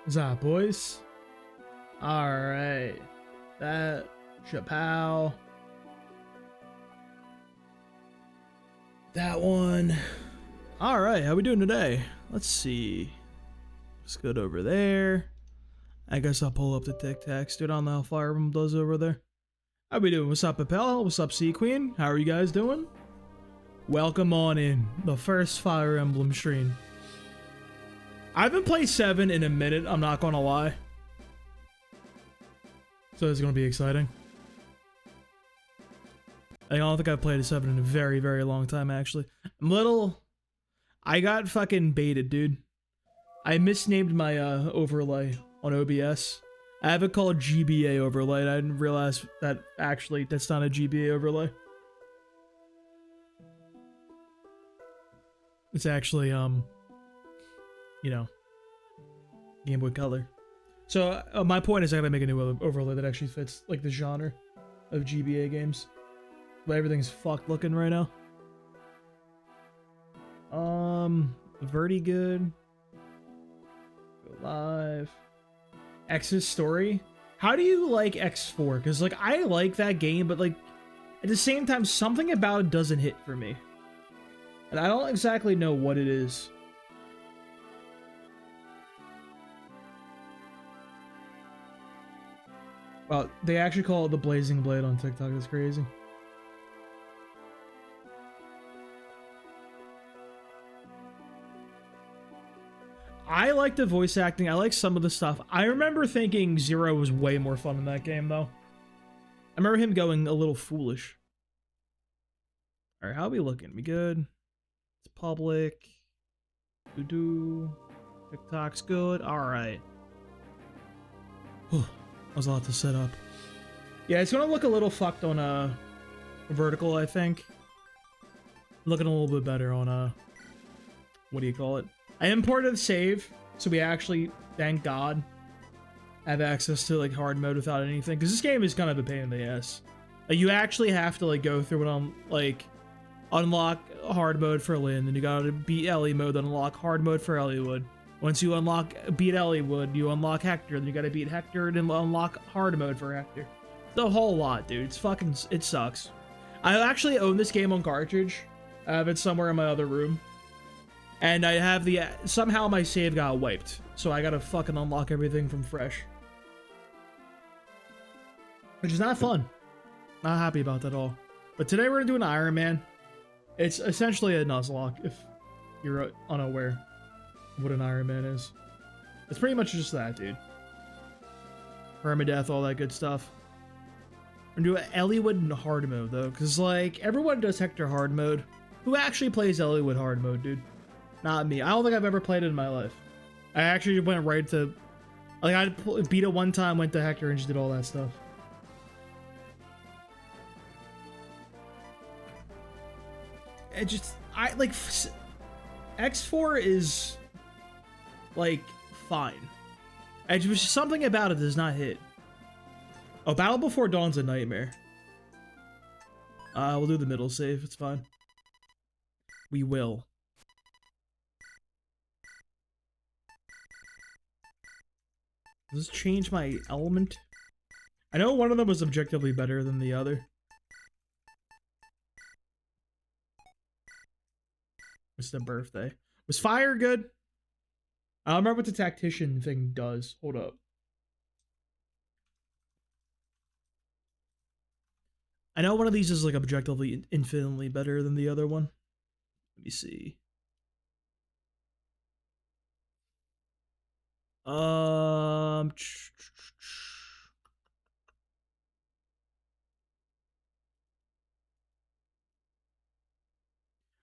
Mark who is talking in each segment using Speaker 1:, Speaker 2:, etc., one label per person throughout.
Speaker 1: What's up, boys? Alright. That Chappelle. That one. Alright, how we doing today? Let's see. Let's go over there. I guess I'll pull up the Tic Tacs. Dude, I don't know how Fire Emblem does over there. How we doing? What's up, Papel? What's up, Sea Queen? How are you guys doing? Welcome on in. The first Fire Emblem stream. I haven't played 7 in a minute, I'm not gonna lie. So it's gonna be exciting. I don't think I've played a 7 in a very, very long time, actually. I got fucking baited, dude. I misnamed my overlay on OBS. I have it called GBA overlay, and I didn't realize that actually that's not a GBA overlay. It's actually, you know, Game Boy Color. So my point is I gotta make a new overlay that actually fits like the genre of GBA games. But everything's fucked looking right now. Verdi good. Go live. X's story. How do you like X4? Because like I like that game, but like at the same time something about it doesn't hit for me. And I don't exactly know what it is. Well, they actually call it the Blazing Blade on TikTok. That's crazy. I like the voice acting. I like some of the stuff. I remember thinking Zero was way more fun in that game, though. I remember him going a little foolish. All right, how are we looking? We good? It's public. TikTok's good. All right. That was a lot to set up. Yeah, it's gonna look a little fucked on vertical, I think. Looking a little bit better on what do you call it? I imported a save, so we actually, thank God, have access to like hard mode without anything. Because this game is kind of a pain in the ass. Like, you actually have to like go through and unlock hard mode for Lynn, then you gotta beat Ellie mode, then unlock hard mode for Eliwood. Once you beat Eliwood, you unlock Hector, then you gotta beat Hector, then unlock hard mode for Hector. It's a whole lot, dude. It sucks. I actually own this game on cartridge. I have it somewhere in my other room. And I have somehow my save got wiped. So I gotta fucking unlock everything from fresh. Which is not fun. Not happy about that at all. But today we're gonna do an Iron Man. It's essentially a Nuzlocke, if you're unaware of what an Iron Man is. It's pretty much just that, dude. Permadeath, all that good stuff. We're gonna do Eliwood in hard mode, though. Because, like, everyone does Hector hard mode. Who actually plays Eliwood hard mode, dude? Not me. I don't think I've ever played it in my life. I actually went right to... Like, I beat it one time, went to Hector, and just did all that stuff. It just... X4 is... like, fine. It's just something about it does not hit. Oh, Battle Before Dawn's a nightmare. We'll do the middle save. It's fine. We will. Does this change my element? I know one of them was objectively better than the other. It's the birthday. Was fire good? I don't remember what the tactician thing does. Hold up. I know one of these is like objectively infinitely better than the other one. Let me see.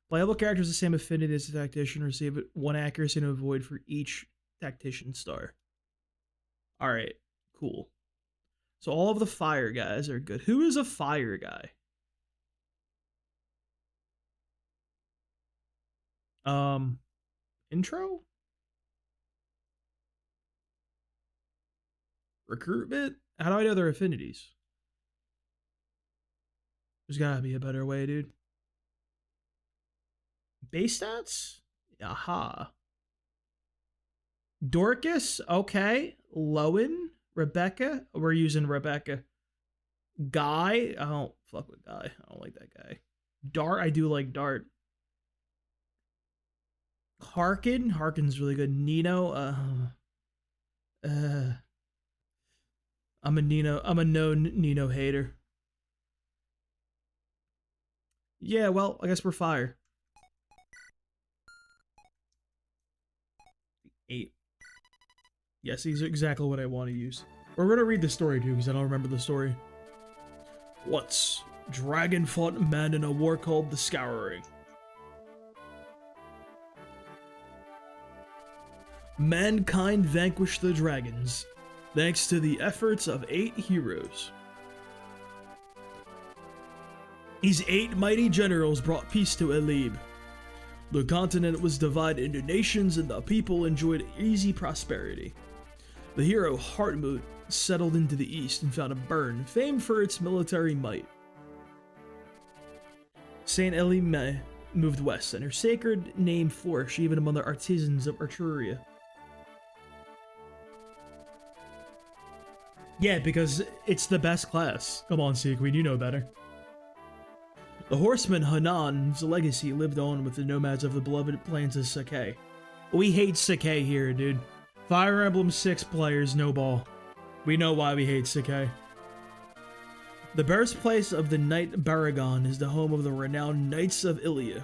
Speaker 1: Playable characters the same affinity as the tactician. Receive 1 accuracy and avoid for each tactician star. Alright, cool. So all of the fire guys are good. Who is a fire guy? Intro? Recruitment? How do I know their affinities? There's gotta be a better way, dude. Base stats? Aha. Dorcas, okay. Lowen, Rebecca. We're using Rebecca. Guy, I don't fuck with Guy. I don't like that guy. Dart, I do like Dart. Harkin's really good. Nino, I'm a known Nino hater. Yeah, well, I guess we're fire. 8. Yes, these are exactly what I want to use. We're gonna read the story too, because I don't remember the story. Once, dragon fought man in a war called the Scouring. Mankind vanquished the dragons, thanks to the efforts of 8 heroes. These 8 mighty generals brought peace to Eliwood. The continent was divided into nations and the people enjoyed easy prosperity. The hero Hartmut settled into the east and found a burn famed for its military might. Saint Eliwood moved west, and her sacred name flourished even among the artisans of Arturia. Yeah, because it's the best class. Come on, Sequeen, you know better. The horseman Hanan's legacy lived on with the nomads of the beloved plains of Sakai. We hate Sakai here, dude. Fire Emblem 6 players, no ball. We know why we hate Sakai. The birthplace of the Knight Baragon is the home of the renowned Knights of Ilia.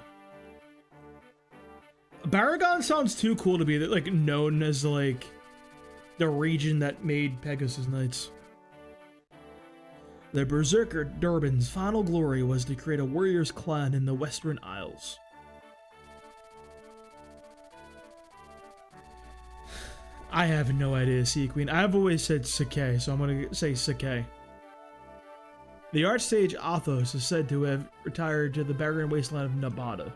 Speaker 1: Baragon sounds too cool to be like known as like the region that made Pegasus Knights. The Berserker Durban's final glory was to create a warrior's clan in the Western Isles. I have no idea, Sequeen. I've always said Sakai, so I'm gonna say Sakai. The Archsage Athos is said to have retired to the barren wasteland of Nabata.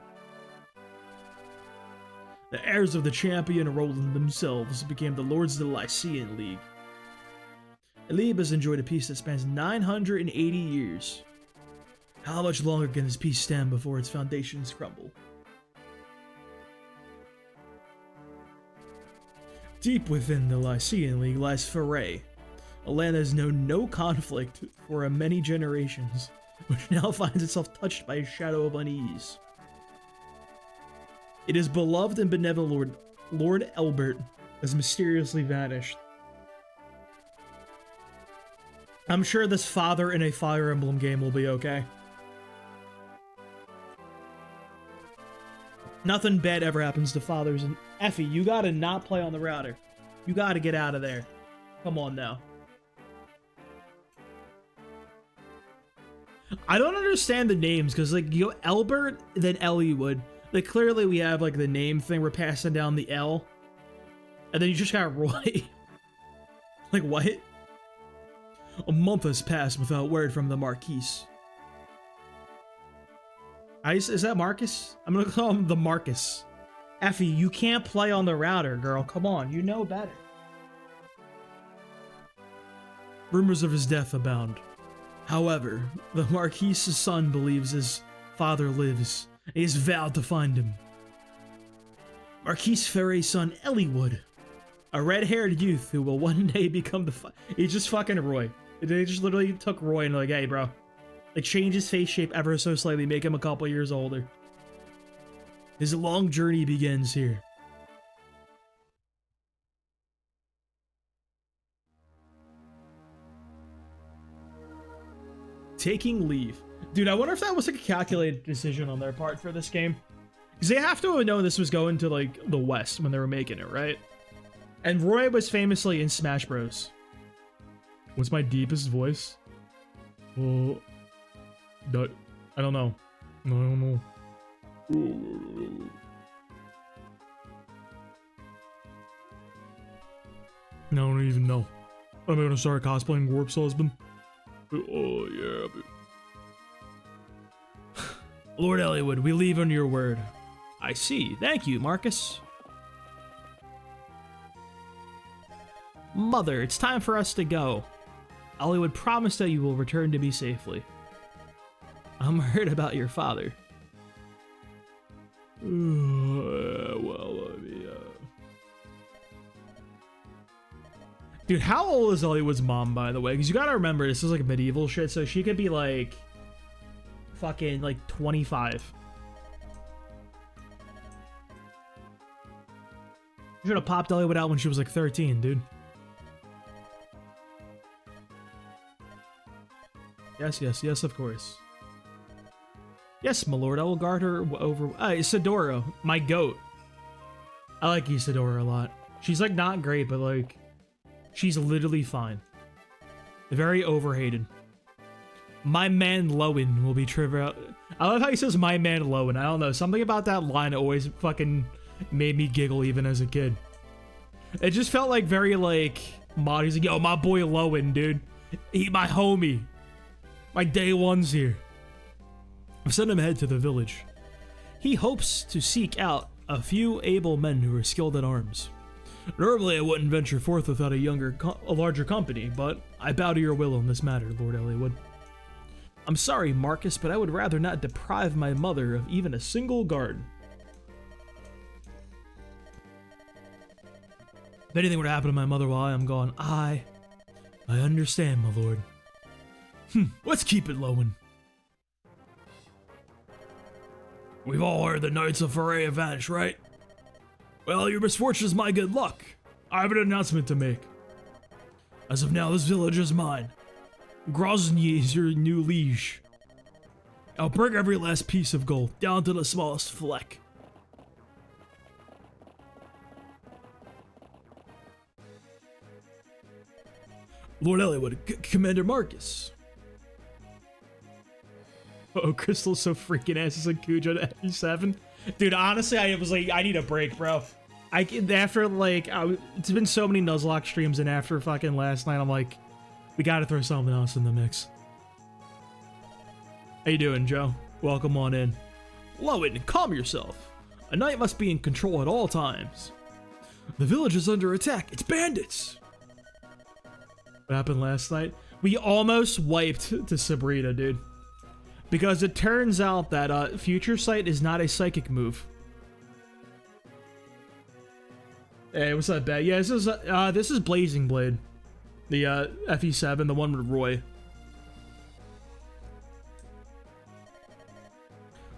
Speaker 1: The heirs of the champion Roland themselves became the Lords of the Lycian League. Eliwood has enjoyed a peace that spans 980 years. How much longer can this peace stand before its foundations crumble? Deep within the Lycian League lies Foray, a land that has known no conflict for many generations, which now finds itself touched by a shadow of unease. It is beloved and benevolent Lord Elbert has mysteriously vanished. I'm sure this father in a Fire Emblem game will be okay. Nothing bad ever happens to fathers. And Effie, you gotta not play on the router. You gotta get out of there. Come on now. I don't understand the names, because like you go Elbert, then Eliwood. Like clearly we have like the name thing, we're passing down the L. And then you just got Roy. Like what? A month has passed without word from the Marquise. Is that Marcus? I'm gonna call him the Marcus. Effie, you can't play on the router, girl. Come on, you know better. Rumors of his death abound. However, the Marquise's son believes his father lives, and he has vowed to find him. Marquise Ferre's son, Eliwood, a red-haired youth who will one day become he's just fucking Roy. They just literally took Roy and like, hey, bro. Like, change his face shape ever so slightly, make him a couple years older. His long journey begins here. Taking leave. Dude, I wonder if that was like a calculated decision on their part for this game. Because they have to have known this was going to, like, the West when they were making it, right? And Roy was famously in Smash Bros. What's my deepest voice? Oh, I don't know. I don't know. I don't even know. I'm gonna start cosplaying Warp's husband. Oh yeah. Lord Eliwood, we leave on your word. I see. Thank you, Marcus. Mother, it's time for us to go. Eliwood, promise that you will return to me safely. I'm worried about your father. Well, Dude, how old is Eliwood's mom, by the way? Because you gotta remember, this is like medieval shit, so she could be like fucking like 25. Should have popped Eliwood out when she was like 13, dude. Yes, yes, yes, of course. Yes, my lord, I will guard her over... Isidora, my goat. I like Isidora a lot. She's like not great, but like... she's literally fine. Very overhated. My man Lowen will be trivial. I love how he says my man Lowen. I don't know. Something about that line always fucking made me giggle even as a kid. It just felt like very like... mod. He's like, yo, my boy Lowen, dude. He my homie. My day one's here. I've sent him ahead to the village. He hopes to seek out a few able men who are skilled at arms. Normally I wouldn't venture forth without a larger company, but I bow to your will in this matter, Lord Eliwood. I'm sorry, Marcus, but I would rather not deprive my mother of even a single guard. If anything were to happen to my mother while I am gone, I understand, my lord. Let's keep it, Lowen. We've all heard the Knights of Foray have vanished, right? Well, your misfortune is my good luck. I have an announcement to make. As of now, this village is mine. Grozny is your new liege. I'll bring every last piece of gold, down to the smallest fleck. Lord Eliwood, Commander Marcus. Oh, Crystal's so freaking ass. It's like Cujo to FE7. Dude, honestly, I was like, I need a break, bro. After, like, it's been so many Nuzlocke streams, and after fucking last night, I'm like, we gotta throw something else in the mix. How you doing, Joe? Welcome on in. Lowen, calm yourself. A knight must be in control at all times. The village is under attack. It's bandits. What happened last night? We almost wiped to Sabrina, dude. Because it turns out that Future Sight is not a psychic move. Hey, what's up, Bat? Yeah, this is Blazing Blade. The FE7, the one with Roy.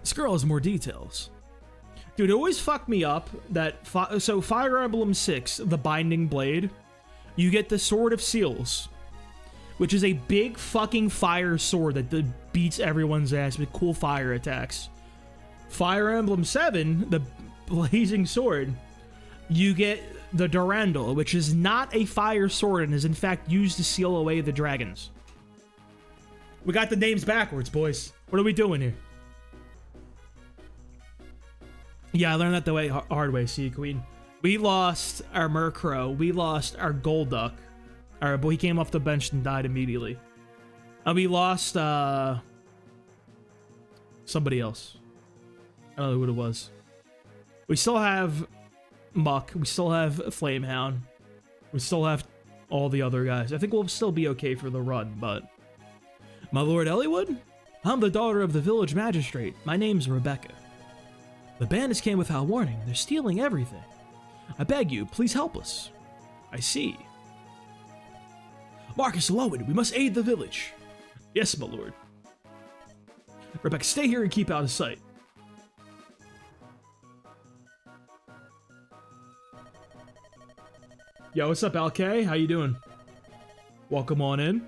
Speaker 1: This girl has more details. Dude, it always fucked me up that... So, Fire Emblem 6, the Binding Blade, you get the Sword of Seals, which is a big fucking fire sword that beats everyone's ass with cool fire attacks. Fire Emblem 7, the Blazing Sword, you get the Durandal, which is not a fire sword and is in fact used to seal away the dragons. We got the names backwards, boys. What are we doing here? Yeah, I learned that the hard way, Sea Queen. We lost our Murkrow. We lost our Golduck. Our boy came off the bench and died immediately. And we lost somebody else. I don't know who it was. We still have Muck. We still have Flamehound. We still have all the other guys. I think we'll still be okay for the run, but... My Lord Eliwood? I'm the daughter of the village magistrate. My name's Rebecca. The bandits came without warning. They're stealing everything. I beg you, please help us. I see. Marcus Lowen, we must aid the village. Yes, my lord. Rebecca, stay here and keep out of sight. Yo, what's up, LK? How you doing? Welcome on in.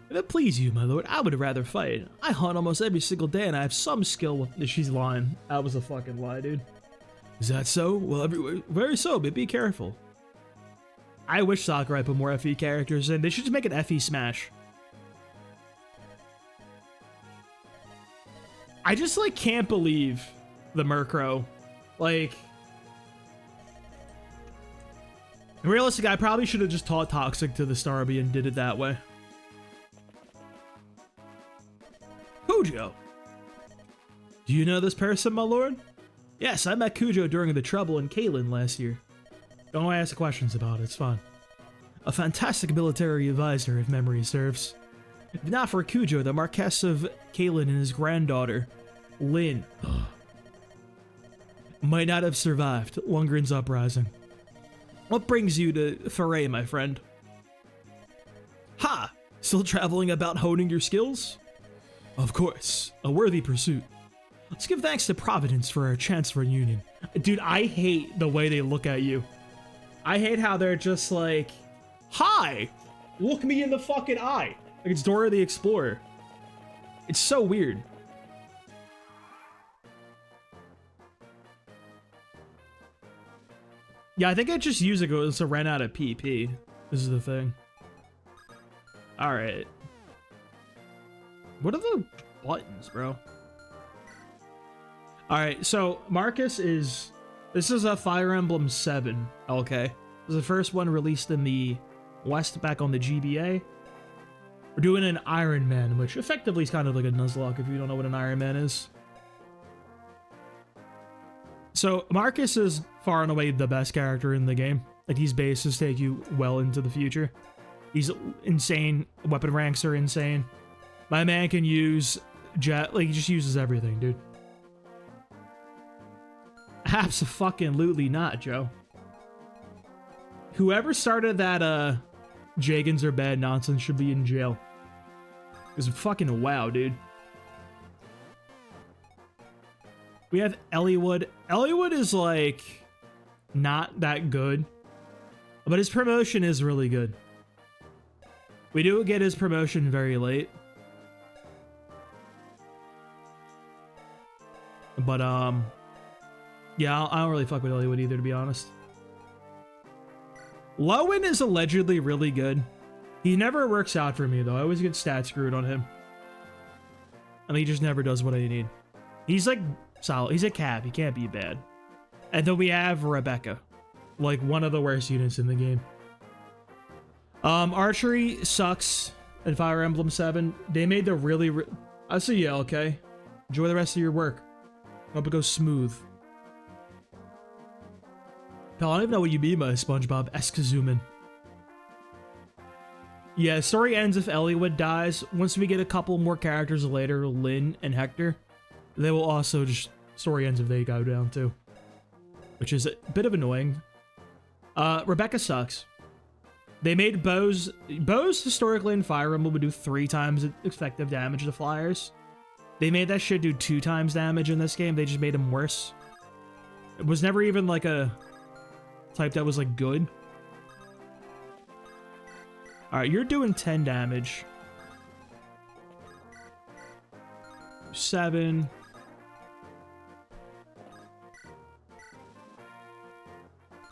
Speaker 1: If it please you, my lord, I would rather fight. I hunt almost every single day and I have some skill with... She's lying. That was a fucking lie, dude. Is that so? Well, very so, but be careful. I wish Sakurai put more FE characters in. They should just make an FE Smash. I just, like, can't believe the Murkrow. Like... Realistically, I probably should have just taught Toxic to the Starby and did it that way. Cujo. Do you know this person, my lord? Yes, I met Cujo during the trouble in Kalen last year. Don't ask questions about it, it's fine. A fantastic military advisor, if memory serves. If not for Cujo, the Marquess of Kalen and his granddaughter, Lynn. Might not have survived Lundgren's uprising. What brings you to Foray, my friend? Ha! Still traveling about honing your skills? Of course, a worthy pursuit. Let's give thanks to Providence for our chance for union. Dude, I hate the way they look at you. I hate how they're just like, hi! Look me in the fucking eye! Like it's Dora the Explorer. It's so weird. Yeah, I think I just use it to run out of PP. This is the thing. Alright. What are the buttons, bro? Alright, so Marcus is... This is a Fire Emblem 7, okay? This is the first one released in the West back on the GBA. We're doing an Iron Man, which effectively is kind of like a Nuzlocke if you don't know what an Iron Man is. So Marcus is far and away the best character in the game. Like, these bases take you well into the future. He's insane. Weapon ranks are insane. My man can use jet, like he just uses everything, dude. Abso-fucking-lutely not, Joe. Whoever started that Jagans are bad nonsense should be in jail. Because fucking wow, dude. We have Eliwood. Eliwood is like not that good, but his promotion is really good. We do get his promotion very late. But yeah, I don't really fuck with Eliwood either, to be honest. Lowen is allegedly really good. He never works out for me though. I always get stat screwed on him. And he just never does what I need. He's like solid. He's a cap. He can't be bad. And then we have Rebecca. Like one of the worst units in the game. Archery sucks in Fire Emblem 7. They made the really... I see you, okay? Enjoy the rest of your work. Hope it goes smooth. Pal, I don't even know what you mean by SpongeBob-esque zoom in. Yeah, story ends if Eliwood dies. Once we get a couple more characters later, Lynn and Hector, they will also just... Story ends if they go down too. Which is a bit of annoying. Rebecca sucks. They made bows... Bows historically in Fire Emblem would do 3 times effective damage to flyers. They made that shit do 2 times damage in this game. They just made them worse. It was never even like a type that was like good. Alright, you're doing 10 damage. 7.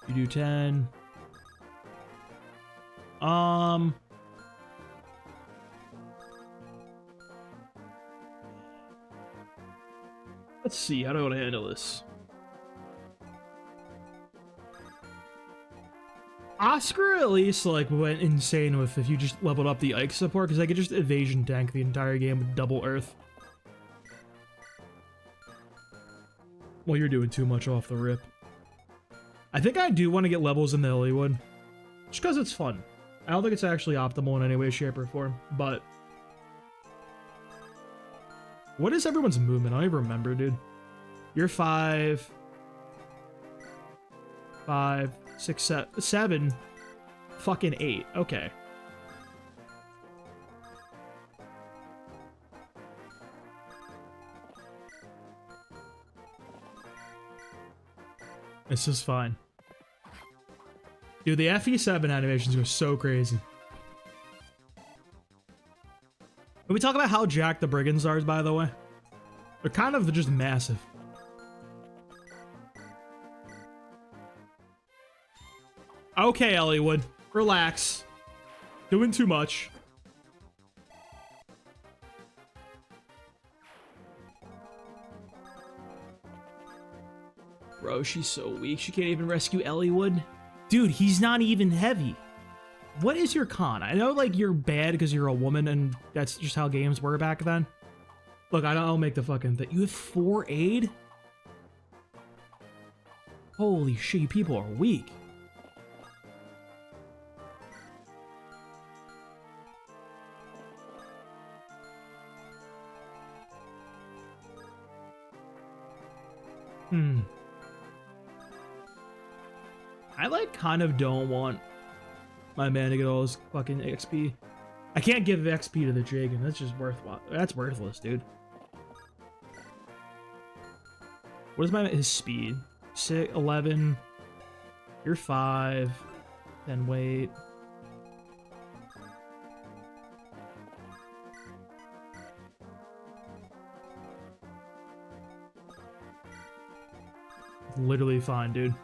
Speaker 1: You do 10. Let's see, how do I want to handle this? Oscar at least like went insane with if you just leveled up the Ike support, because I could just evasion tank the entire game with double earth. Well, you're doing too much off the rip. I think I do want to get levels in the Eliwood. Just because it's fun. I don't think it's actually optimal in any way, shape, or form, but... What is everyone's movement? I don't even remember, dude. You're 5... 5, 6, 7... Fucking 8. Okay. This is fine. Dude, the FE7 animations go so crazy. Can we talk about how jacked the Brigands are, by the way? They're kind of just massive. Okay, Eliwood. Relax. Doing too much. Bro, she's so weak. She can't even rescue Eliwood. Dude, he's not even heavy. What is your con? I know, like, you're bad because you're a woman and that's just how games were back then. Look, I'll make the fucking thing. You have 4 aid? Holy shit, you people are weak. I like kind of don't want my man to get all his fucking XP. I can't give XP to the Dragon. That's just worthwhile. That's worthless, dude. What is his speed? 6, 11. You're 5. Then wait. Literally fine, dude.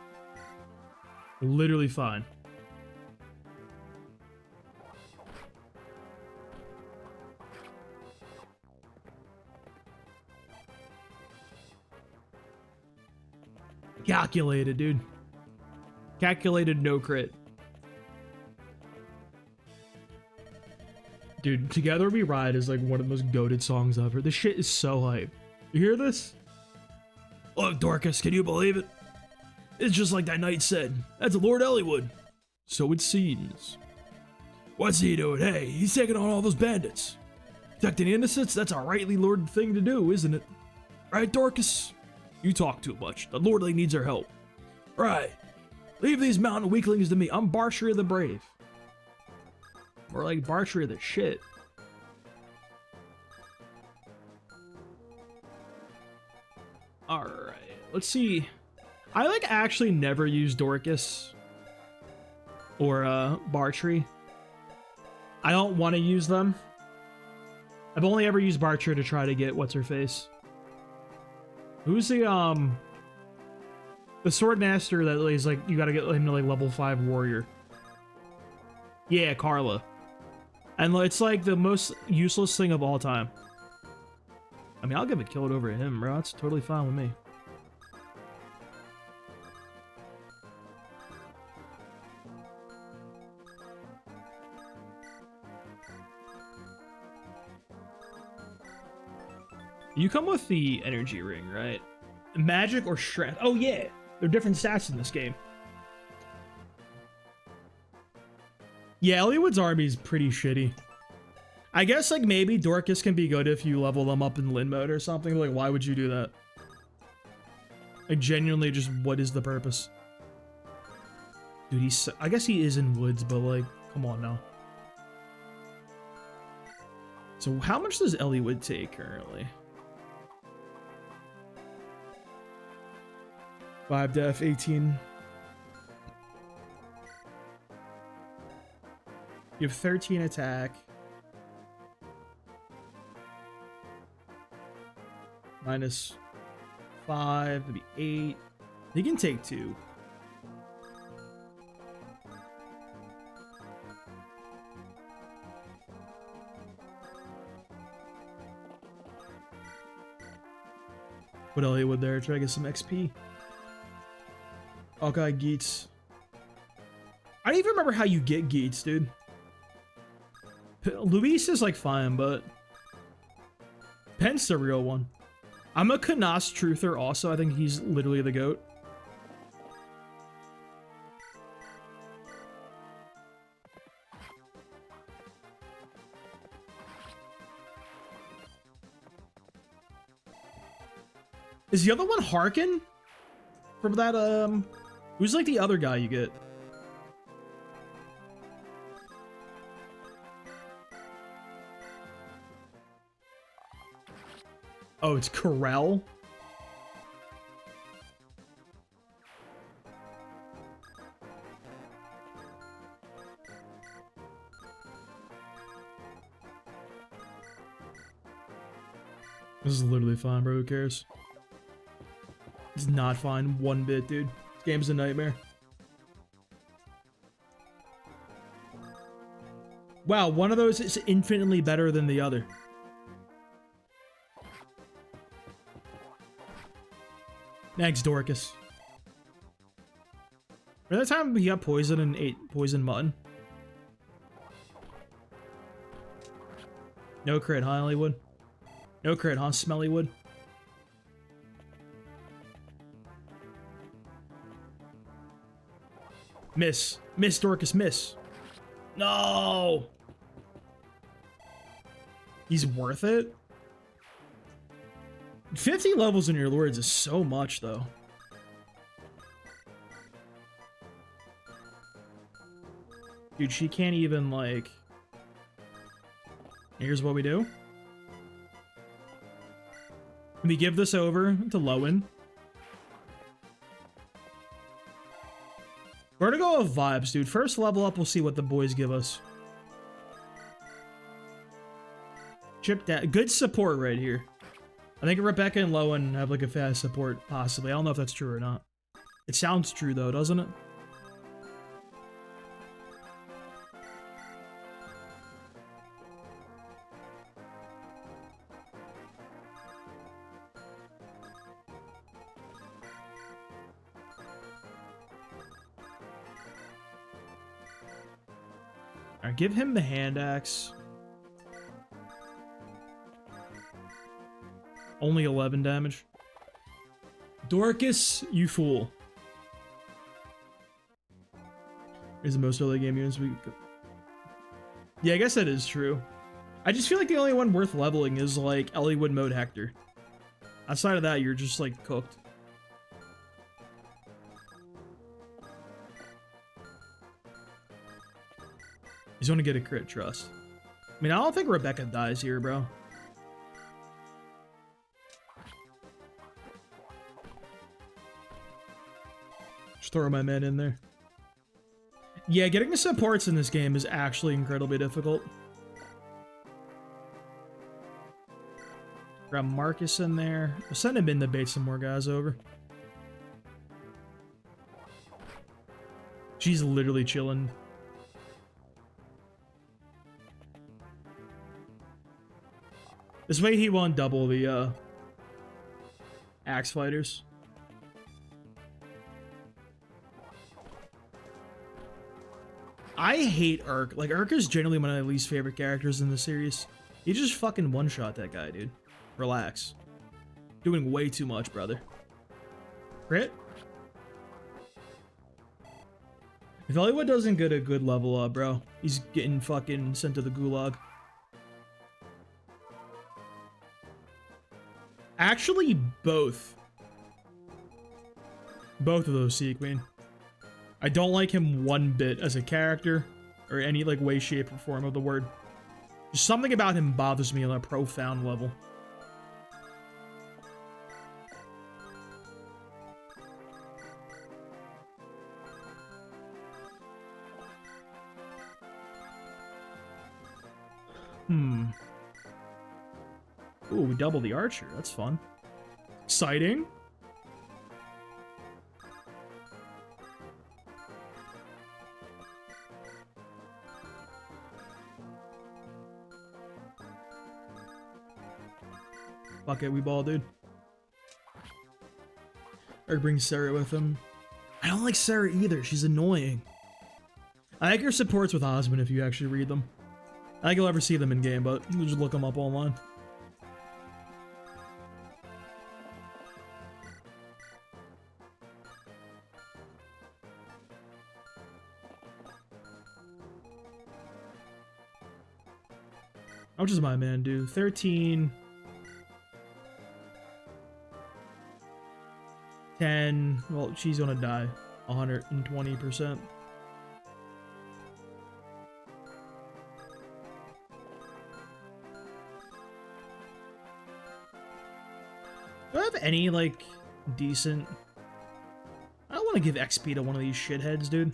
Speaker 1: Literally fine. Calculated, dude. Calculated no crit. Dude, Together We Ride is like one of the most goated songs ever. This shit is so hype. You hear this? Look, Dorcas, can you believe it? It's just like that knight said. That's Lord Eliwood. So it seems. What's he doing? Hey, he's taking on all those bandits. Protecting innocents? That's a rightly lord thing to do, isn't it? Right, Dorcas? You talk too much. The lordly needs our help. Right. Leave these mountain weaklings to me. I'm Barshria the Brave. Or like Barshria the shit. Alright, let's see. I like actually never use Dorcas or Bartree. I don't want to use them. I've only ever used Bartree to try to get what's her face. Who's the swordmaster that is like you gotta get him to like level 5 warrior? Yeah, Carla. And it's like the most useless thing of all time. I mean, I'll give a kill over him, bro. That's totally fine with me. You come with the energy ring, right? Magic or strength? Oh yeah, they're different stats in this game. Yeah, Eliwood's army is pretty shitty. I guess like maybe Dorcas can be good if you level them up in Lin mode or something. Like, why would you do that? Like, genuinely, just what is the purpose? Dude, I guess he is in woods, but like, come on now. So how much does Eliwood take currently? 5 def, 18. You have 13 attack. Minus 5, maybe 8. He can take 2. Put Eliwood there, try to get some XP. Okay, Geets. I don't even remember how you get Geets, dude. Luis is like fine, but Penn's the real one. I'm a Canas truther also. I think he's literally the GOAT. Is the other one Harkin? From that, who's like the other guy you get? Oh, it's Corel? This is literally fine, bro. Who cares? It's not fine one bit, dude. This game's a nightmare. Wow, one of those is infinitely better than the other. Next, Dorcas. Remember that time he got poisoned and ate poison mutton? No crit, huh, Eliwood? No crit, huh, Smellywood? Miss. Miss, Dorcas, miss. No! He's worth it? 50 levels in your lords is so much, though. Dude, she can't even, like... Here's what we do. We give this over to Lowen. Vertigo of vibes, dude. First level up, we'll see what the boys give us. Chip down. Good support right here. I think Rebecca and Lowen have like a fast support, possibly. I don't know if that's true or not. It sounds true though, doesn't it? Alright, give him the hand axe. Only 11 damage. Dorcas, you fool. Is the most early game units we... Yeah, I guess that is true. I just feel like the only one worth leveling is like Eliwood mode Hector. Outside of that, you're just like cooked. He's gonna get a crit trust. I mean, I don't think Rebecca dies here, bro. Just throw my men in there. Yeah, getting the supports in this game is actually incredibly difficult. Grab Marcus in there. We'll send him in to bait some more guys over. She's literally chilling. This way he won't double the axe fighters. I hate Urk. Like, Urk is generally one of my least favorite characters in the series. You just fucking one-shot that guy, dude. Relax. Doing way too much, brother. Crit? If Eliwood doesn't get a good level up, bro, he's getting fucking sent to the gulag. Actually, both. Both of those see Queen. I don't like him one bit as a character, or any like way, shape, or form of the word. Just something about him bothers me on a profound level. Ooh, we double the archer. That's fun. Exciting. Fuck it, we ball, dude. Or bring Sarah with him. I don't like Sarah either. She's annoying. I like her supports with Osmond if you actually read them. I think you'll ever see them in game, but you just look them up online. How much does my man do? 13. 10. Well, she's gonna die. 120%. Do I have any, like, decent... I don't want to give XP to one of these shitheads, dude.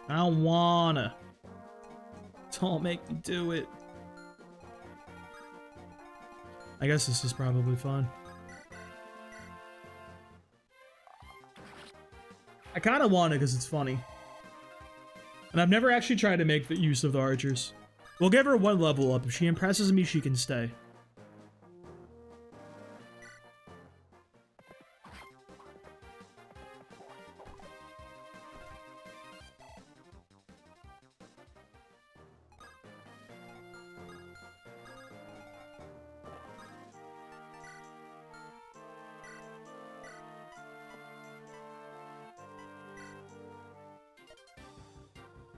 Speaker 1: I don't wanna. Don't make me do it. I guess this is probably fun. I kind of want it because it's funny. And I've never actually tried to make the use of the archers. We'll give her one level up. If she impresses me, she can stay.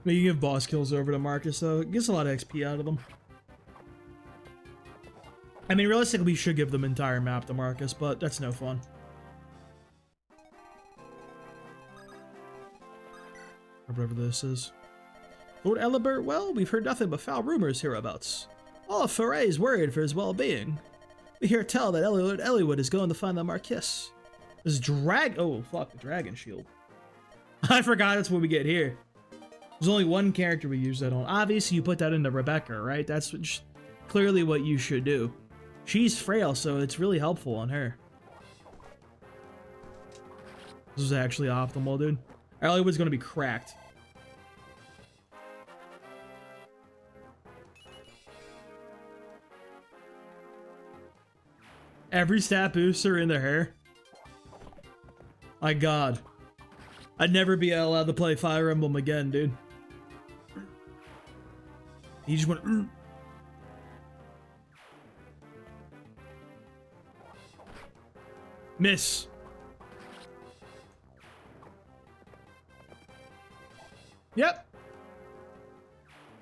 Speaker 1: I mean, you give boss kills over to Marcus, though. It gets a lot of XP out of them. I mean, realistically, we should give them entire map to Marcus, but that's no fun. Or whatever this is. Lord Eliwood, well, we've heard nothing but foul rumors hereabouts. All of Foray is worried for his well-being. We hear tell that Eliwood is going to find the Marquis. This oh fuck, the dragon shield. I forgot that's what we get here. There's only one character we use that on. Obviously, you put that into Rebecca, right? That's clearly what you should do. She's frail, so it's really helpful on her. This is actually optimal, dude. Eliwood's gonna be cracked. Every stat booster in the hair. My god. I'd never be allowed to play Fire Emblem again, dude. He just went... Miss. Yep.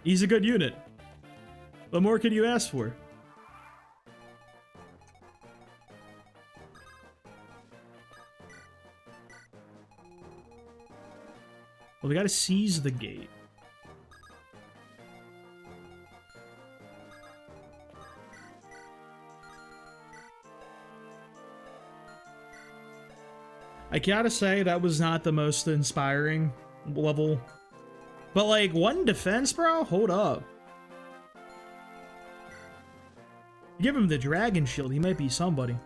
Speaker 1: He's a good unit. What more could you ask for? Well, we gotta seize the gate. I gotta say, that was not the most inspiring level. But, like, one defense, bro? Hold up. Give him the dragon shield, he might be somebody.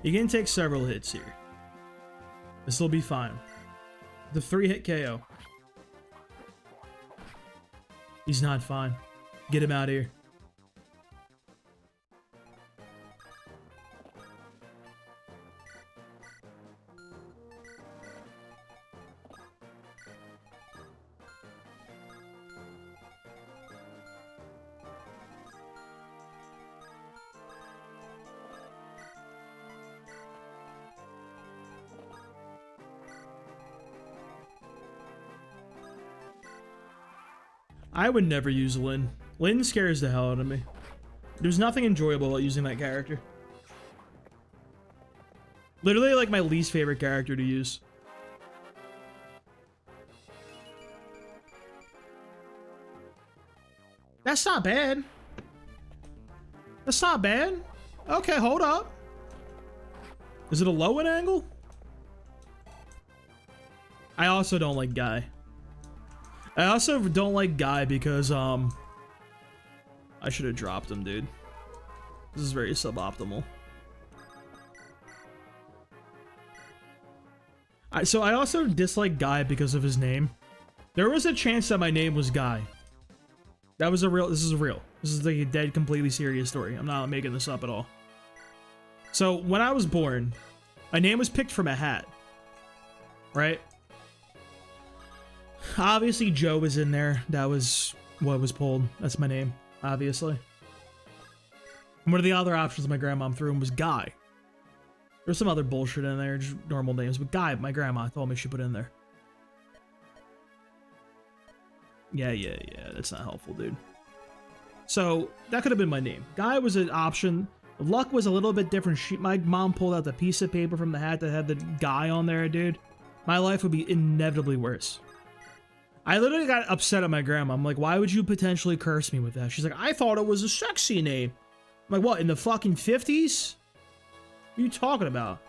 Speaker 1: You can take several hits here. This will be fine. The 3-hit KO. He's not fine. Get him out of here. I would never use Lyn. Lyn scares the hell out of me. There's nothing enjoyable about using that character. Literally like my least favorite character to use. That's not bad. That's not bad. Okay, hold up. Is it a low-end angle? I also don't like Guy. I also don't like Guy because, I should have dropped him, dude. This is very suboptimal. So I also dislike Guy because of his name. There was a chance that my name was Guy. That was this is real. This is like a dead, completely serious story. I'm not making this up at all. So when I was born, my name was picked from a hat. Right? Obviously, Joe was in there. That was what was pulled. That's my name, obviously. And one of the other options my grandma threw in was Guy. There's some other bullshit in there, just normal names. But Guy, my grandma told me she put in there. Yeah, that's not helpful, dude. So, that could have been my name. Guy was an option. Luck was a little bit different. My mom pulled out the piece of paper from the hat that had the Guy on there, dude. My life would be inevitably worse. I literally got upset at my grandma. I'm like, why would you potentially curse me with that? She's like, I thought it was a sexy name. I'm like, what, in the fucking 50s? What are you talking about?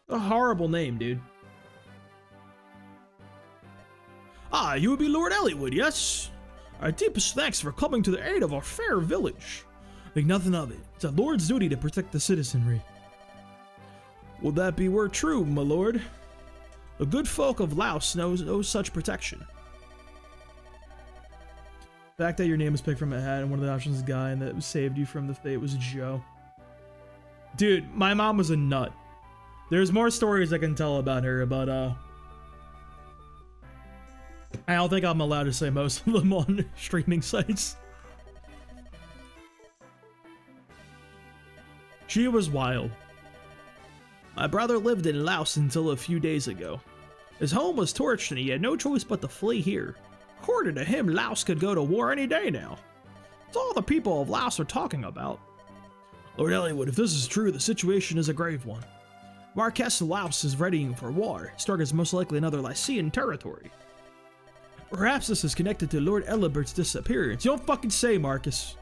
Speaker 1: A horrible name, dude. Ah, you would be Lord Eliwood, yes? Our deepest thanks for coming to the aid of our fair village. Make nothing of it. It's a lord's duty to protect the citizenry. Would that be were true, my lord? The good folk of Laos knows no such protection. The fact that your name was picked from a hat and one of the options is Guy and that saved you from the fate was Joe. Dude, my mom was a nut. There's more stories I can tell about her, but I don't think I'm allowed to say most of them on streaming sites. She was wild. My brother lived in Laos until a few days ago. His home was torched and he had no choice but to flee here. According to him, Laos could go to war any day now. It's all the people of Laos are talking about. Lord Eliwood, if this is true, the situation is a grave one. Marquess of Laos is readying for war. His target is most likely another Lycian territory. Perhaps this is connected to Lord Elibert's disappearance. You don't fucking say, Marcus.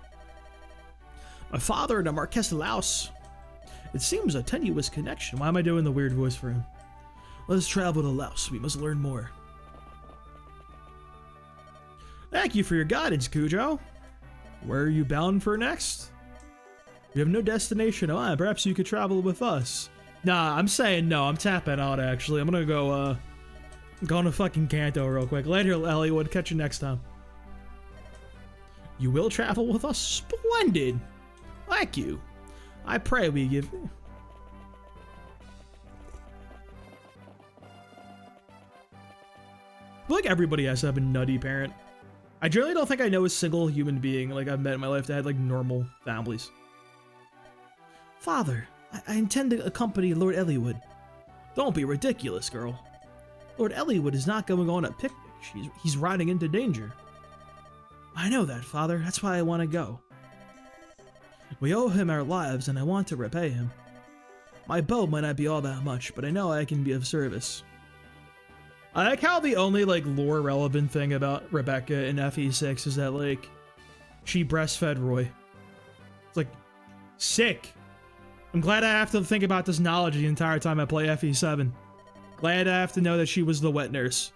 Speaker 1: My father and the Marquess of Laos. It seems a tenuous connection. Why am I doing the weird voice for him? Let us travel to Laos. We must learn more. Thank you for your guidance, Cujo. Where are you bound for next? You have no destination in mind. Perhaps you could travel with us. Nah, I'm saying no. I'm tapping out, actually. I'm gonna go, going to fucking Kanto real quick. Later, Eliwood. Catch you next time. You will travel with us? Splendid. Thank you. I pray we give... I feel like everybody has to have a nutty parent. I generally don't think I know a single human being like I've met in my life that had like normal families. Father, I intend to accompany Lord Eliwood. Don't be ridiculous, girl. Lord Eliwood is not going on a picnic. He's riding into danger. I know that, Father. That's why I want to go. We owe him our lives, and I want to repay him. My bow might not be all that much, but I know I can be of service. I like how the only, like, lore-relevant thing about Rebecca in FE6 is that, like, she breastfed Roy. It's, like, sick. I'm glad I have to think about this knowledge the entire time I play FE7. Glad I have to know that she was the wet nurse.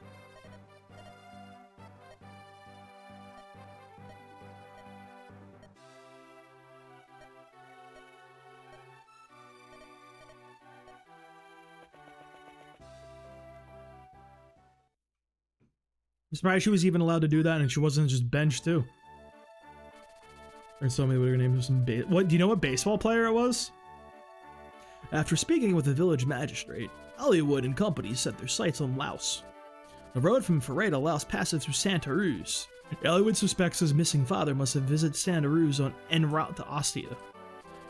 Speaker 1: I'm surprised she was even allowed to do that and she wasn't just benched too. There's so many other names of some what, do you know what baseball player it was? After speaking with the village magistrate, Eliwood and company set their sights on Laos. The road from Foray to Laos passes through Santa Ruz. Eliwood suspects his missing father must have visited Santa Ruz en route to Ostia.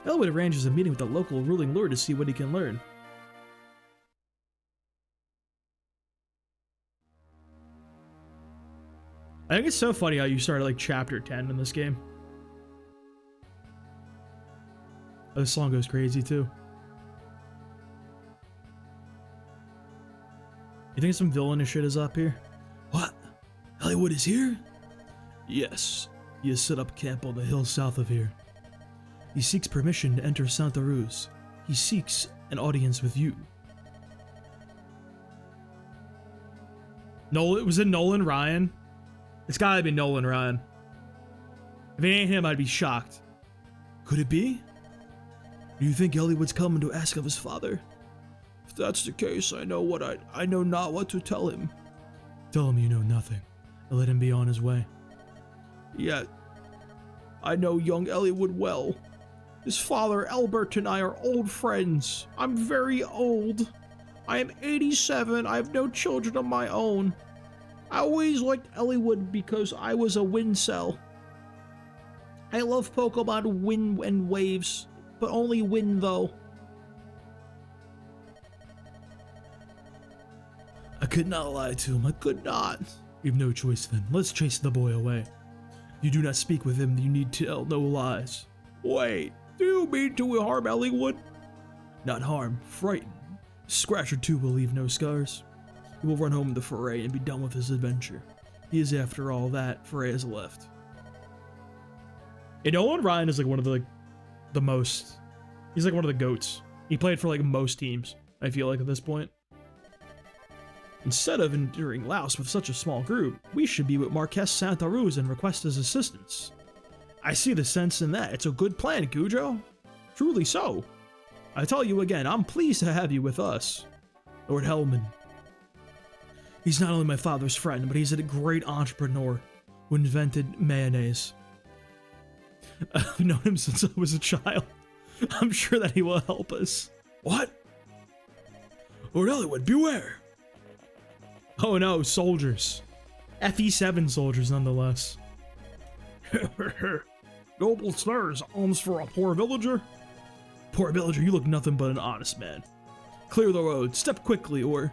Speaker 1: Eliwood arranges a meeting with the local ruling lord to see what he can learn. I think it's so funny how you started like chapter 10 in this game. Oh, this song goes crazy too. You think some villainous shit is up here? What? Eliwood is here? Yes. He has set up camp on the hill south of here. He seeks permission to enter Santa Ruz. He seeks an audience with you. Nolan, was it Nolan Ryan? It's gotta be Nolan Ryan. If it ain't him, I'd be shocked. Could it be? Do you think Eliwood's coming to ask of his father? If that's the case, I know not what to tell him. Tell him you know nothing, and let him be on his way. Yet, I know young Eliwood well. His father, Albert, and I are old friends. I'm very old. I am 87, I have no children of my own. I always liked Eliwood because I was a wind cell. I love Pokemon Wind and Waves, but only Wind though. I could not lie to him, I could not. We have no choice then. Let's chase the boy away. If you do not speak with him, you need to tell no lies. Wait, do you mean to harm Eliwood? Not harm, frighten. A scratch or two will leave no scars. He will run home to Foray and be done with his adventure. He is, after all that, Foray has left. And Nolan Ryan is like one of the most. He's like one of the GOATs. He played for like most teams, I feel like, at this point. Instead of enduring Laos with such a small group, we should be with Marquess Santa Ruz and request his assistance. I see the sense in that. It's a good plan, Cujo. Truly so. I tell you again, I'm pleased to have you with us. Lord Hellman. He's not only my father's friend, but he's a great entrepreneur who invented mayonnaise. I've known him since I was a child. I'm sure that he will help us. What? Lord Eliwood, beware! Oh no, soldiers. FE7 soldiers, nonetheless. Noble slurs, alms for a poor villager? Poor villager, you look nothing but an honest man. Clear the road, step quickly, or...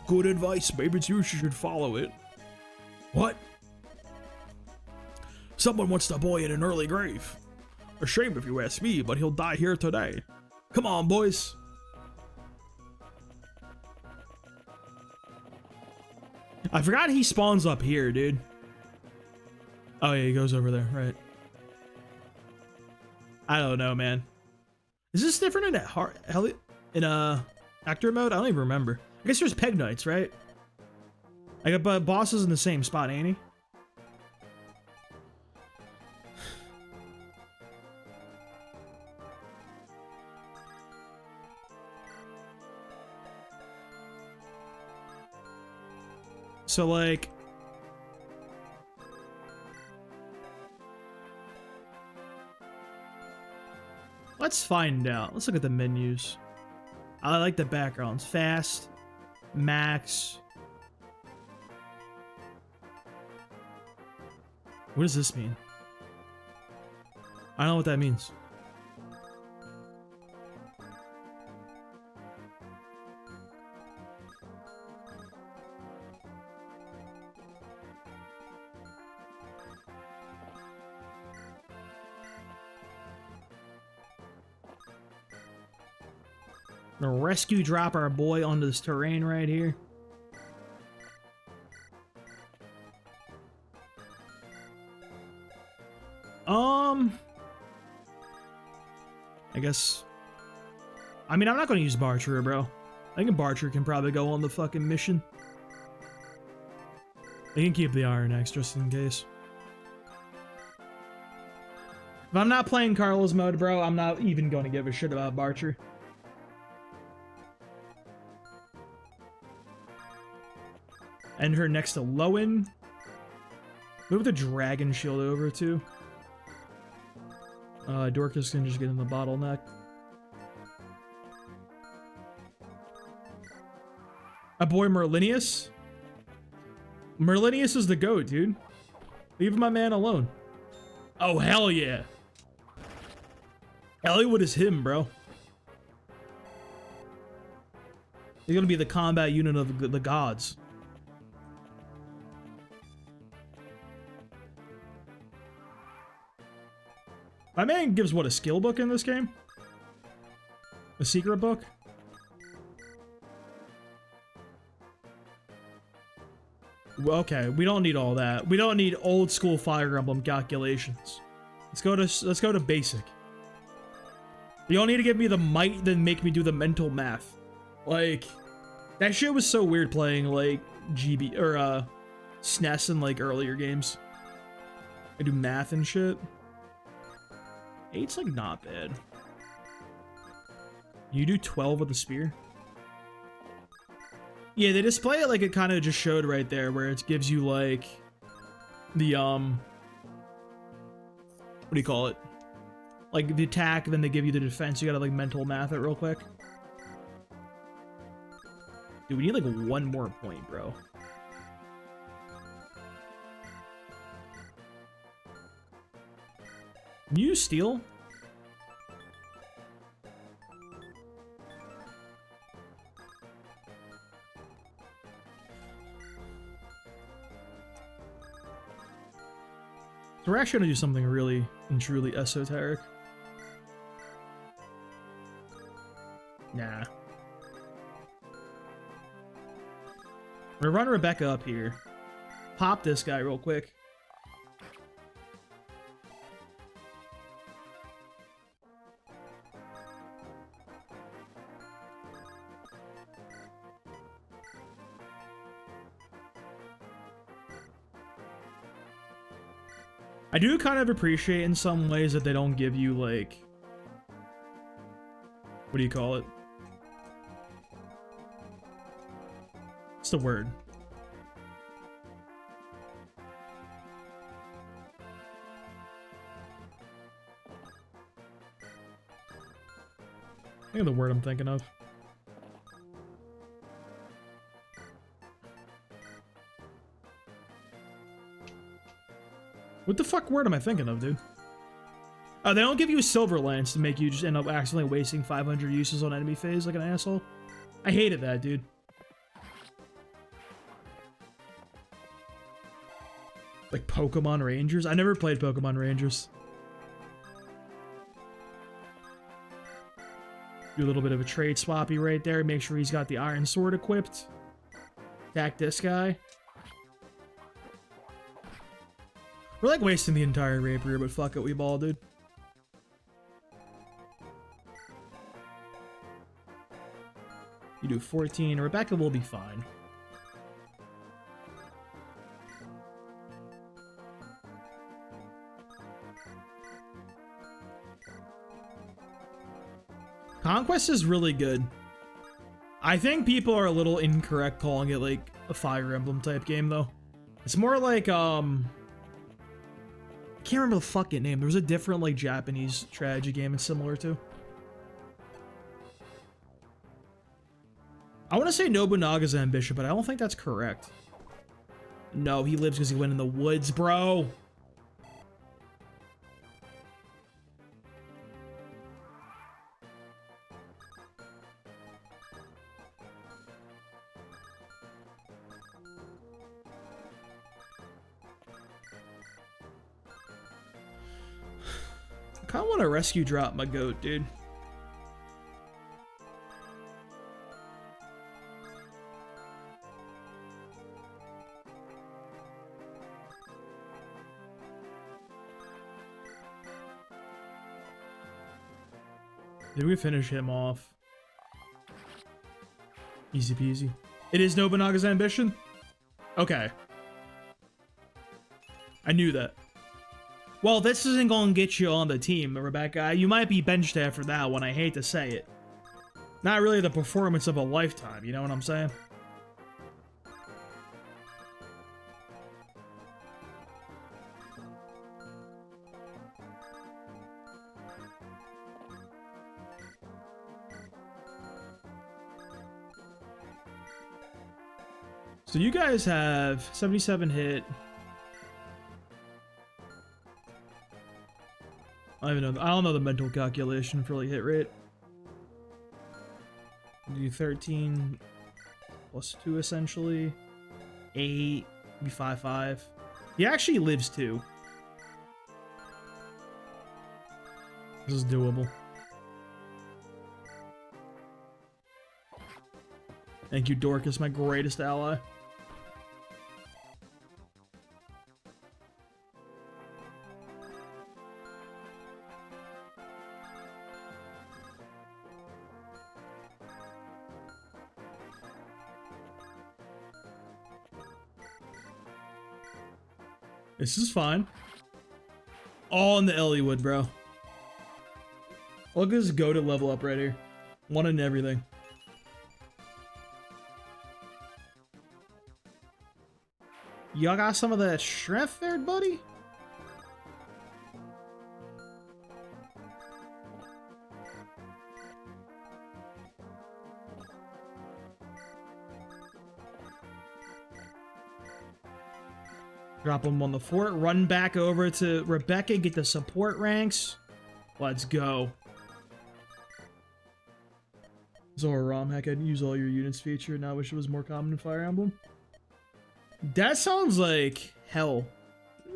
Speaker 1: Good advice, maybe it's you should follow it. What? Someone wants the boy in an early grave. A shame if you ask me, but he'll die here today. Come on, boys. I forgot he spawns up here, dude. Oh yeah, he goes over there, right. I don't know, man. Is this different in actor mode? I don't even remember. I guess there's peg knights, right? I got bosses in the same spot, ain't he? So like, let's find out. Let's look at the menus. I like the backgrounds. Fast, max. What does this mean? I don't know what that means. Gonna rescue drop our boy onto this terrain right here. I guess. I mean, I'm not gonna use Barcher, bro. I think Barcher can probably go on the fucking mission. I can keep the Iron Axe just in case. If I'm not playing Carlos mode, bro, I'm not even gonna give a shit about Barcher. And her next to Lowen. Move the dragon shield over too. Dorcas can just get in the bottleneck. A boy Merlinius? Merlinius is the GOAT, dude. Leave my man alone. Oh, hell yeah. Eliwood is him, bro. He's gonna be the combat unit of the gods. My man gives what, a skill book in this game? A secret book? Well, okay, we don't need all that. We don't need old school Fire Emblem calculations. Let's go to basic. You don't need to give me the might, then make me do the mental math. Like, that shit was so weird playing like GB or SNES in like earlier games. I do math and shit. 8's like not bad. You do 12 with the spear? Yeah, they display it like it kind of just showed right there, where it gives you like the what do you call it? Like the attack, then they give you the defense. You gotta like mental math it real quick. Dude, we need like one more point, bro. Can you steal? So we're actually gonna do something really and truly esoteric. Nah. We're gonna run Rebecca up here. Pop this guy real quick. I do kind of appreciate in some ways that they don't give you like, what do you call it? What's the word? Think of the word I'm thinking of. What the fuck word am I thinking of, dude? Oh, they don't give you a silver lance to make you just end up accidentally wasting 500 uses on enemy phase like an asshole. I hated that, dude. Like Pokemon Rangers? I never played Pokemon Rangers. Do a little bit of a trade swappy right there. Make sure he's got the Iron Sword equipped. Attack this guy. We're like wasting the entire rapier, but fuck it, we ball, dude. You do 14. Rebecca will be fine. Conquest is really good. I think people are a little incorrect calling it like a Fire Emblem type game though. It's more like I can't remember the fucking name. There was a different like Japanese strategy game it's similar to. I want to say Nobunaga's Ambition, but I don't think that's correct. No, he lives because he went in the woods, bro. I kind of want to rescue drop my goat, dude. Did we finish him off? Easy peasy. It is Nobunaga's Ambition? Okay. I knew that. Well, this isn't going to get you on the team, Rebecca. You might be benched after that one. I hate to say it. Not really the performance of a lifetime, you know what I'm saying? So you guys have 77 hit. I don't know the mental calculation for like hit rate. Do 13 plus 2 essentially. 8, be 5/5. He actually lives 2. This is doable. Thank you, Dorcas, my greatest ally. This is fine. All in the Eliwood, bro. Look at this go to level up right here. One in everything. Y'all got some of that strength there, buddy? Drop him on the fort. Run back over to Rebecca. Get the support ranks. Let's go. Zora ROM hack. I'd use all your units feature. Now I wish it was more common in Fire Emblem. That sounds like hell.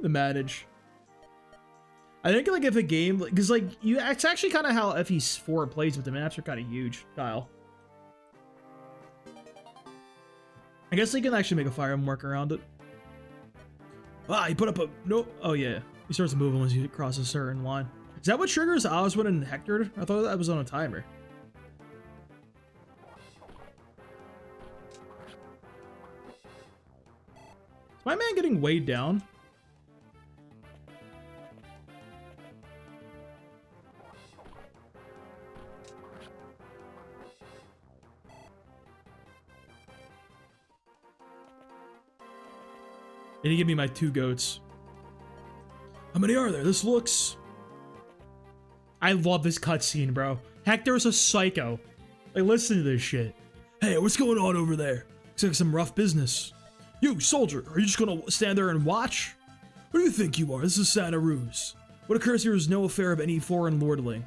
Speaker 1: The manage. I think like if a game, because like it's actually kind of how FE4 plays with the maps are kind of huge, Kyle. I guess they can actually make a Fire Emblem work around it. Ah, he put up a no. Oh yeah, he starts moving once you cross a certain line. Is that what triggers Oswald and Hector? I thought that was on a timer. Is my man getting weighed down? And he give me my 2 goats. How many are there? This looks... I love this cutscene, bro. Hector's a psycho. Like, listen to this shit. Hey, what's going on over there? Looks like some rough business. You, soldier, are you just gonna stand there and watch? Who do you think you are? This is Santa Ruse. What occurs here is no affair of any foreign lordling.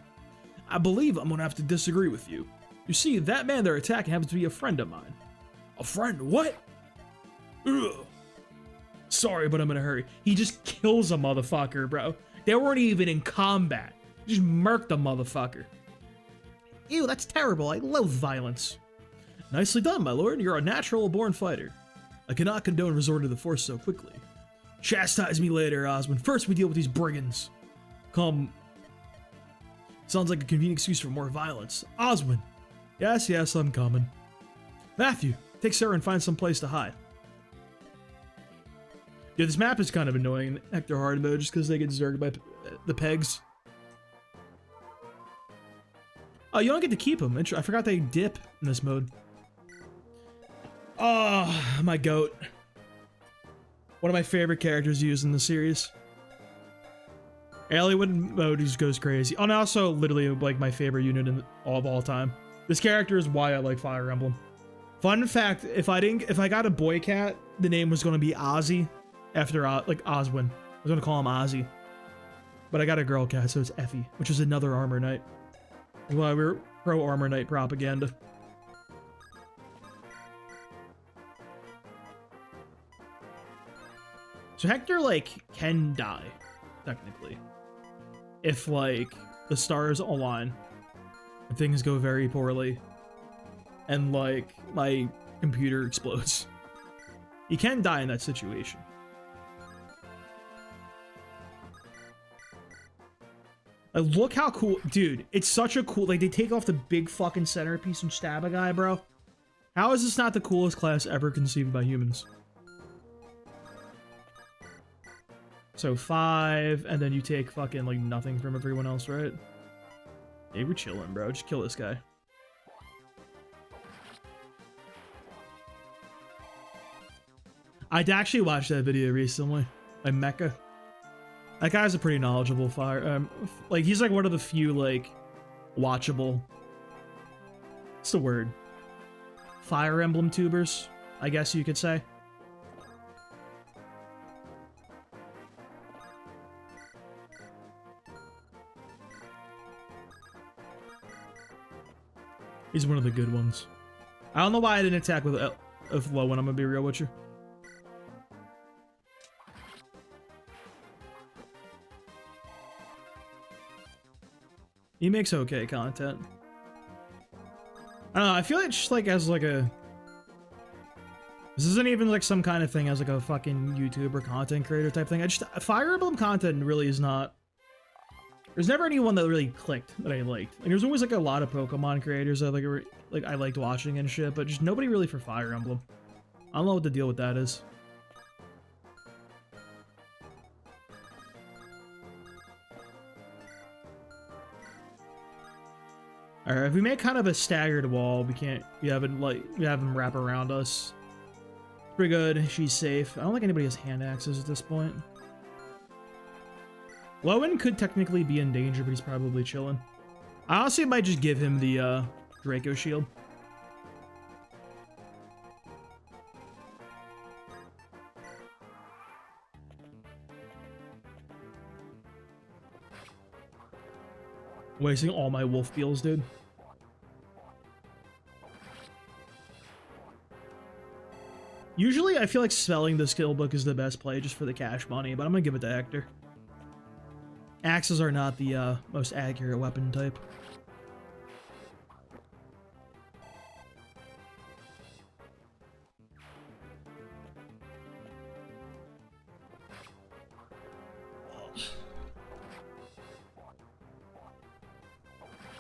Speaker 1: I believe I'm gonna have to disagree with you. You see, that man they're attacking happens to be a friend of mine. A friend? What? Ugh. Sorry, but I'm in a hurry. He just kills a motherfucker, bro. They weren't even in combat. He just murked the motherfucker. Ew, that's terrible. I love violence. Nicely done, my lord. You're a natural-born fighter. I cannot condone resorting to the force so quickly. Chastise me later, Osmond. First, we deal with these brigands. Come. Sounds like a convenient excuse for more violence. Osmond. Yes, I'm coming. Matthew, take Sarah and find some place to hide. Yeah, this map is kind of annoying in Hector hard mode just because they get zerged by the pegs. Oh, you don't get to keep them. I forgot they dip in this mode. Oh, my goat. One of my favorite characters used in the series. Eliwood mode just goes crazy. Oh, and also literally like my favorite unit of all time. This character is why I like Fire Emblem. Fun fact, if I got a boy cat, the name was going to be Ozzy after like Oswin. I was going to call him Ozzy. But I got a girl cat, so it's Effie, which is another Armor Knight. That's why we're pro Armor Knight propaganda. So Hector, like, can die, technically. If, like, the stars align. And things go very poorly. And, like, my computer explodes. He can die in that situation. Look how cool, dude, it's such a cool, like, they take off the big fucking centerpiece and stab a guy, bro. How is this not the coolest class ever conceived by humans? So 5, and then you take fucking, like, nothing from everyone else, right? Hey, we're chilling, bro. Just kill this guy. I'd actually watched that video recently by Mecha. That guy's a pretty knowledgeable fire. Like, he's like one of the few, like, watchable. What's the word? Fire Emblem tubers, I guess you could say. He's one of the good ones. I don't know why I didn't attack with low one, I'm gonna be real with you. He makes okay content. I don't know, I feel like just like as like a... This isn't even like some kind of thing as like a fucking YouTuber content creator type thing. Fire Emblem content really is not... There's never anyone that really clicked that I liked. Like, there's always like a lot of Pokemon creators that like I liked watching and shit, but just nobody really for Fire Emblem. I don't know what the deal with that is. Alright, if we make kind of a staggered wall, we have him wrap around us. Pretty good, she's safe. I don't think anybody has hand axes at this point. Lowen could technically be in danger, but he's probably chilling. I honestly might just give him the Draco shield. Wasting all my wolf beals, dude. Usually, I feel like spelling the skill book is the best play just for the cash money, but I'm gonna give it to Hector. Axes are not the most accurate weapon type.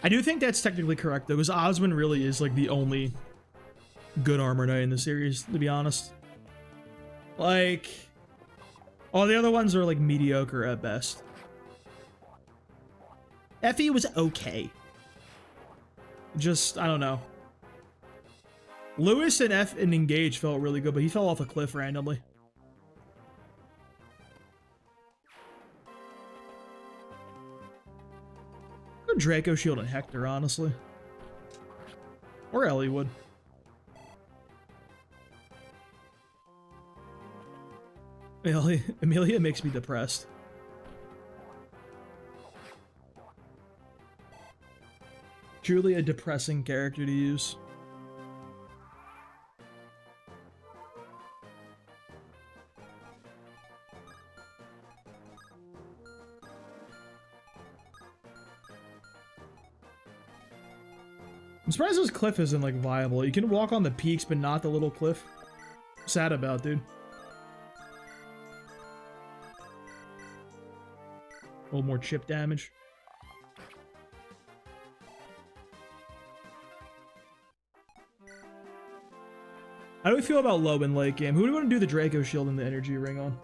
Speaker 1: I do think that's technically correct, though, because Osmond really is, like, the only good Armor Knight in the series, to be honest. Like, all the other ones are, like, mediocre at best. Effie was okay. Just, I don't know. Lewis and Engage felt really good, but he fell off a cliff randomly. Go Draco Shield and Hector, honestly. Or Eliwood. Amelia makes me depressed. Truly a depressing character to use. I'm surprised this cliff isn't like viable. You can walk on the peaks, but not the little cliff. Sad about, dude. A little more chip damage. How do we feel about low in late game? Who do we want to do the Draco Shield and the energy ring on?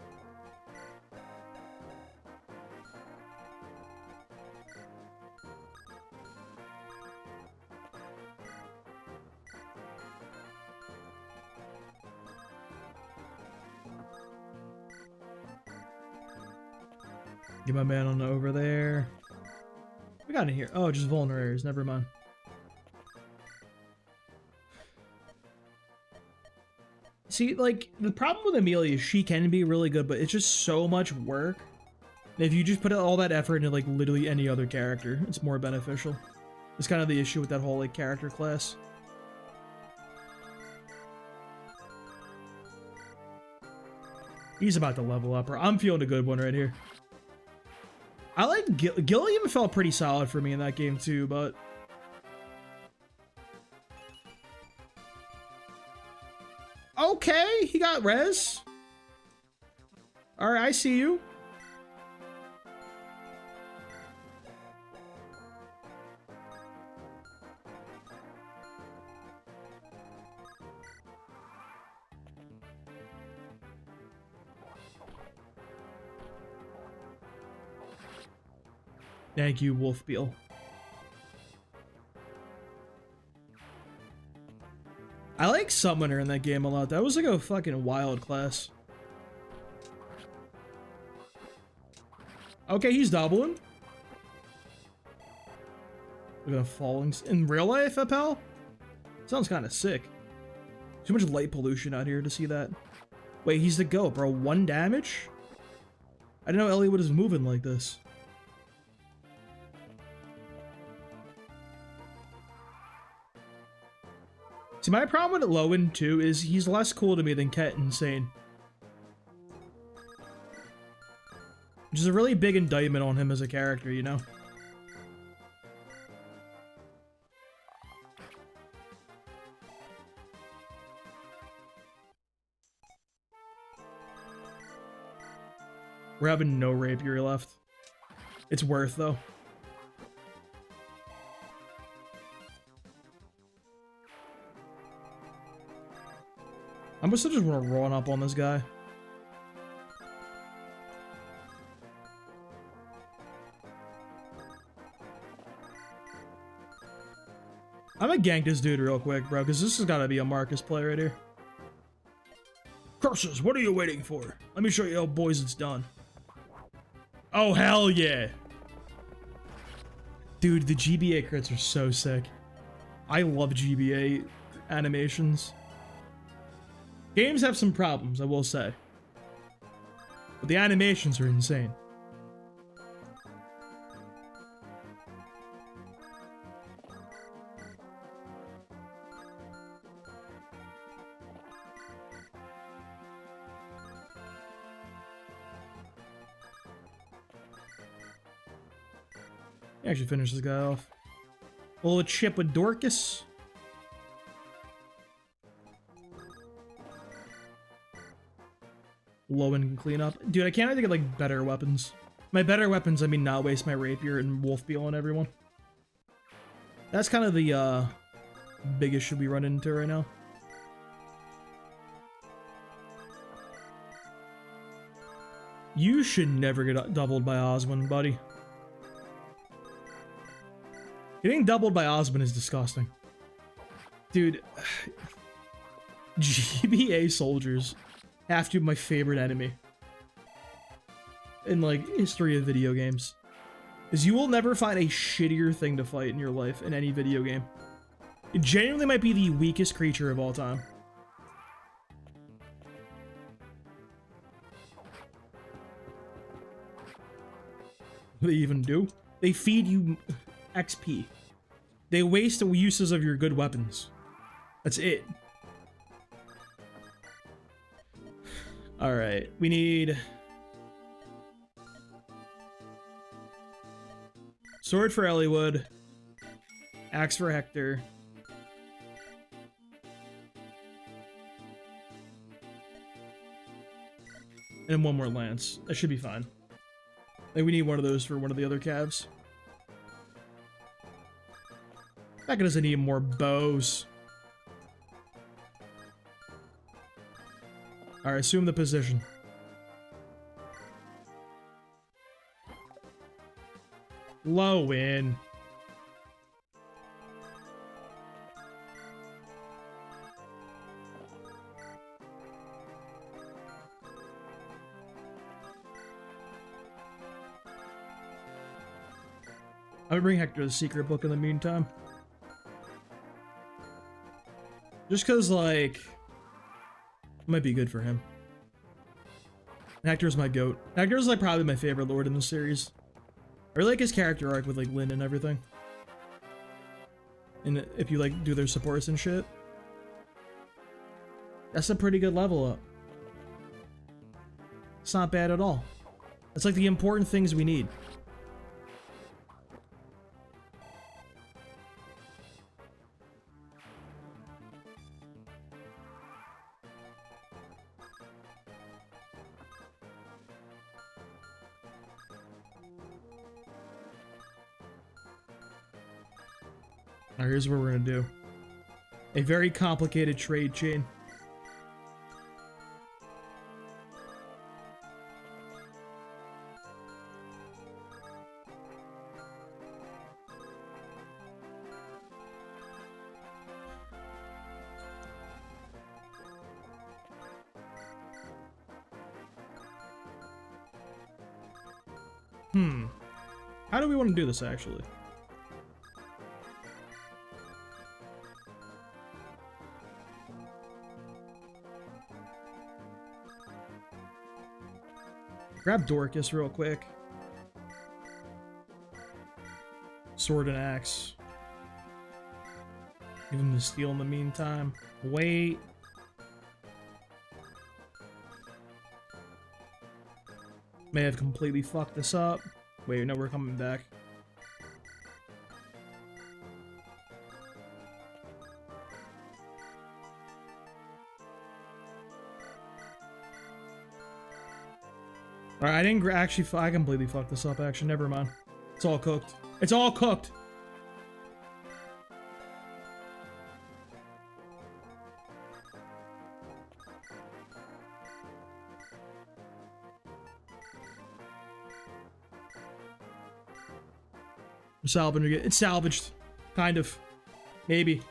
Speaker 1: Get my man on over there. What we got in here? Oh, just vulneraries. Never mind. See, like, the problem with Amelia is she can be really good, but it's just so much work. If you just put all that effort into, like, literally any other character, it's more beneficial. It's kind of the issue with that whole, like, character class. He's about to level up, or I'm feeling a good one right here. I like Gilliam felt pretty solid for me in that game too, but okay, he got res. All right, I see you. Thank you, Wolfbeal. I like Summoner in that game a lot. That was like a fucking wild class. Okay, he's doubling. Look at the falling. In real life, Appel? Sounds kind of sick. Too much light pollution out here to see that. Wait, he's the GOAT, bro. 1 damage? I didn't know Eliwood was moving like this. See, my problem with Lowen, too, is he's less cool to me than Ket Insane. Which is a really big indictment on him as a character, you know? We're having no rapier left. It's worth, though. I'm just want to run up on this guy. I'm gonna gank this dude real quick, bro, because this has got to be a Marcus play right here. Curses, what are you waiting for? Let me show you how boys it's done. Oh, hell yeah. Dude, the GBA crits are so sick. I love GBA animations. Games have some problems, I will say. But the animations are insane. Actually finish this guy off. A little chip with Dorcas. Low and clean up. Dude, I can't really get like better weapons. My better weapons, I mean not waste my rapier and Wolfbeal on everyone. That's kind of the big issue we run into right now. You should never get doubled by Osmond, buddy. Getting doubled by Osmond is disgusting. Dude, GBA soldiers have to be my favorite enemy in like history of video games. is you will never find a shittier thing to fight in your life in any video game. It genuinely might be the weakest creature of all time. What do they even do? They feed you XP. They waste the uses of your good weapons. That's it. Alright, we need... Sword for Eliwood. Axe for Hector. And one more lance. That should be fine. I think we need one of those for one of the other calves. Becca doesn't need more bows. Alright, assume the position. Low in. I'm gonna bring Hector the secret book in the meantime. Just cause, like, it might be good for him. Hector's my goat. Hector's, like, probably my favorite lord in the series. I really like his character arc with, like, Lynn and everything. And if you, like, do their supports and shit. That's a pretty good level up. It's not bad at all. It's like the important things we need. Alright, here's what we're gonna do. A very complicated trade chain. How do we want to do this, actually? Grab Dorcas real quick. Sword and axe. Give him the steel in the meantime. Wait. May have completely fucked this up. Wait, no, we're coming back. Alright, I didn't actually... I completely fucked this up, actually. Never mind. It's all cooked. It's all cooked! We're salvaging it. It's salvaged. Kind of. Maybe.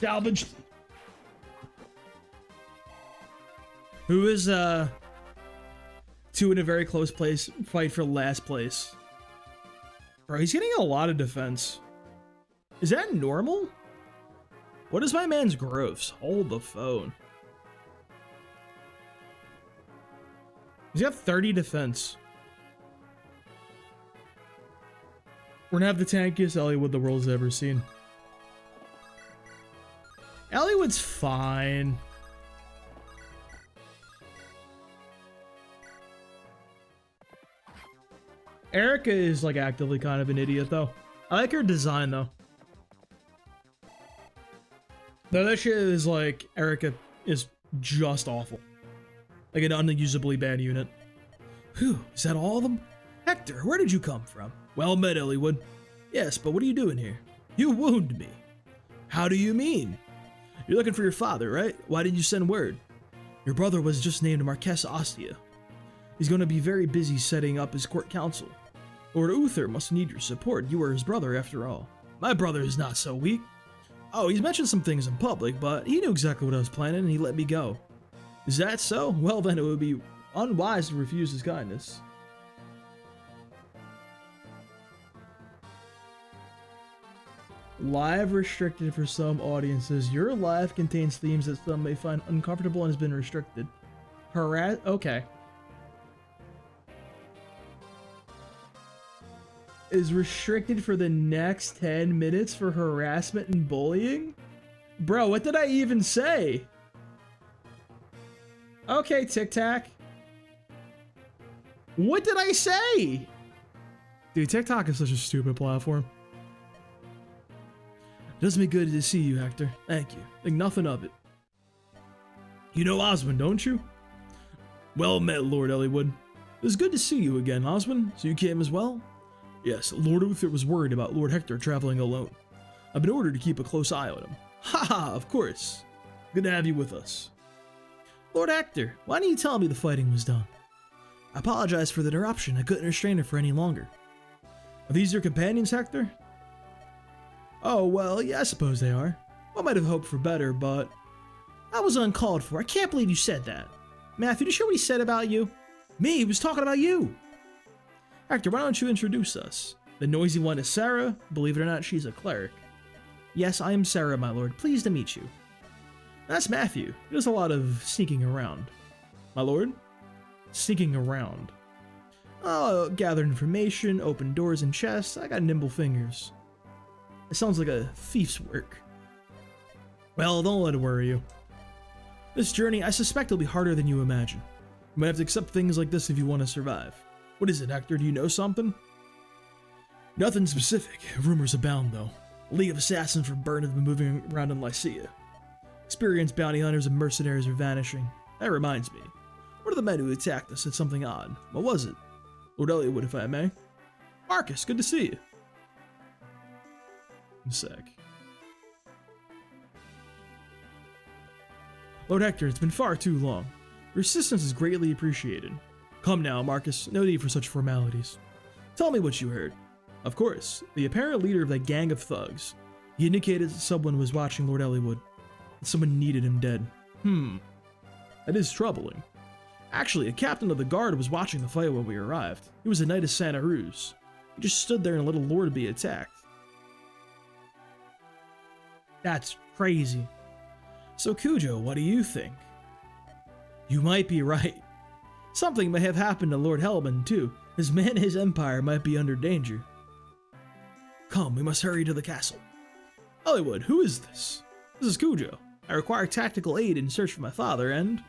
Speaker 1: Salvaged. Who is two in a very close place fight for last place? Bro, he's getting a lot of defense. Is that normal? What is my man's gross? Hold the phone. He's got 30 defense. We're gonna have the tankiest Eliwood the world's ever seen. Eliwood's fine. Erica is like actively kind of an idiot though. I like her design though. Though that shit is like, Erica is just awful. Like an unusably bad unit. Whew, is that all of them? Hector, where did you come from? Well met, Eliwood. Yes, but what are you doing here? You wound me. How do you mean? You're looking for your father, right? Why didn't you send word? Your brother was just named Marquess Ostia. He's going to be very busy setting up his court council. Lord Uther must need your support. You are his brother after all. My brother is not so weak. Oh, he's mentioned some things in public, but he knew exactly what I was planning and he let me go. Is that so? Well then, it would be unwise to refuse his kindness. Live restricted for some audiences. Your live contains themes that some may find uncomfortable and has been restricted. Okay. Is restricted for the next 10 minutes for harassment and bullying? Bro, what did I even say? Okay, Tic Tac. What did I say? Dude, TikTok is such a stupid platform. It does me good to see you, Hector. Thank you. Think nothing of it. You know Oswin, don't you? Well met, Lord Eliwood. It was good to see you again, Oswin. So you came as well? Yes, Lord Uther was worried about Lord Hector traveling alone. I've been ordered to keep a close eye on him. Haha, of course. Good to have you with us. Lord Hector, why didn't you tell me the fighting was done? I apologize for the interruption. I couldn't restrain her for any longer. Are these your companions, Hector? Oh, well, yeah, I suppose they are. I might have hoped for better, but that was uncalled for. I can't believe you said that. Matthew, did you hear what he said about you? Me? He was talking about you. Hector, why don't you introduce us? The noisy one is Sarah. Believe it or not, she's a cleric. Yes, I am Sarah, my lord. Pleased to meet you. That's Matthew. He does a lot of sneaking around. My lord? Sneaking around. Oh, gather information, open doors and chests. I got nimble fingers. It sounds like a thief's work. Well, don't let it worry you. This journey, I suspect, will be harder than you imagine. You might have to accept things like this if you want to survive. What is it, Hector? Do you know something? Nothing specific. Rumors abound, though. A league of assassins from Bern have been moving around in Lycia. Experienced bounty hunters and mercenaries are vanishing. That reminds me. One of the men who attacked us said something odd. What was it? Lord Eliwood, if I may. Marcus, good to see you. A sec. Lord Hector, it's been far too long. Your assistance is greatly appreciated. Come now, Marcus. No need for such formalities. Tell me what you heard. Of course, the apparent leader of that gang of thugs. He indicated that someone was watching Lord Eliwood. That someone needed him dead. That is troubling. Actually, a captain of the guard was watching the fight when we arrived. He was a knight of Santa Cruz. He just stood there and let a lord be attacked. That's crazy. So Cujo, what do you think? You might be right. Something may have happened to Lord Hellman too. His man and his empire might be under danger. Come, we must hurry to the castle. Eliwood, who is this? This is Cujo. I require tactical aid in search for my father and...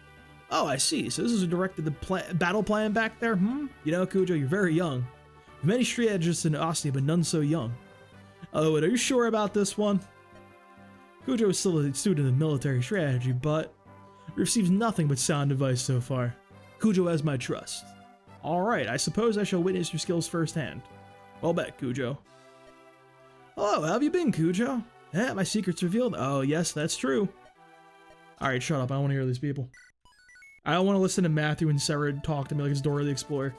Speaker 1: Oh, I see. So this is directed the battle plan back there, You know, Cujo, you're very young. Many strategists in Ostia, but none so young. Eliwood, are you sure about this one? Cujo is still a student of military strategy, but receives nothing but sound advice so far. Cujo has my trust. Alright, I suppose I shall witness your skills firsthand. Well bet, Cujo. Hello, how have you been, Cujo? Yeah, my secret's revealed. Oh, yes, that's true. Alright, shut up. I don't want to hear these people. I don't want to listen to Matthew and Sarah talk to me like it's Dora the Explorer.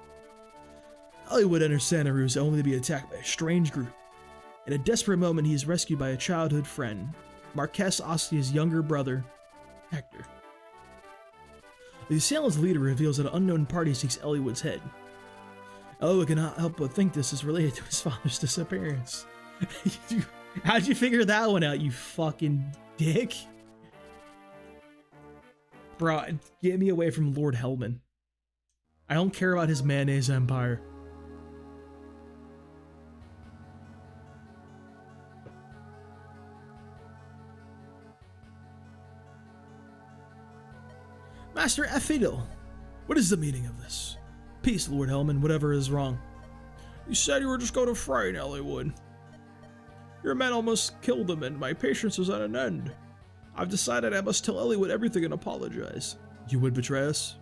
Speaker 1: Eliwood enters Santa Cruz only to be attacked by a strange group. In a desperate moment, he is rescued by a childhood friend, Marquess Ostia's younger brother, Hector. The assailant's leader reveals that an unknown party seeks Eliwood's head. Eliwood cannot help but think this is related to his father's disappearance. How'd you figure that one out, you fucking dick? Bro, get me away from Lord Hellman. I don't care about his mayonnaise empire. Master Effidel, what is the meaning of this? Peace, Lord Hellman, whatever is wrong. You said you were just going to frighten Eliwood. Your men almost killed him and my patience is at an end. I've decided I must tell Eliwood everything and apologize. You would betray us?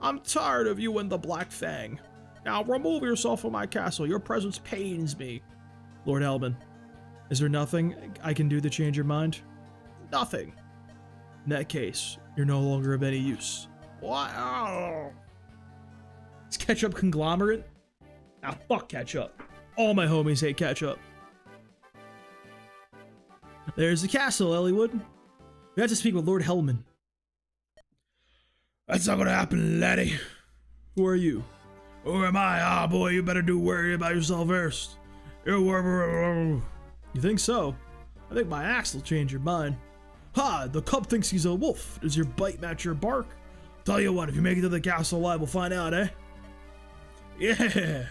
Speaker 1: I'm tired of you and the Black Fang. Now remove yourself from my castle. Your presence pains me. Lord Hellman, is there nothing I can do to change your mind? Nothing. In that case, you're no longer of any use. What? Oh. Is Ketchup conglomerate? Ah, fuck Ketchup. All my homies hate Ketchup. There's the castle, Eliwood. We have to speak with Lord Hellman. That's not gonna happen, laddie. Who are you? Who am I? Ah, boy, you better do worry about yourself first. You think so? I think my axe will change your mind. Ha! The cub thinks he's a wolf. Does your bite match your bark? Tell you what, if you make it to the castle alive, we'll find out, eh? Yeah!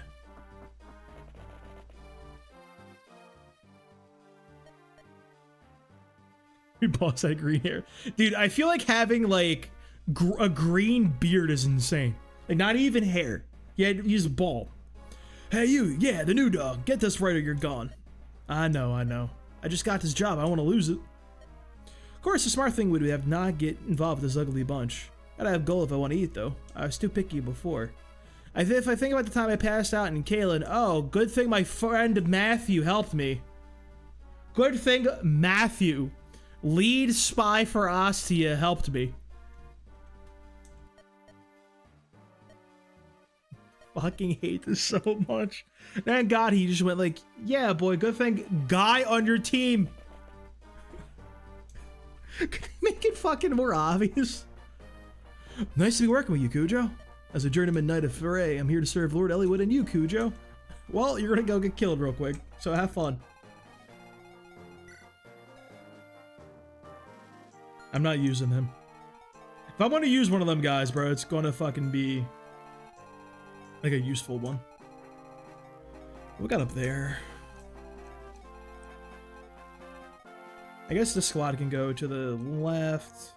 Speaker 1: Your boss had green hair. Dude, I feel like having, like, a green beard is insane. Like, not even hair. He's bald. Hey, you. Yeah, the new dog. Get this right or you're gone. I know. I just got this job. I don't want to lose it. Of course, the smart thing would be to not get involved with this ugly bunch. Gotta have gold if I want to eat, though. I was too picky before. If I think about the time I passed out in Kalen, oh, good thing my friend Matthew helped me. Good thing Matthew, lead spy for Ostia, helped me. Fucking hate this so much. Thank God he just went like, yeah, boy, good thing guy on your team. Could they make it fucking more obvious? Nice to be working with you, Cujo. As a journeyman knight of Foray, I'm here to serve Lord Eliwood and you, Cujo. Well, you're gonna go get killed real quick, so have fun. I'm not using him. If I'm gonna use one of them guys, bro, it's gonna fucking be like a useful one. What we got up there? I guess the squad can go to the left.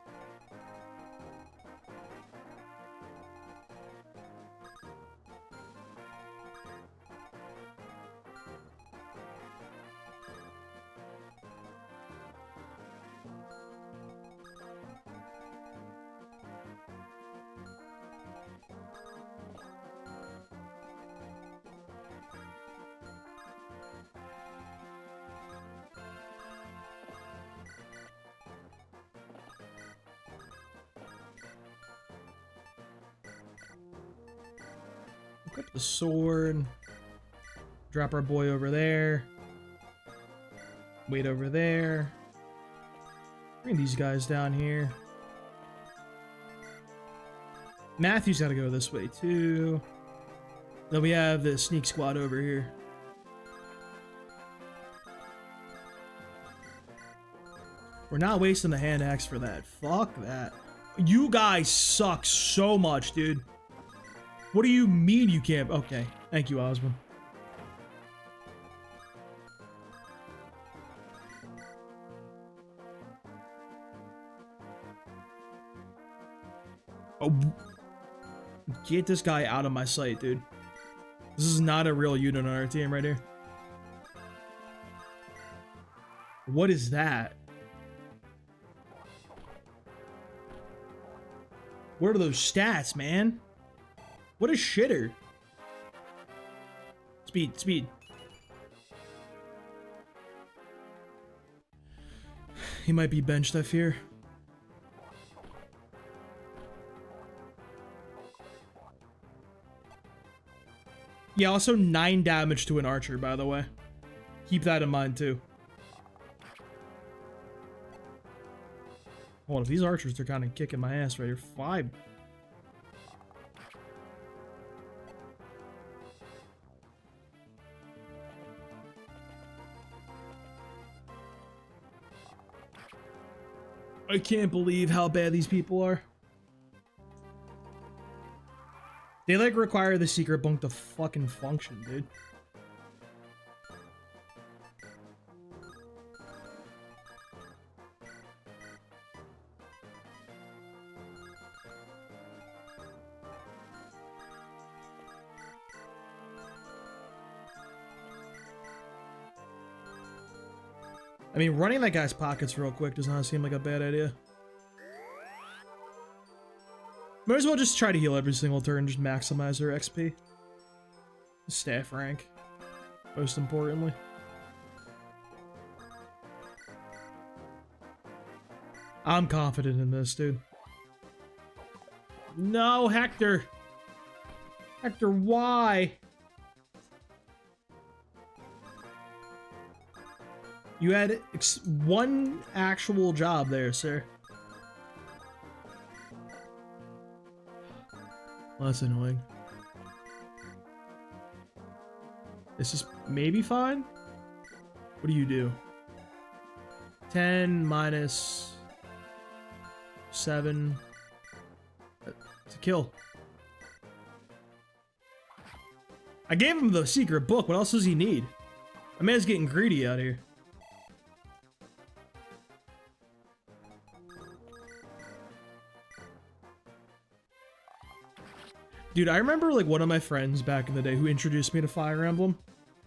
Speaker 1: Equip the sword. Drop our boy over there. Wait over there. Bring these guys down here. Matthew's got to go this way too. Then we have the sneak squad over here. We're not wasting the hand axe for that. Fuck that. You guys suck so much, dude. What do you mean you can't? Okay. Thank you, Osborne. Oh. Get this guy out of my sight, dude. This is not a real unit on our team right here. What is that? What are those stats, man? What a shitter. Speed, speed. He might be benched, I fear. Yeah, also 9 damage to an archer, by the way. Keep that in mind, too. Hold on, if these archers are kind of kicking my ass right here. 5. I can't believe how bad these people are. They like require the secret bunk to fucking function, dude. I mean, running that guy's pockets real quick does not seem like a bad idea. Might as well just try to heal every single turn, just maximize our XP. Staff rank, most importantly. I'm confident in this, dude. No, Hector! Hector, why? You had one actual job there, sir. Well, that's annoying. This is maybe fine. What do you do? 10 minus 7. It's a kill. I gave him the secret book. What else does he need? My man's getting greedy out here. Dude, I remember like one of my friends back in the day who introduced me to Fire Emblem.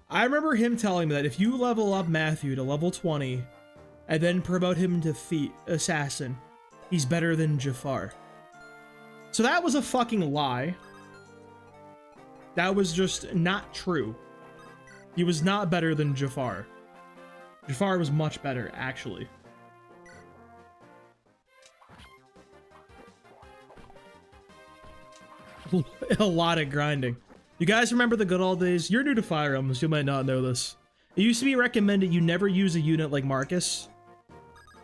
Speaker 1: I remember him telling me that if you level up Matthew to level 20 and then promote him to Assassin, he's better than Jafar. So that was a fucking lie. That was just not true. He was not better than Jafar. Jafar was much better, actually. A lot of grinding. You guys remember the good old days? You're new to Fire Emblem, so you might not know this. It used to be recommended you never use a unit like Marcus,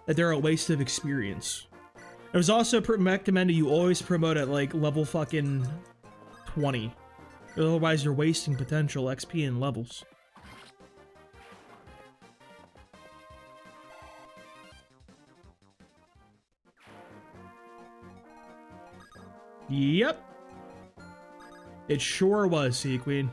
Speaker 1: that they're a waste of experience. It was also recommended you always promote at like level fucking 20. Otherwise you're wasting potential XP and levels. Yep. It sure was, Sea Queen.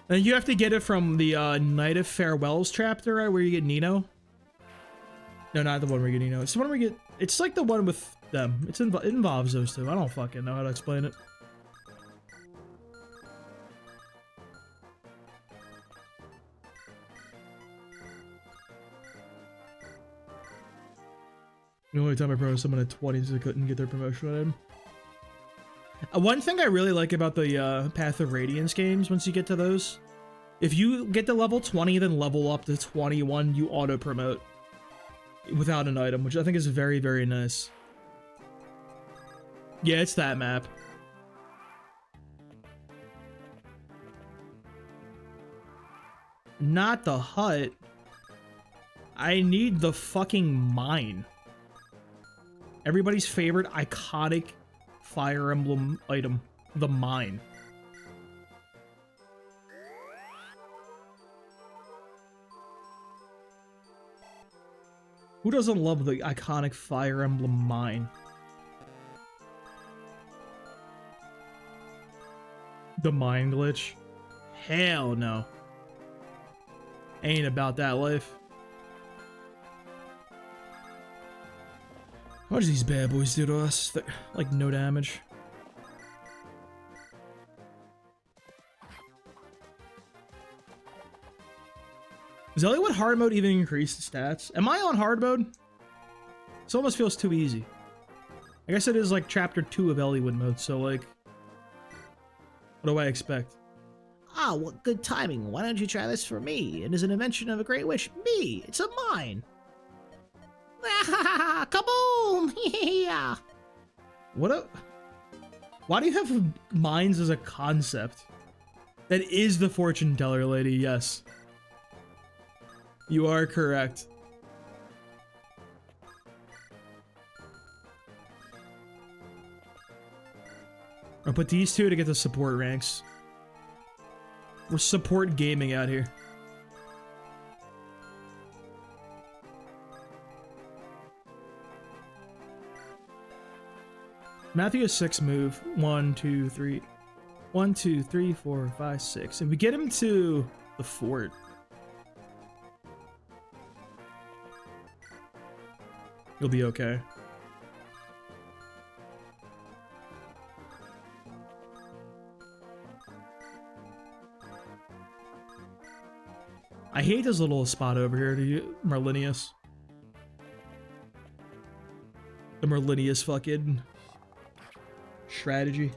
Speaker 1: And you have to get it from the Night of Farewells chapter, right, where you get Nino. No, not the one where you get Nino. It's the one where you get... It's like the one with them. It involves those two. I don't fucking know how to explain it. The only time I promoted someone at 20 so they couldn't get their promotion on him. One thing I really like about the Path of Radiance games, once you get to those, if you get to level 20, then level up to 21, you auto-promote without an item, which I think is very, very nice. Yeah, it's that map. Not the hut. I need the fucking mine. Everybody's favorite iconic Fire Emblem item, the mine. Who doesn't love the iconic Fire Emblem mine? The mine glitch? Hell no. Ain't about that life. What does these bad boys do to us? They're, like, no damage. Does Eliwood hard mode even increase the stats? Am I on hard mode? This almost feels too easy. I guess it is like chapter 2 of Eliwood mode, so like... What do I expect?
Speaker 2: Ah, what good timing. Why don't you try this for me? It is an invention of a great wish. Me! It's a mine! Kaboom! Yeah!
Speaker 1: What a... Why do you have mines as a concept? That is the fortune teller lady, yes. You are correct. I'll put these two to get the support ranks. We're support gaming out here. Matthew has 6 move. 1, 2, 3. 1, 2, 3, 4, 5, 6. If we get him to the fort, you'll be okay. I hate this little spot over here, Merlinius. The Merlinius fucking strategy.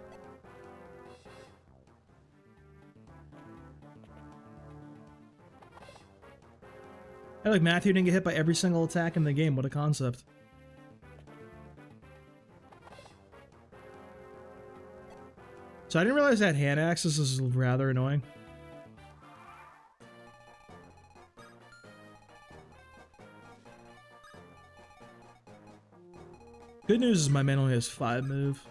Speaker 1: I like Matthew didn't get hit by every single attack in the game. What a concept. So I didn't realize that hand axis is rather annoying. Good news is my man only has 5 move.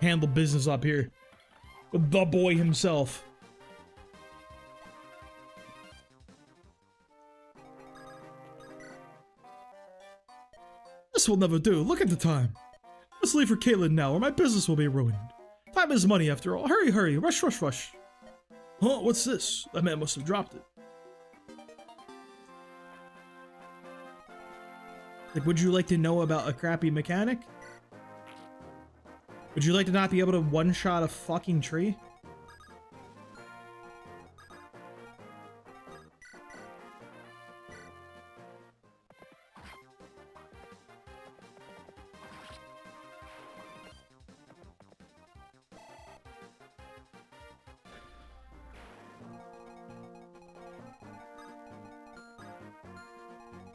Speaker 1: Handle business up here with the boy himself. This will never do. Look at the time. Let's leave for Caitlin now, or my business will be ruined. Time is money after all. Hurry, hurry. Rush, rush, rush. Huh? What's this? That man must have dropped it. Like, would you like to know about a crappy mechanic? Would you like to not be able to one-shot a fucking tree?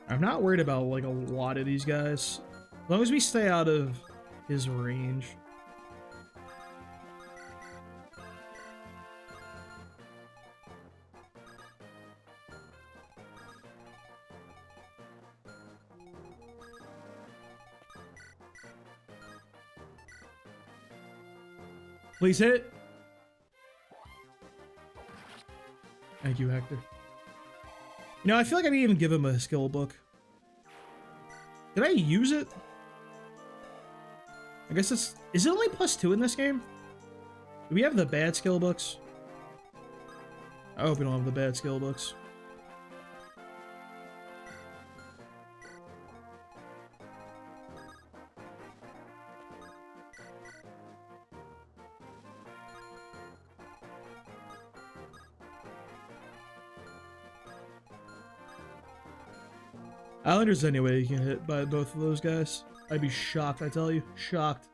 Speaker 1: I'm not worried about, like, a lot of these guys. As long as we stay out of his range. Please hit it. Thank you, Hector. You know, I feel like I didn't even give him a skill book. Did I use it? I guess it's... Is it only +2 in this game? Do we have the bad skill books? I hope we don't have the bad skill books. I don't think there's any way you can hit by both of those guys. I'd be shocked, I tell you. Shocked.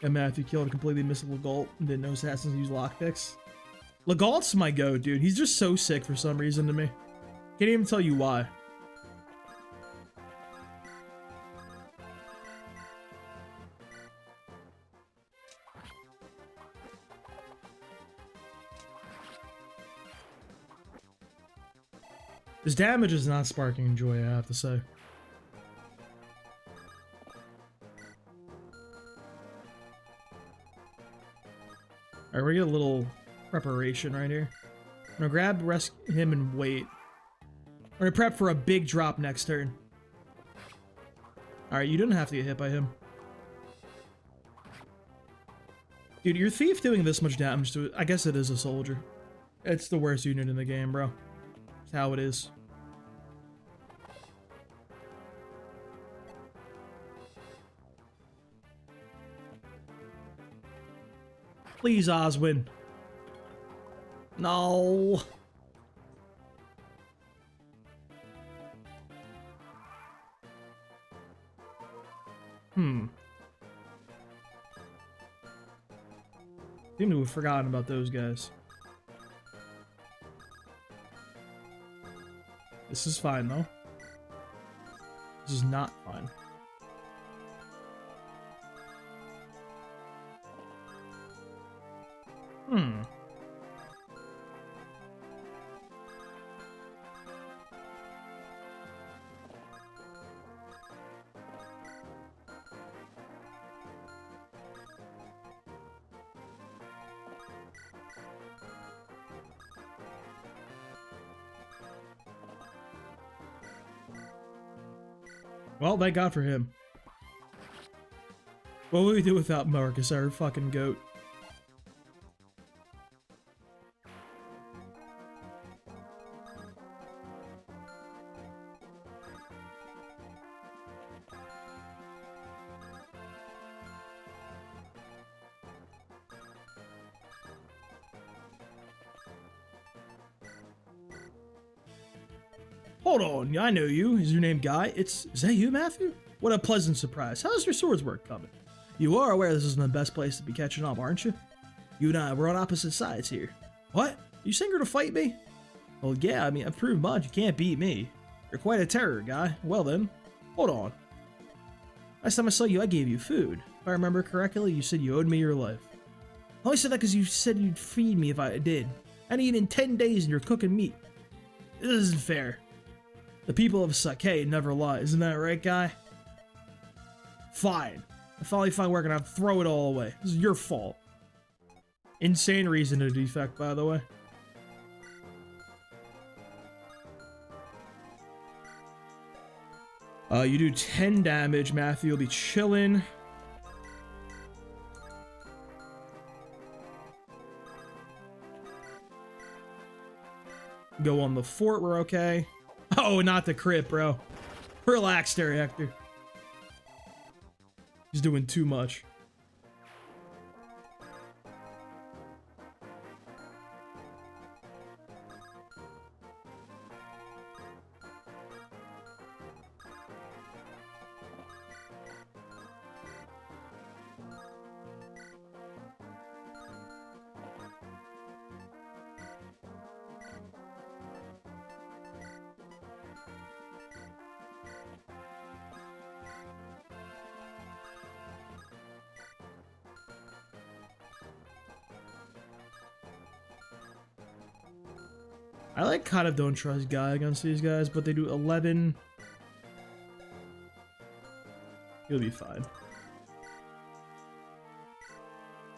Speaker 1: And Matthew killed a completely missable Legault and didn't know assassins use lockpicks. Legault's my go, dude. He's just so sick for some reason to me. Can't even tell you why. His damage is not sparking joy, I have to say. Alright, we get a little preparation right here. I'm gonna grab him and wait. We're gonna prep for a big drop next turn. Alright, you didn't have to get hit by him. Dude, your thief doing this much damage to it, I guess it is a soldier. It's the worst unit in the game, bro. It's how it is. Please, Oswin. No. Seem to have forgotten about those guys. This is fine, though. This is not fine. Well, thank God for him. What would we do without Marcus, our fucking goat? Hold on, I know you. Is your name Guy? Is that you, Matthew? What a pleasant surprise. How's your swords work coming? You are aware this isn't the best place to be catching up, aren't you? You and I, we're on opposite sides here. What? You saying you're to fight me? Well, yeah, I mean, I've proved much. You can't beat me. You're quite a terror, Guy. Well then, hold on. Last time I saw you, I gave you food. If I remember correctly, you said you owed me your life. I only said that because you said you'd feed me if I did. I'd eat in 10 days and you're cooking meat. This isn't fair. The people of Sake never lie, isn't that right, guy? Fine. I finally find work and I'll throw it all away. This is your fault. Insane reason to defect, by the way. You do 10 damage, Matthew will be chilling. Go on the fort, we're okay. Oh, not the crit, bro. Relax there, Hector. He's doing too much. I like kind of don't trust Guy against these guys, but they do 11. He'll be fine.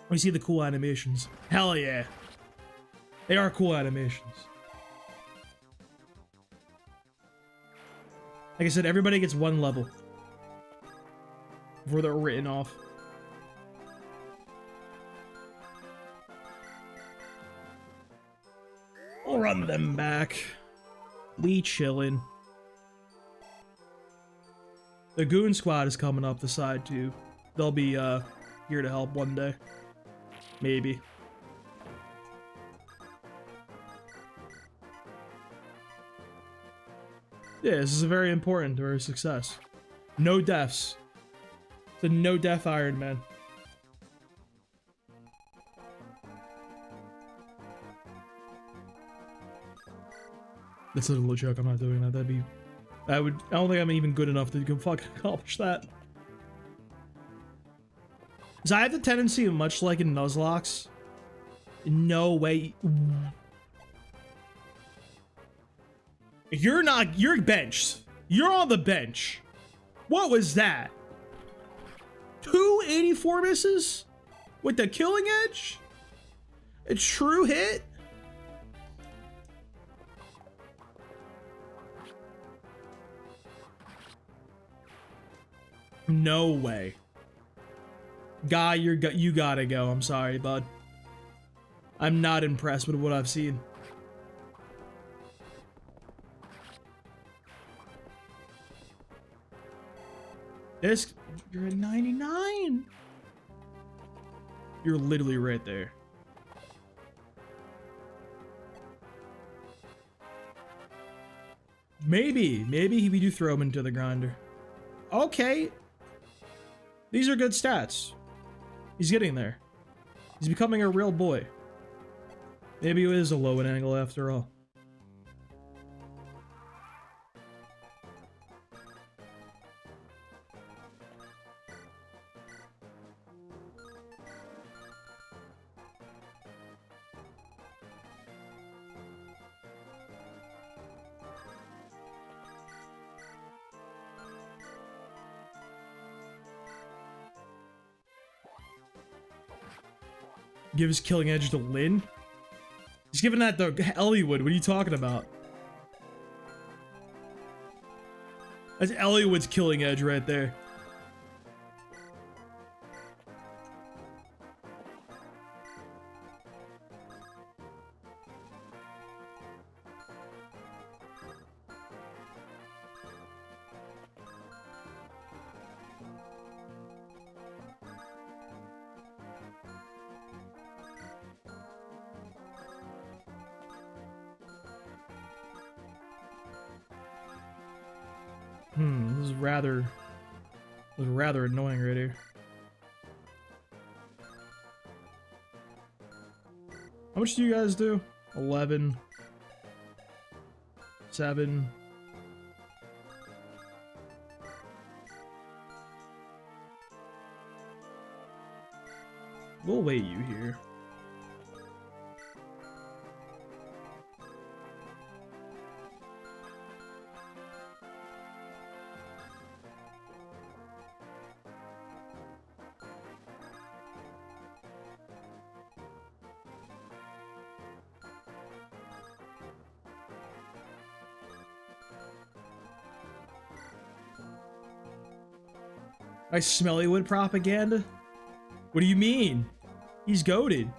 Speaker 1: We see the cool animations. Hell yeah. They are cool animations. Like I said, everybody gets 1 level before they're written off. We'll run them back. We chillin'. The Goon Squad is coming up the side too. They'll be here to help one day. Maybe. Yeah, this is very important to our success. No deaths. It's a no death Iron Man. That's a little joke. I'm not doing that. I don't think I'm even good enough to fucking accomplish that. Because I have the tendency, much like in Nuzlocke, no way. You're benched. You're on the bench. What was that? 2 84 misses? With the killing edge? A true hit? No way. Guy, you gotta go. I'm sorry, bud. I'm not impressed with what I've seen. This, you're at 99. You're literally right there. Maybe we do throw him into the grinder. Okay. These are good stats. He's getting there. He's becoming a real boy. Maybe it is a low angle after all. Give his killing edge to Lynn? He's giving that to Eliwood. What are you talking about? That's Eliwood's killing edge right there. This is rather annoying right here. How much do you guys do? 11. 7. We'll wait you here. My Smellywood propaganda? What do you mean? He's goated.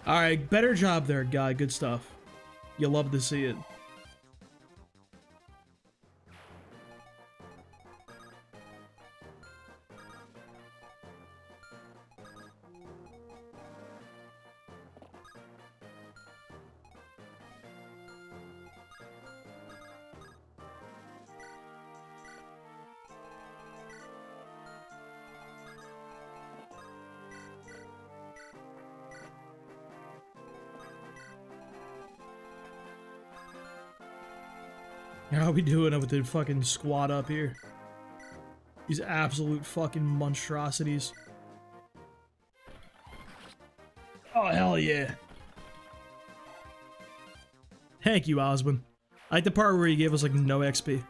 Speaker 1: Alright, better job there, guy. Good stuff. You love to see it. How we doing with the fucking squad up here? These absolute fucking monstrosities. Oh, hell yeah. Thank you, Osmond. I like the part where he gave us, like, no XP.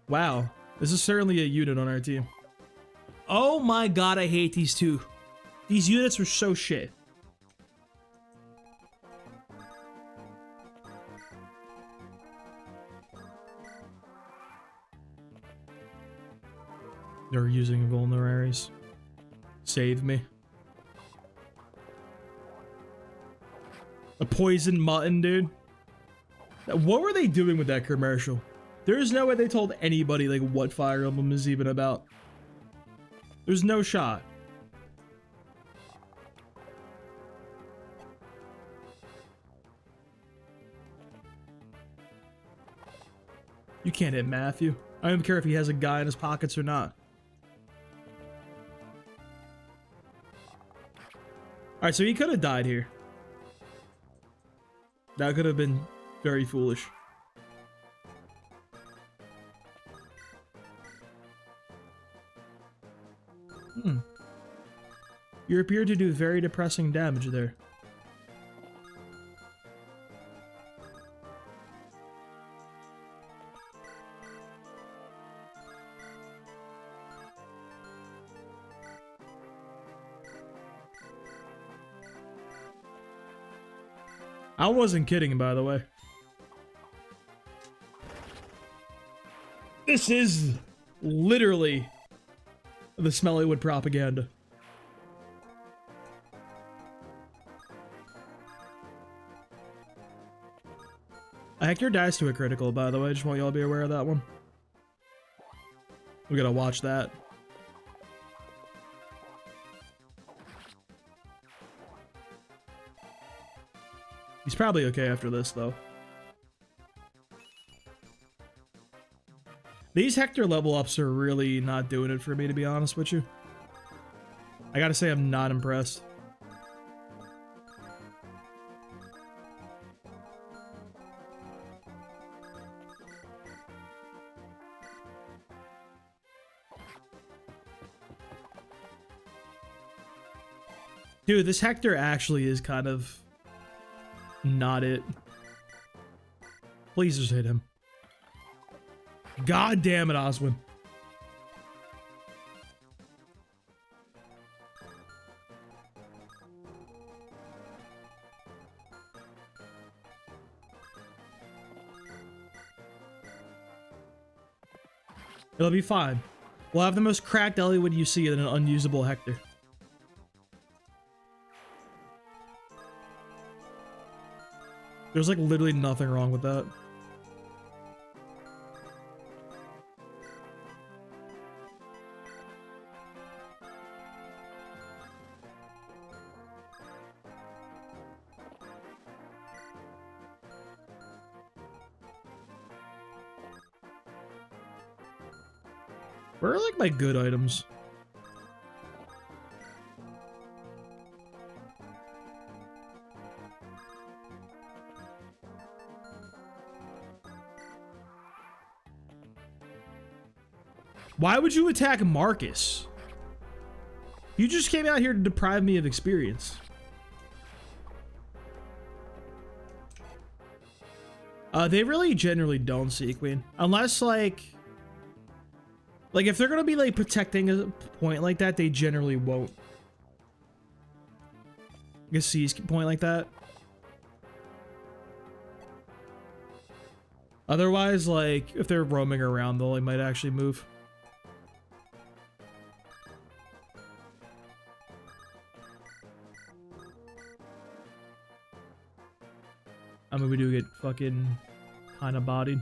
Speaker 1: Wow. This is certainly a unit on our team. Oh my god, I hate these two. These units are so shit. They're using vulneraries. Save me. A poisoned mutton, dude. What were they doing with that commercial? There's no way they told anybody like what Fire Emblem is even about. There's no shot. You can't hit Matthew. I don't care if he has a guy in his pockets or not. Alright, so he could have died here. That could have been very foolish. You appear to do very depressing damage there. I wasn't kidding, by the way. This is literally the Smellywood propaganda. Hector dies to a critical, by the way. Just want y'all to be aware of that one. We gotta watch that. He's probably okay after this, though. These Hector level ups are really not doing it for me, to be honest with you. I gotta say, I'm not impressed. Dude, this Hector actually is kind of not it. Please just hit him. God damn it, Oswin. It'll be fine. We'll have the most cracked Eliwood you see in an unusable Hector. There's like literally nothing wrong with that. Where are like my good items? Why would you attack Marcus? You just came out here to deprive me of experience. They really generally don't see Queen. Unless, like if they're gonna be, like, protecting a point like that, they generally won't. I guess C's point like that. Otherwise, like, if they're roaming around, though, they might actually move. I mean, we do get fucking kind of bodied.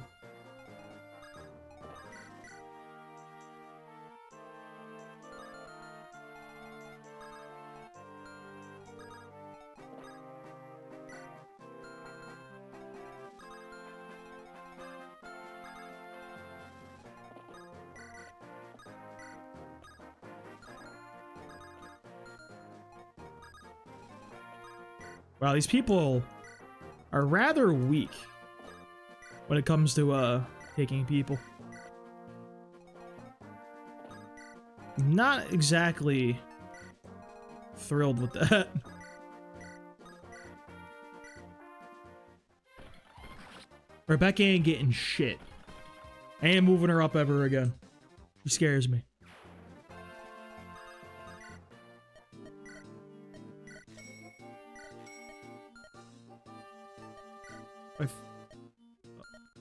Speaker 1: Wow, these people are rather weak when it comes to taking people. Not exactly thrilled with that. Rebecca ain't getting shit. I ain't moving her up ever again. She scares me.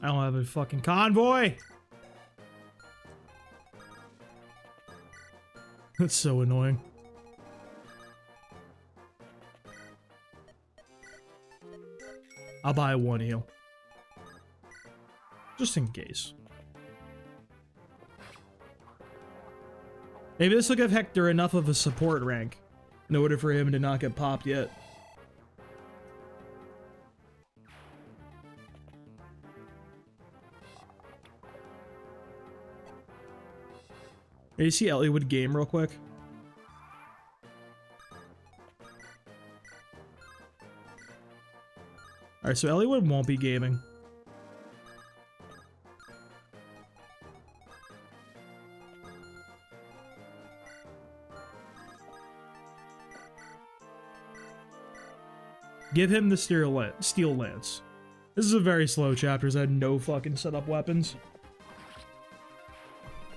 Speaker 1: I don't have a fucking convoy. That's so annoying. I'll buy one heal. Just in case. Maybe this will give Hector enough of a support rank in order for him to not get popped yet. Hey, you see Eliwood game real quick? Alright, so Eliwood won't be gaming. Give him the steel lance. This is a very slow chapter, as I had no fucking set up weapons.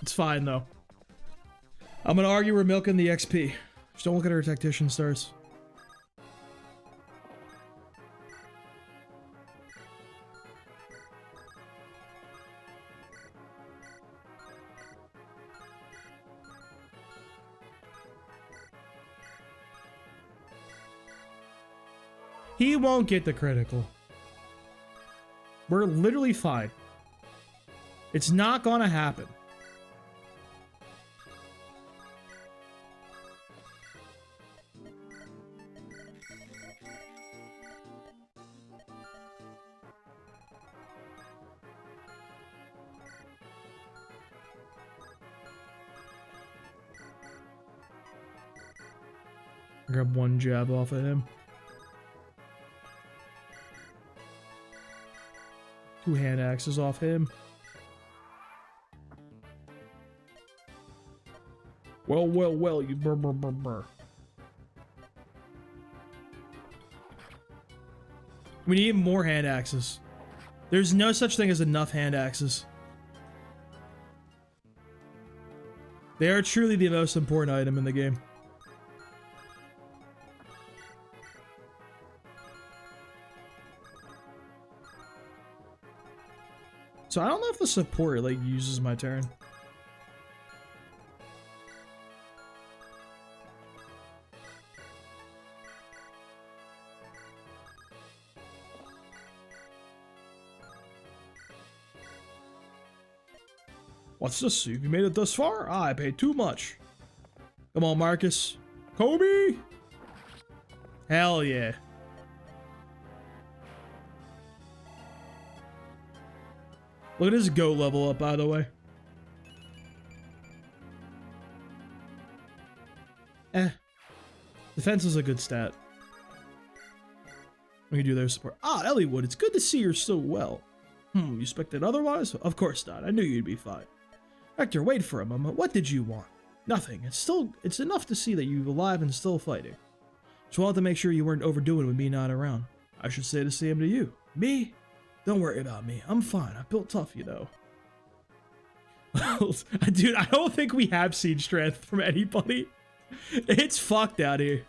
Speaker 1: It's fine, though. I'm gonna argue we're milking the XP. Just don't look at our tactician stars. He won't get the critical. We're literally fine. It's not gonna happen. Grab one jab off of him. Two hand axes off him. Well, you brr brr brr brr. We need more hand axes. There's no such thing as enough hand axes. They are truly the most important item in the game. So I don't know if the support like uses my turn. What's this? You made it thus far? I paid too much. Come on, Marcus. Kobe! Hell yeah. Look at his go level up, by the way. Defense is a good stat. We can do their support. Ah, Eliwood, it's good to see you're so well. You expected otherwise? Of course not. I knew you'd be fine. Hector, wait for a moment. What did you want? Nothing. It's enough to see that you're alive and still fighting. Just wanted to make sure you weren't overdoing with me not around. I should say the same to you. Me? Don't worry about me. I'm fine. I built tough, you know. Dude, I don't think we have seen strength from anybody. It's fucked out here.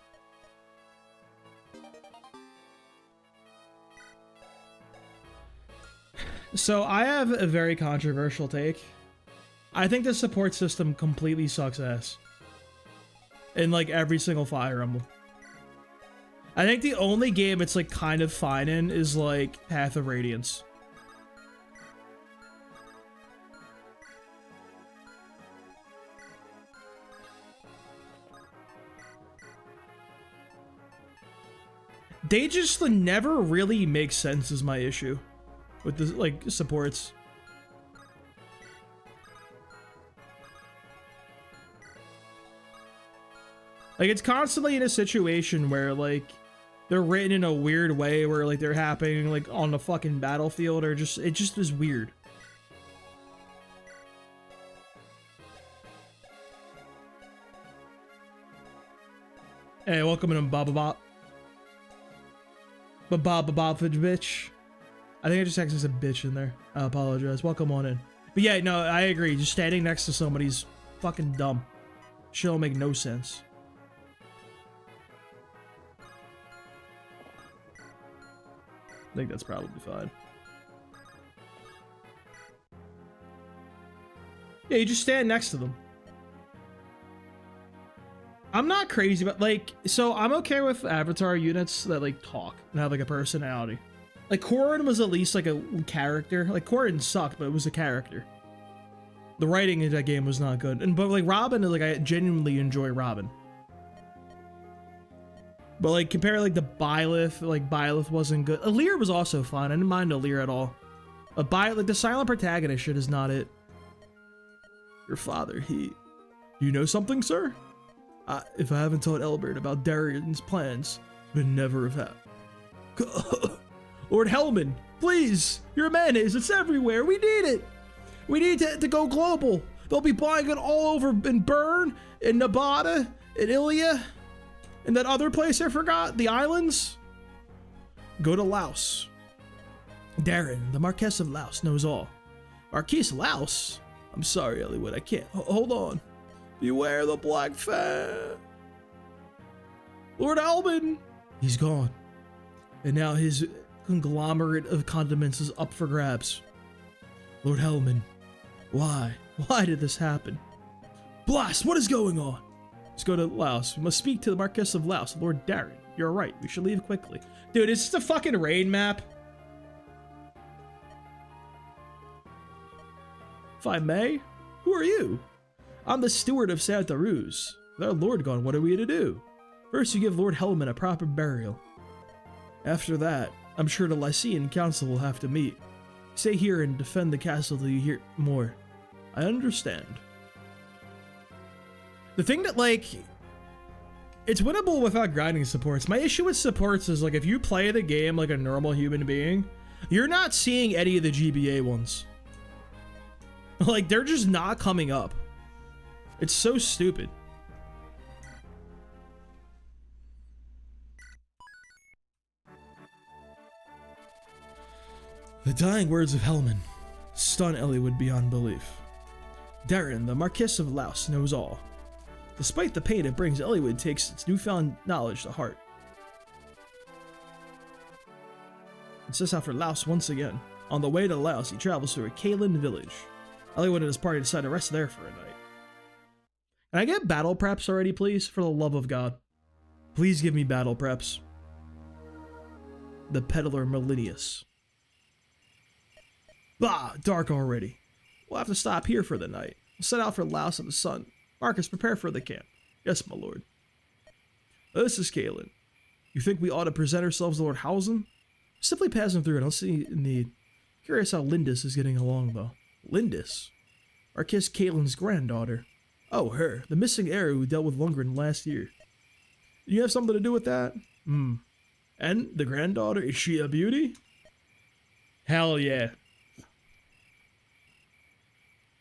Speaker 1: So I have a very controversial take. I think the support system completely sucks ass. In like every single Fire Emblem. I think the only game it's like kind of fine in is like Path of Radiance. They just never really make sense is my issue with the like supports. Like it's constantly in a situation where like they're written in a weird way where like they're happening like on the fucking battlefield or just it just is weird. Hey, welcome in Baba Bop. Baba bitch. I think I just actually said bitch in there. I apologize. Welcome on in. But yeah, no, I agree. Just standing next to somebody's fucking dumb. Shit don't make no sense. I think that's probably fine. Yeah, you just stand next to them. I'm not crazy, but like, so I'm okay with avatar units that like talk and have like a personality. Like Corrin was at least like a character. Like Corrin sucked, but it was a character. The writing in that game was not good. And but like Robin, like I genuinely enjoy Robin. But like compare like the Byleth, like Byleth wasn't good. Alear was also fun. I didn't mind Alear at all. But like the silent protagonist shit is not it. Your father, he... You know something, sir? If I haven't told Elbert about Darian's plans, would never have happened. Lord Hellman, please! Your mayonnaise, it's everywhere! We need it! We need to go global! They'll be buying it all over in Bern, in Nevada, in Ilia, and that other place I forgot, the islands. Go to Laos. Darren, the Marquess of Laos, knows all. Marquise Laos? I'm sorry, Eliwood, I can't. Hold on. Beware the Black Fan. Lord Albin! He's gone. And now his conglomerate of condiments is up for grabs. Lord Hellman, why? Why did this happen? Blast, what is going on? Let's go to Laos. We must speak to the Marquess of Laos, Lord Darren. You're right, we should leave quickly. Dude, it's just a fucking raid map. If I may, who are you? I'm the steward of Santa Ruz. With our lord gone, what are we to do? First, you give Lord Hellman a proper burial. After that, I'm sure the Lycean Council will have to meet. Stay here and defend the castle till you hear more. I understand. The thing that, like, it's winnable without grinding supports. My issue with supports is, like, if you play the game like a normal human being, you're not seeing any of the GBA ones. Like, they're just not coming up. It's so stupid. The dying words of Hellman stun Eliwood beyond belief. Darren, the Marquess of Laos, knows all. Despite the pain it brings, Eliwood takes its newfound knowledge to heart. And sets out for Laos once again. On the way to Laos, he travels through a Kalen village. Eliwood and his party decide to rest there for a night. Can I get battle preps already, please? For the love of God. Please give me battle preps. The Peddler Melinius. Bah! Dark already. We'll have to stop here for the night. We'll set out for Laos in the sun. Marcus, prepare for the camp. Yes, my lord. This is Kalen. You think we ought to present ourselves to Lord Housen? Simply passing through, I don't see a need. Curious how Lindis is getting along, though. Lindis? Marquess Kalen's granddaughter. Oh, her. The missing heir who dealt with Lundgren last year. Do you have something to do with that? And the granddaughter, is she a beauty? Hell yeah.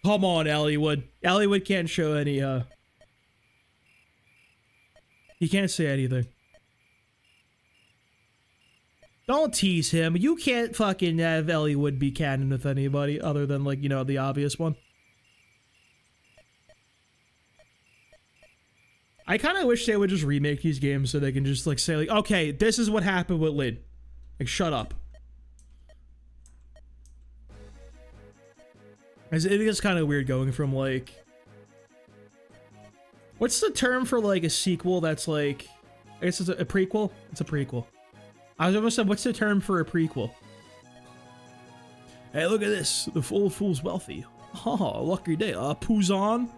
Speaker 1: Come on, Eliwood. Eliwood can't show any, he can't say anything. Don't tease him. You can't fucking have Eliwood be canon with anybody other than, like, you know, the obvious one. I kind of wish they would just remake these games so they can just, like, say, like, okay, this is what happened with Lid. Like, shut up. It is kind of weird going from like, what's the term for like a sequel that's like, I guess it's a prequel? It's a prequel. I was almost said, what's the term for a prequel? Hey, look at this. The old fool's wealthy. Oh, lucky day. Pouzon?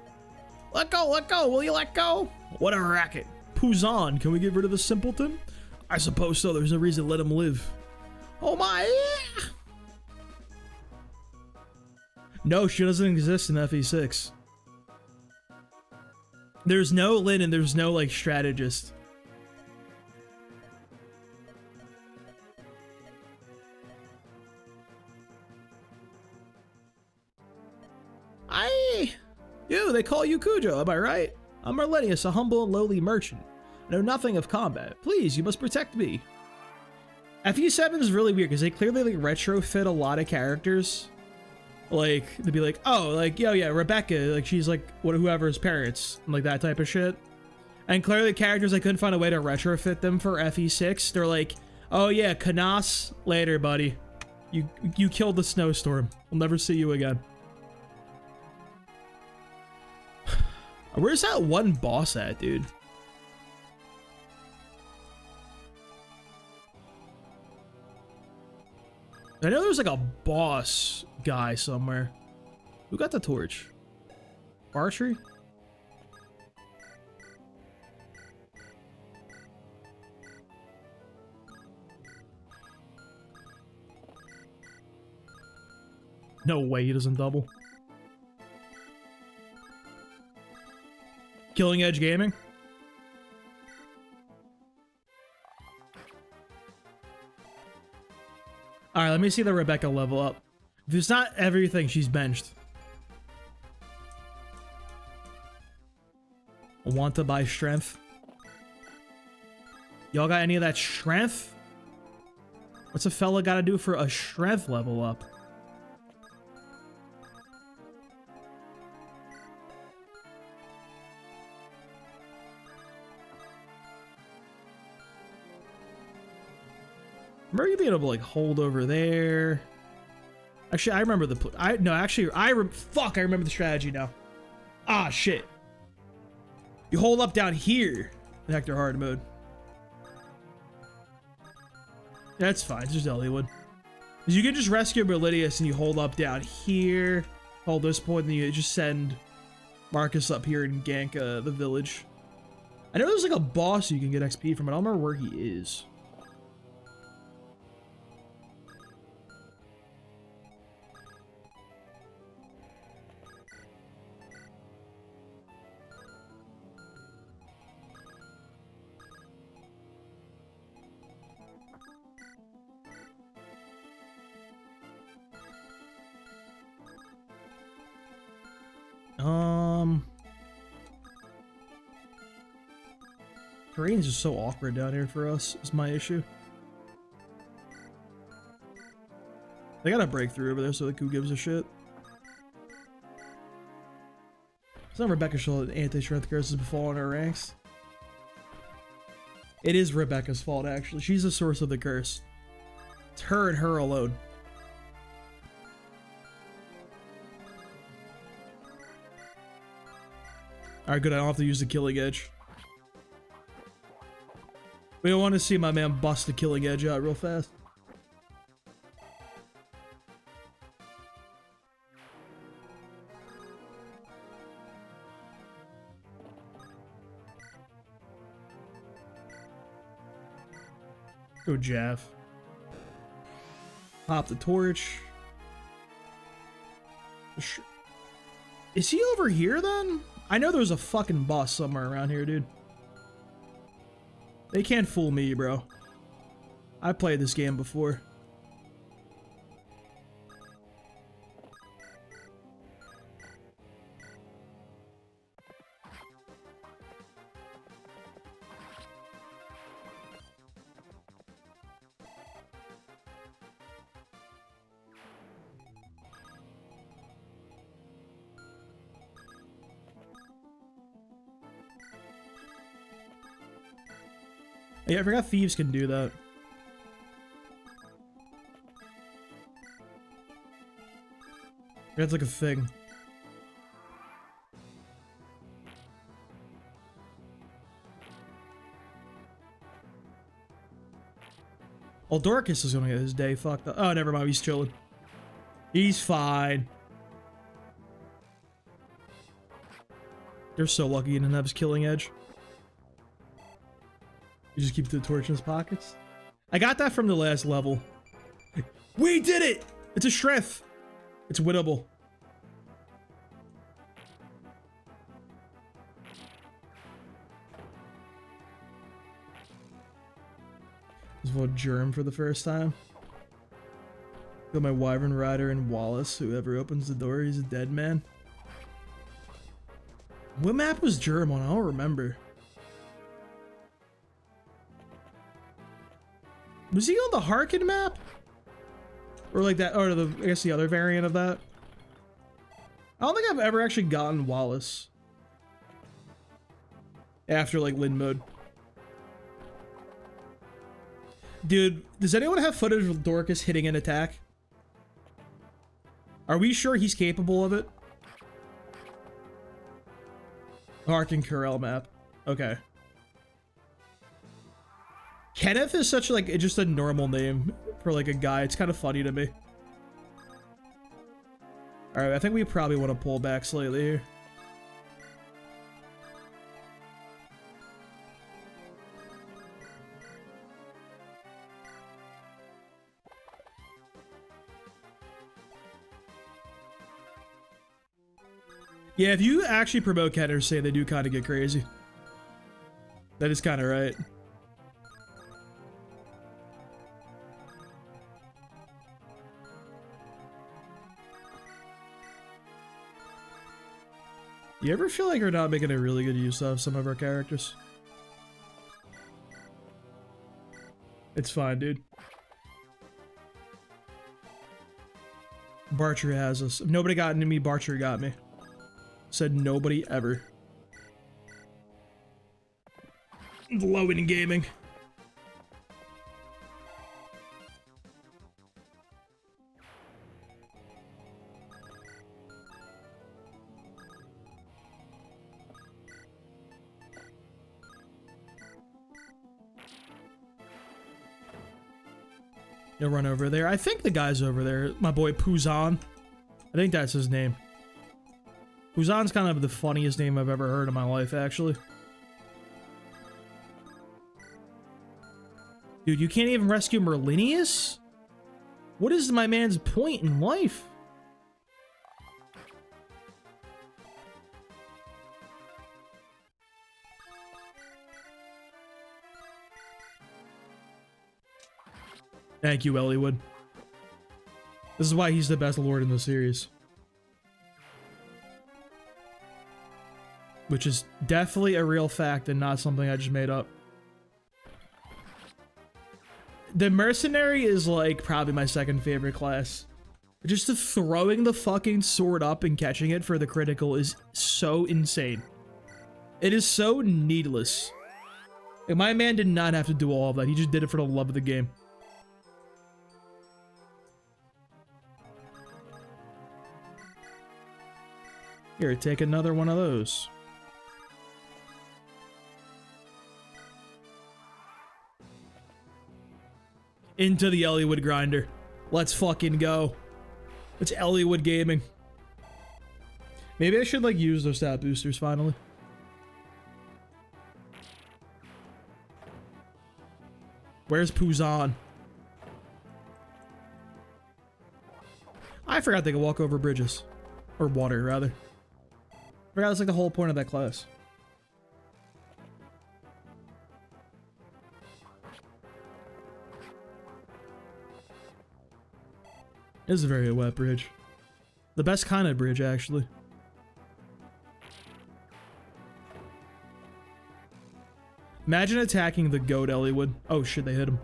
Speaker 1: Let go, let go. Will you let go? What a racket. Pouzon, can we get rid of the simpleton? I suppose so. There's no reason to let him live. Oh my. No, she doesn't exist in FE6. There's no Lyn and there's no like strategist. They call you Cujo, am I right? I'm Marlenius, a humble and lowly merchant. I know nothing of combat. Please, you must protect me. FE7 is really weird because they clearly like retrofit a lot of characters. Like, to be like, oh, like, yo, yeah, Rebecca, like, she's like whoever's parents, like that type of shit. And clearly the characters, they couldn't find a way to retrofit them for FE6. They're like, oh yeah, Canas, later, buddy. You killed the snowstorm. We'll never see you again. Where's that one boss at, dude? I know there's like a boss guy somewhere. Who got the torch? Archery? No way he doesn't double. Killing Edge Gaming? Alright, let me see the Rebecca level up. If it's not everything, she's benched. Want to buy strength? Y'all got any of that strength? What's a fella gotta do for a strength level up? Remember you being able to like hold over there? Actually, I remember the I remember the strategy now. Ah, shit. You hold up down here in Hector hard mode. That's fine. It's just Eliwood. You can just rescue Berlidius and you hold up down here, hold this point, and you just send Marcus up here and gank the village. I know there's like a boss you can get XP from, but I don't remember where he is. Terrain's just so awkward down here for us, is my issue. They gotta break through over there, so like, who gives a shit? It's not Rebecca Shaw anti-strength curses befalling her ranks. It is Rebecca's fault, actually. She's the source of the curse. It's her and her alone. Alright, good. I don't have to use the killing edge. We don't want to see my man bust the killing edge out real fast. Go Jav. Pop the torch. Is he over here then? I know there's a fucking boss somewhere around here, dude. They can't fool me, bro. I played this game before. Yeah, I forgot thieves can do that. That's like a thing. Oh, Dorcas is gonna get his day fucked up. Oh, never mind. He's chilling. He's fine. They're so lucky he didn't have his killing edge. You just keep the torch in his pockets. I got that from the last level. We did it! It's a strength. It's winnable. Just vote Germ for the first time. Got my Wyvern Rider and Wallace. Whoever opens the door, he's a dead man. What map was Germ on? I don't remember. Was he on the Harkin map? Or like that, or the, I guess the other variant of that? I don't think I've ever actually gotten Wallace. After like Lin mode. Dude, does anyone have footage of Dorcas hitting an attack? Are we sure he's capable of it? Harkin Corel map. Okay. Kenneth is such like just a normal name for like a guy. It's kind of funny to me. Alright, I think we probably want to pull back slightly here. Yeah, if you actually promote Kenners, say they do kind of get crazy. That is kind of right. You ever feel like we're not making a really good use of some of our characters? It's fine, dude. Barcher has us. If nobody got into me, Barcher got me. Said nobody ever. Low in gaming. You'll run over there. I think the guy's over there. My boy Puzan. I think that's his name. Puzan's kind of the funniest name I've ever heard in my life, actually. Dude, you can't even rescue Merlinius? What is my man's point in life? Thank you, Eliwood. This is why he's the best lord in the series. Which is definitely a real fact and not something I just made up. The mercenary is like probably my second favorite class. Just the throwing the fucking sword up and catching it for the critical is so insane. It is so needless. And my man did not have to do all of that. He just did it for the love of the game. Here, take another one of those. Into the Eliwood grinder. Let's fucking go. It's Eliwood gaming. Maybe I should like use those stat boosters finally. Where's Puzan? I forgot they could walk over bridges. Or water, rather. I forgot that's like the whole point of that class. This is a very wet bridge. The best kind of bridge, actually. Imagine attacking the goat Eliwood. Oh shit, they hit him.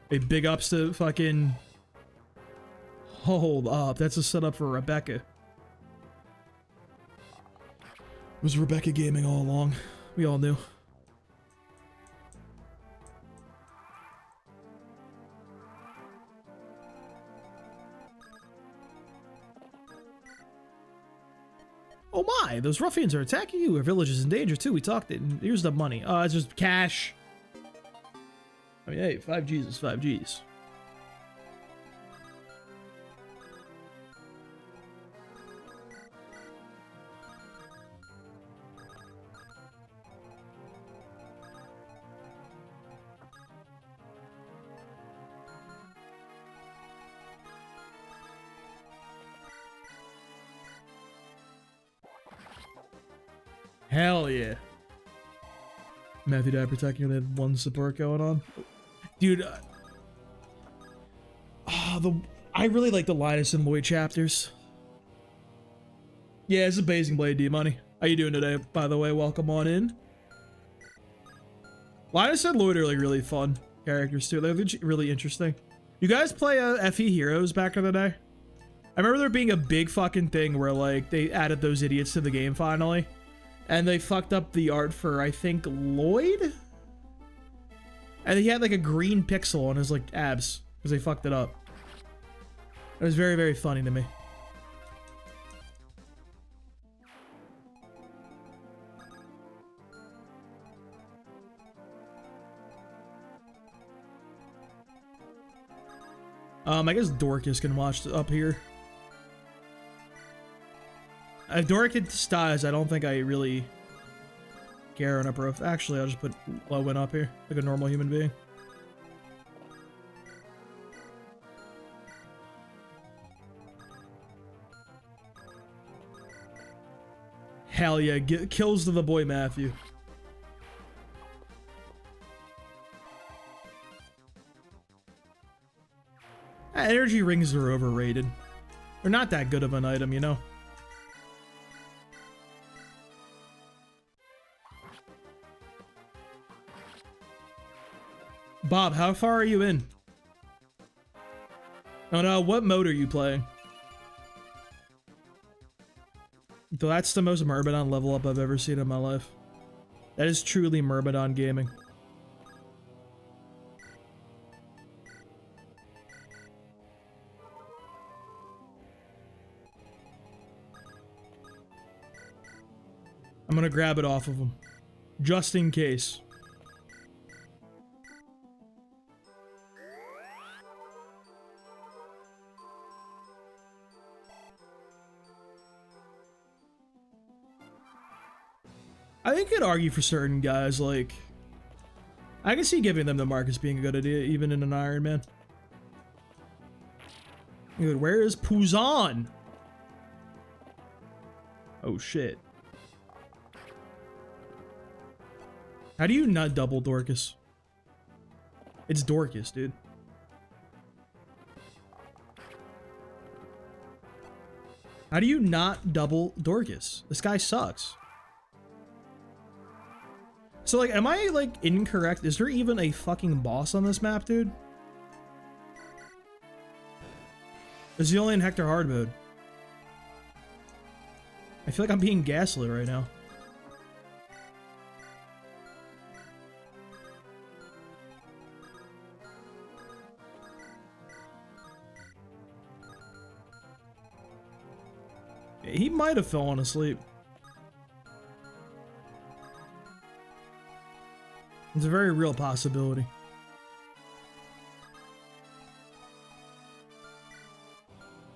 Speaker 1: Hey, big ups to fucking... Hold up, that's a setup for Rebecca. It was Rebecca gaming all along. We all knew. Oh my, those ruffians are attacking you. Our village is in danger too. We talked it. And here's the money. It's just cash. I mean, hey, 5Gs is 5Gs. Hell yeah. Matthew died protecting you. Had one support going on. Dude, I really like the Linus and Lloyd chapters. Yeah, it's a Blazing Blade, D-Money. How you doing today, by the way? Welcome on in. Linus and Lloyd are like really fun characters too. They're really interesting. You guys play FE Heroes back in the day? I remember there being a big fucking thing where like they added those idiots to the game finally. And they fucked up the art for, I think, Lloyd? And he had like a green pixel on his like abs because they fucked it up. It was very, very funny to me. I guess Dorcas can watch up here. If Dorcas dies, I don't think I really care on a pro. Actually, I'll just put Lowen up here, like a normal human being. Hell yeah, kills to the boy Matthew. Energy rings are overrated. They're not that good of an item, you know? Bob, how far are you in? Oh no, what mode are you playing? That's the most Myrmidon level up I've ever seen in my life. That is truly Myrmidon gaming. I'm gonna grab it off of him. Just in case. I think you could argue for certain guys, like... I can see giving them the Marcus being a good idea, even in an Iron Man. Dude, where is Puzon? Oh, shit. How do you not double Dorcas? It's Dorcas, dude. How do you not double Dorcas? This guy sucks. So, like, am I, like, incorrect? Is there even a fucking boss on this map, dude? Is he only in Hector hard mode? I feel like I'm being gaslit right now. He might have fallen asleep. It's a very real possibility.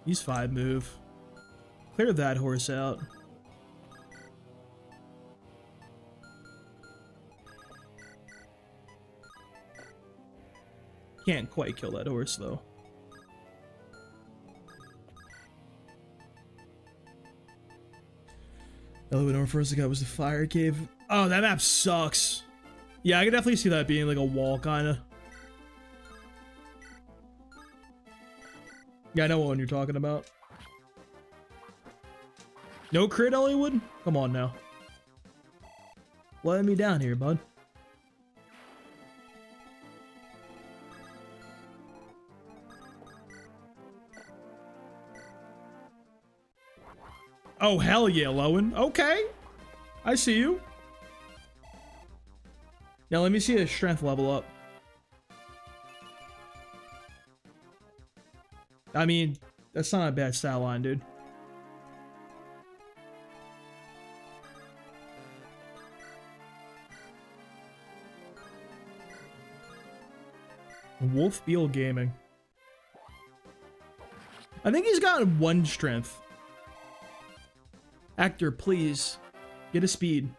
Speaker 1: He's 5 move. Clear that horse out. Can't quite kill that horse though. Eliwood first guy was the fire cave. Oh, that map sucks. Yeah, I can definitely see that being like a wall, kinda. Yeah, I know what one you're talking about. No crit, Eliwood? Come on now. Let me down here, bud. Oh, hell yeah, Lowen. Okay. I see you. Now, let me see his strength level up. I mean, that's not a bad stat line, dude. Wolf Beal Gaming. I think he's gotten 1 strength. Actor, please. Get a speed.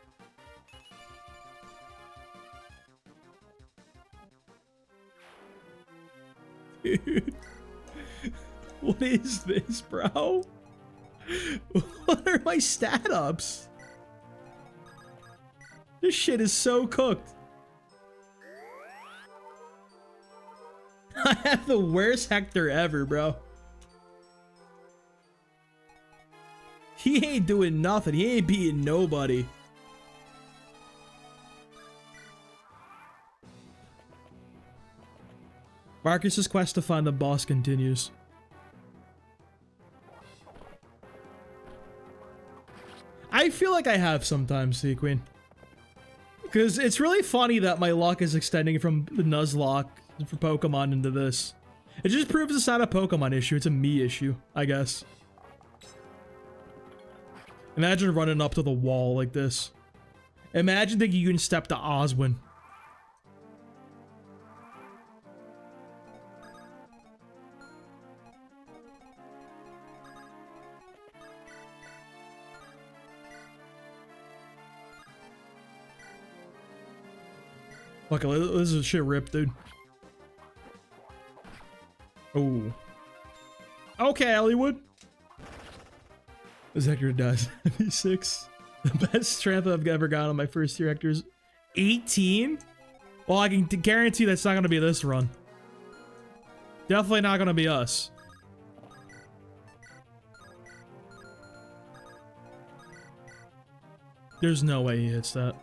Speaker 1: Dude. What is this, bro? What are my stat ups? This shit is so cooked. I have the worst Hector ever, bro. He ain't doing nothing. He ain't beating nobody. Marcus's quest to find the boss continues. I feel like I have sometimes, Sequeen. Because it's really funny that my luck is extending from the Nuzlocke for Pokemon into this. It just proves it's not a Pokemon issue, it's a me issue, I guess. Imagine running up to the wall like this. Imagine thinking you can step to Oswin. Fuck, this is shit ripped, dude. Oh. Okay, Eliwood. This Hector does. 76. The best strength I've ever got on my first tier Hector's 18? Well, I can guarantee that's not going to be this run. Definitely not going to be us. There's no way he hits that.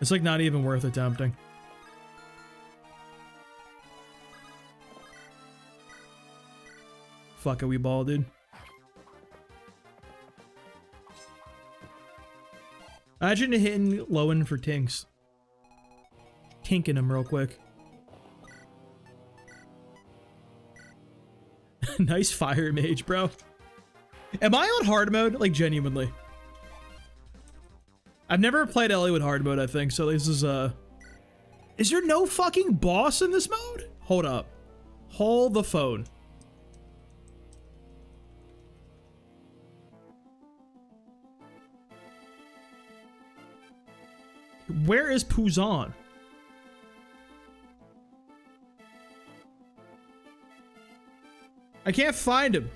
Speaker 1: It's like not even worth attempting. Fuck it, we ball, dude. Imagine hitting Lowen for Tinks. Tinking him real quick. Nice fire mage, bro. Am I on hard mode? Like, genuinely. I've never played Eliwood hard mode, I think, so this is, Is there no fucking boss in this mode? Hold up. Hold the phone. Where is Puzon? I can't find him.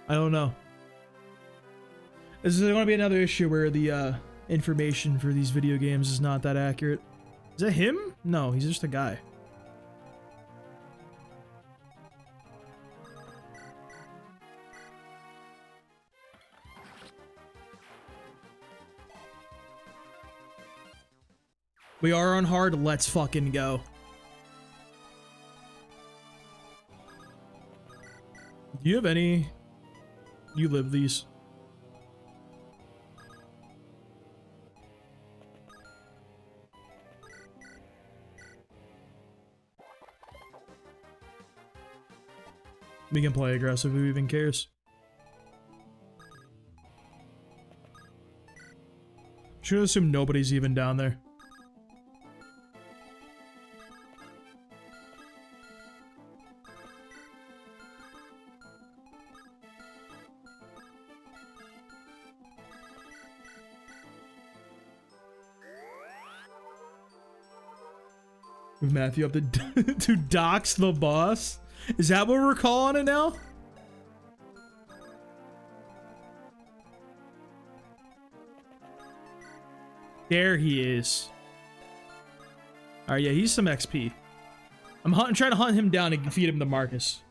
Speaker 1: I don't know. This is going to be another issue where the information for these video games is not that accurate. Is that him? No, he's just a guy. We are on hard. Let's fucking go. Do you have any? You live these? We can play aggressive, who even cares? Should assume nobody's even down there. With Matthew up to dox the boss? Is that what we're calling it now? There he is. Alright, yeah, he's some XP. I'm trying to hunt him down and feed him to Marcus.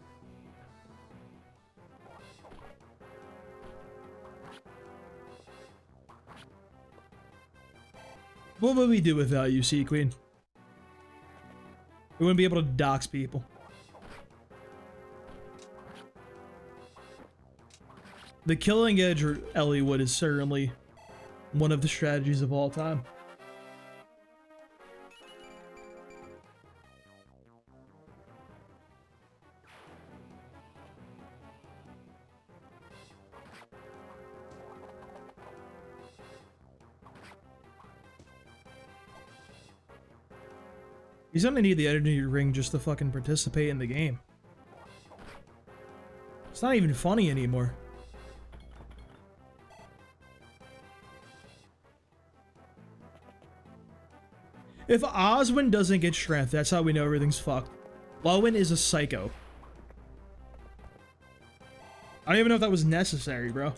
Speaker 1: What would we do without you, Sea Queen? We wouldn't be able to dox people. The Killing Edge or Eliwood is certainly one of the strategies of all time. He's gonna need the energy ring just to fucking participate in the game. It's not even funny anymore. If Oswin doesn't get strength, that's how we know everything's fucked. Lowen is a psycho. I don't even know if that was necessary, bro.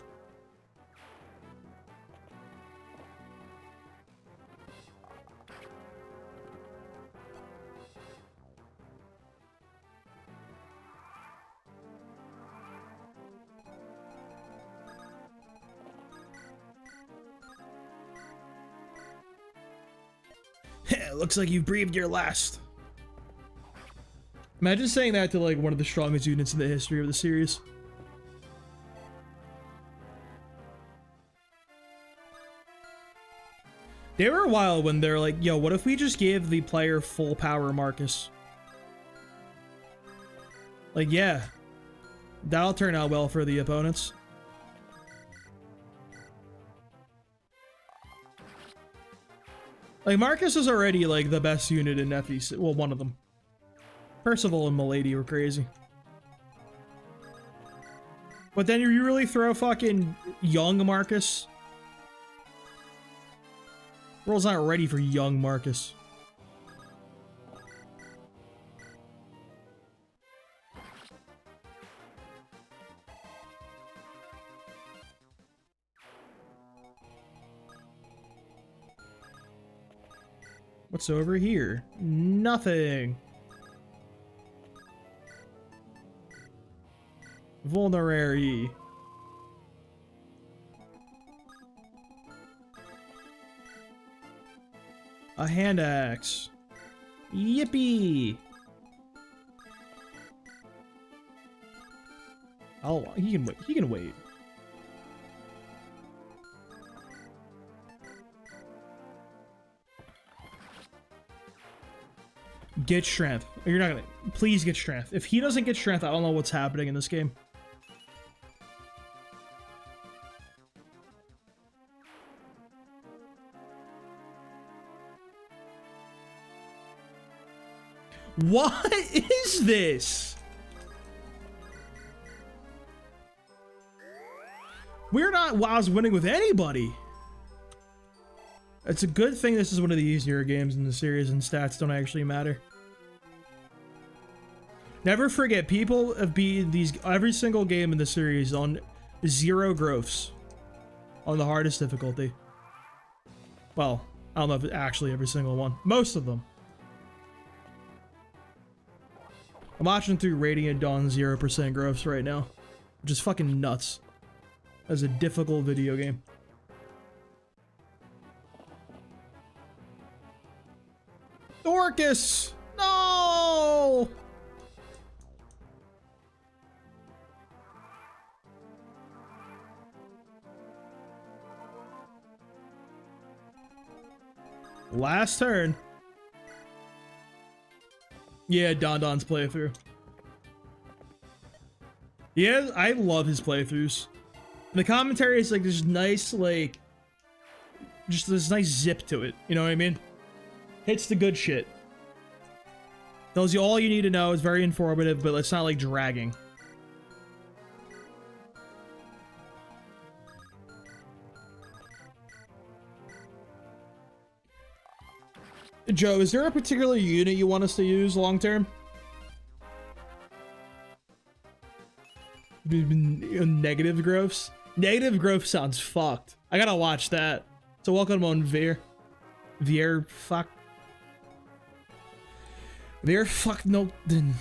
Speaker 1: Looks like you've breathed your last. Imagine saying that to like one of the strongest units in the history of the series. There were a while when they're like, yo, what if we just gave the player full power Marcus? Like, yeah. That'll turn out well for the opponents. Like, Marcus is already, like, the best unit in FEC. Well, one of them. Percival and Milady were crazy. But then you really throw fucking young Marcus? World's not ready for young Marcus. What's over here? Nothing. Vulnerary. A hand axe. Yippee! Oh, he can wait. He can wait. Get strength. You're not gonna. Please get strength. If he doesn't get strength, I don't know what's happening in this game. What is this? We're not WoW's winning with anybody. It's a good thing this is one of the easier games in the series and stats don't actually matter. Never forget, people have beaten these every single game in the series on 0 growths on the hardest difficulty. Well, I don't know if it's actually every single one. Most of them. I'm watching through Radiant Dawn 0% growths right now. Which is fucking nuts. That's a difficult video game. Dorcas! No! Last turn. Yeah, Don's playthrough. Yeah, I love his playthroughs. And the commentary is like this nice, like, just this nice zip to it. You know what I mean? Hits the good shit. Tells you all you need to know. It's very informative, but it's not like dragging. Joe, is there a particular unit you want us to use long term? Negative growths? Negative growth sounds fucked. I gotta watch that. So welcome on Veer. Veer fuck. Veer fuck no then.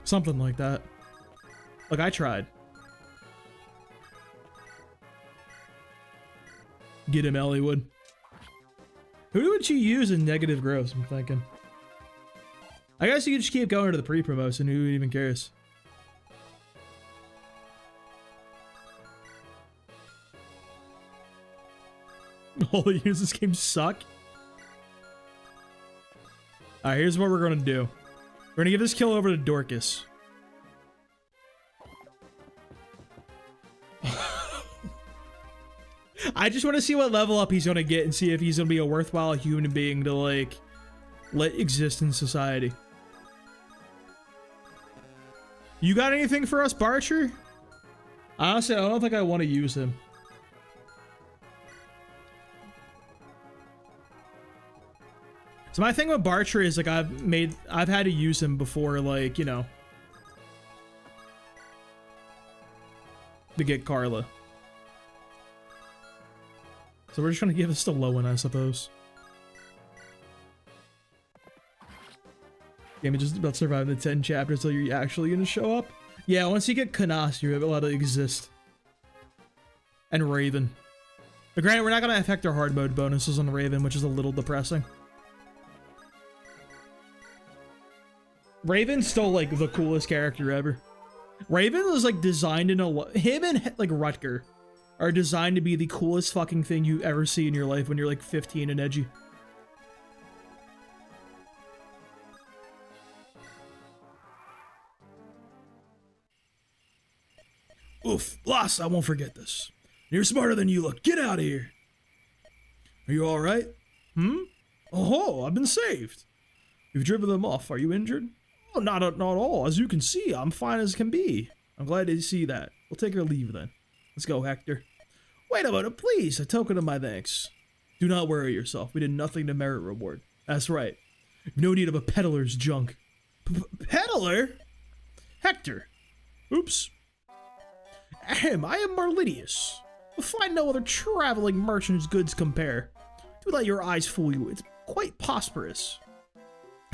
Speaker 1: Something like that. Look, I tried. Get him, Eliwood. Who would you use in negative growths, I'm thinking? I guess you could just keep going to the pre-promotion. Who even cares? All the units in this game suck. Alright, here's what we're gonna do. We're gonna give this kill over to Dorcas. I just want to see what level up he's gonna get and see if he's gonna be a worthwhile human being to, like, let exist in society. You got anything for us, Barcher? Honestly, I don't think I want to use him. So my thing with Barcher is like I've had to use him before, like, you know, to get Carla. So we're just trying to give us the low one, I suppose. Game is just about surviving the 10 chapters until you're actually gonna show up. Yeah, once you get Canas, you're allowed to exist. And Raven. But granted, we're not gonna affect our hard mode bonuses on Raven, which is a little depressing. Raven's still like the coolest character ever. Raven was like designed in him and like Rutger are designed to be the coolest fucking thing you ever see in your life when you're like 15 and edgy. Oof, boss, I won't forget this. You're smarter than you look. Get out of here. Are you alright? Oh, I've been saved. You've driven them off. Are you injured? Oh, not at all. As you can see, I'm fine as can be. I'm glad to see that. We'll take our leave then. Let's go, Hector. Wait a minute, please. A token of my thanks. Do not worry yourself. We did nothing to merit reward. That's right. No need of a peddler's junk. Peddler? Hector. Oops. Ahem, I am Marlinius. You'll find no other traveling merchant whose goods compare. Do let your eyes fool you. It's quite prosperous.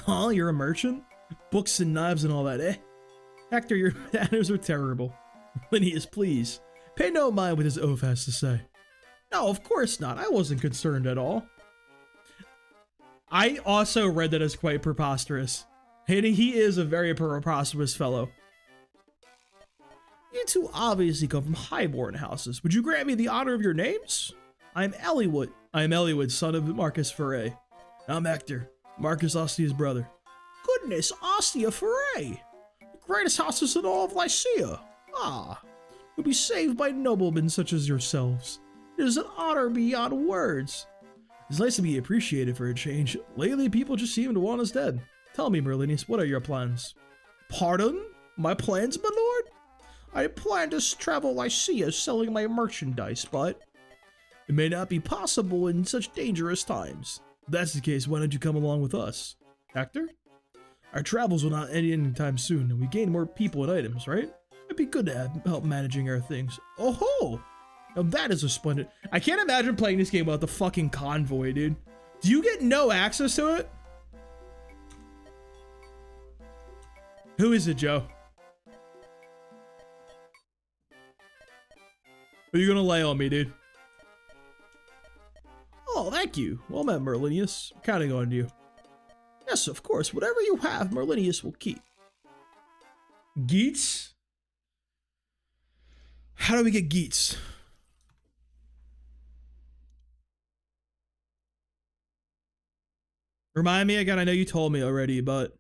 Speaker 1: Huh? You're a merchant? Books and knives and all that, eh? Hector, your manners are terrible. Marlinius, please. Pay no mind what his oaf has to say. No, of course not. I wasn't concerned at all. I also read that as quite preposterous. And he is a very preposterous fellow. You two obviously come from highborn houses. Would you grant me the honor of your names? I am Eliwood. I am Eliwood, son of Marcus Foray. I'm Hector, Marcus Ostia's brother. Goodness, Ostia Foray! The greatest houses in all of Lycia. Ah, you'll be saved by noblemen such as yourselves. It is an honor beyond words. It's nice to be appreciated for a change. Lately, people just seem to want us dead. Tell me, Merlinius, what are your plans? Pardon? My plans, my lord? I plan to travel Lycia selling my merchandise, but it may not be possible in such dangerous times. If that's the case, why don't you come along with us? Hector? Our travels will not end anytime soon, and we gain more people and items, right? It'd be good to have help managing our things. Oh ho! Now that is a splendid... I can't imagine playing this game without the fucking convoy, dude. Do you get no access to it? Who is it, Joe? Are you gonna lay on me, dude? Oh, thank you. Well met, Merlinius. I'm counting on you. Yes, of course. Whatever you have, Merlinius will keep. Geets? How do we get Geets? Remind me again, I know you told me already, but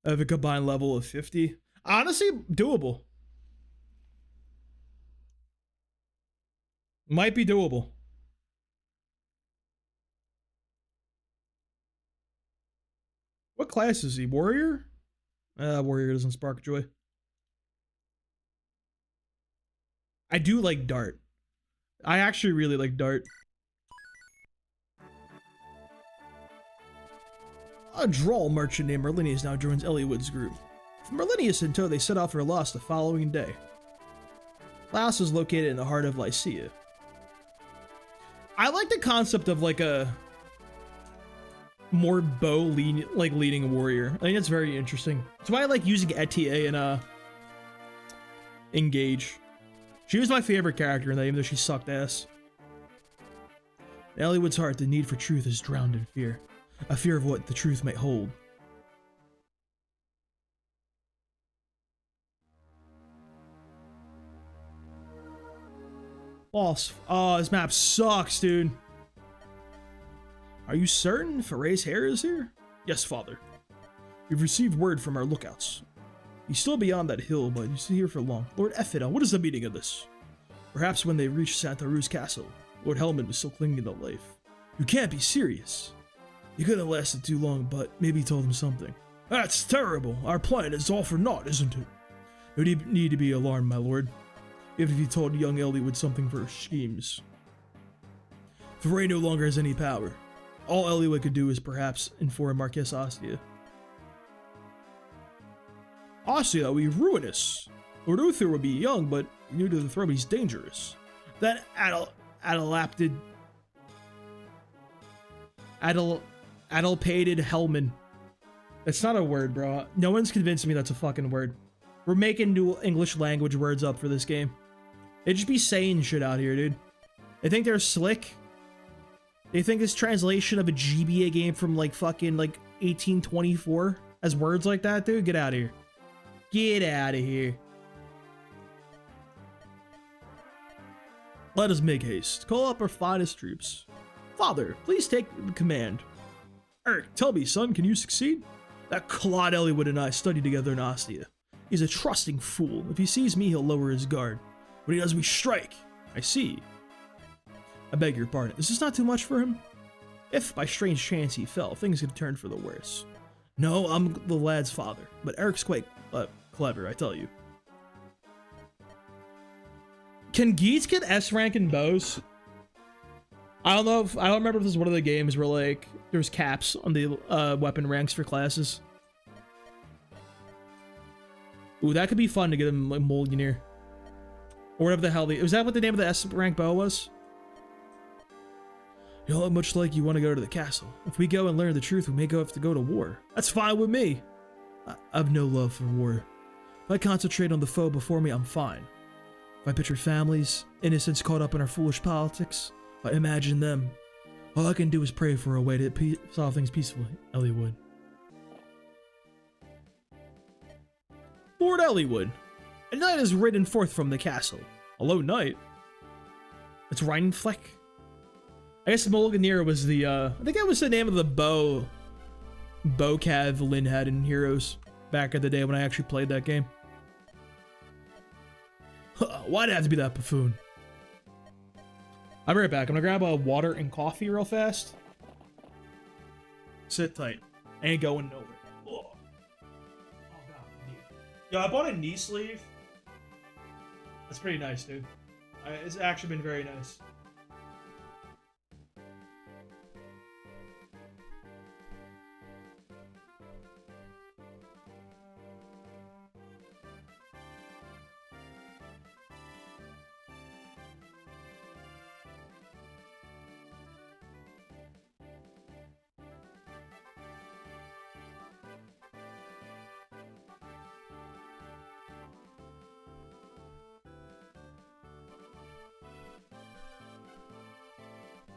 Speaker 1: I have a combined level of 50. Honestly, doable. Might be doable. What class is he? Warrior? Warrior doesn't spark joy. I do like Dart. I actually really like Dart. A droll merchant named Merlinius now joins Eliwood's group. From Merlinius in tow, they set off for Laos the following day. Laos is located in the heart of Lycia. I like the concept of like a more leading a warrior. I think that's very interesting. That's why I like using Etia and Engage. She was my favorite character in that, even though she sucked ass. In Eliwood's heart, the need for truth is drowned in fear. A fear of what the truth may hold. Lost. Oh, this map sucks, dude. Are you certain Foray's hair is here? Yes, father. We've received word from our lookouts. He's still beyond that hill, but he's here for long. Lord Effida, what is the meaning of this? Perhaps when they reach Santa Ru's castle, Lord Helmut is still clinging to life. You can't be serious. You couldn't have lasted too long, but maybe he told him something. That's terrible. Our plan is all for naught, isn't it? You need to be alarmed, my lord. Even if you told young Eliwood something for his schemes. Foray no longer has any power. All Eliwood could do is perhaps inform Marquess Ostia. Ostia would be ruinous. Lord Uther would be young, but new to the throne, he's dangerous. That adelapated Hellman. That's not a word, bro. No one's convinced me that's a fucking word. We're making new English language words up for this game. They just be saying shit out here, dude. They think they're slick. They think this translation of a GBA game from like fucking like 1824 has words like that, dude. Get out of here. Get out of here. Let us make haste. Call up our finest troops. Father, please take the command. Eric, tell me, son, can you succeed? That clod Eliwood and I studied together in Ostia. He's a trusting fool. If he sees me, he'll lower his guard. When he does, we strike. I see. I beg your pardon. Is this not too much for him? If, by strange chance, he fell, things could turn for the worse. No, I'm the lad's father, but Eric's quite clever, I tell you. Can Geats get S rank in bows? I don't remember if this is one of the games where like there's caps on the weapon ranks for classes. Ooh, that could be fun to get him like Mulliganeer. Or whatever the hell was that what the name of the S rank bow was? You don't look much like you want to go to the castle. If we go and learn the truth, we may have to go to war. That's fine with me. I have no love for war. If I concentrate on the foe before me, I'm fine. If I picture families, innocents caught up in our foolish politics, if I imagine them, all I can do is pray for a way to solve things peacefully, Eliwood. Lord Eliwood, a knight is ridden forth from the castle. A low knight? It's Rheinfleck? I guess Mulliganeer was the, I think that was the name of the bow cav Lynn had in Heroes back in the day when I actually played that game. Why'd it have to be that buffoon? I'll be right back. I'm gonna grab a water and coffee real fast. Sit tight. Ain't going nowhere. Oh, God. Yo, I bought a knee sleeve. That's pretty nice, dude. It's actually been very nice.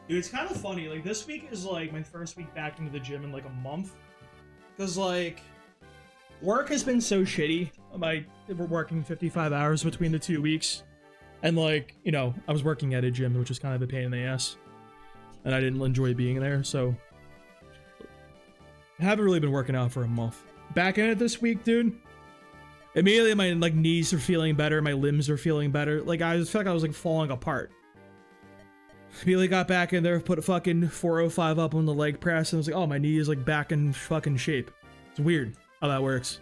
Speaker 1: Dude, it's kind of funny. Like, this week is, like, my first week back into the gym in, like, a month. Because, like, work has been so shitty. We're working 55 hours between the 2 weeks. And, like, you know, I was working at a gym, which was kind of a pain in the ass. And I didn't enjoy being there, so... I haven't really been working out for a month. Back in it this week, dude. Immediately, my, like, knees are feeling better. My limbs are feeling better. Like, I felt like I was, like, falling apart. Immediately got back in there, put a fucking 405 up on the leg press, and I was like, oh, my knee is like back in fucking shape. It's weird how that works.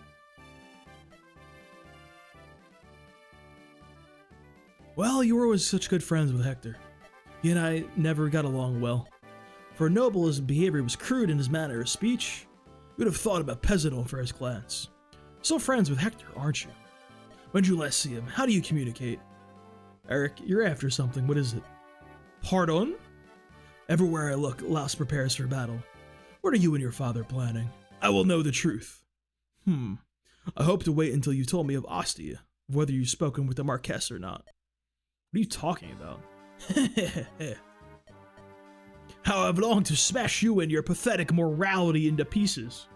Speaker 1: Well, you were always such good friends with Hector. He and I never got along well. For a noble, his behavior was crude in his manner of speech. You would have thought about peasant on first glance. Still friends with Hector, aren't you? When did you last see him? How do you communicate? Eric, you're after something. What is it? Pardon? Everywhere I look, Laos prepares for battle. What are you and your father planning? I will know the truth. I hope to wait until you told me of Ostia, whether you've spoken with the Marquess or not. What are you talking about? How I've longed to smash you and your pathetic morality into pieces.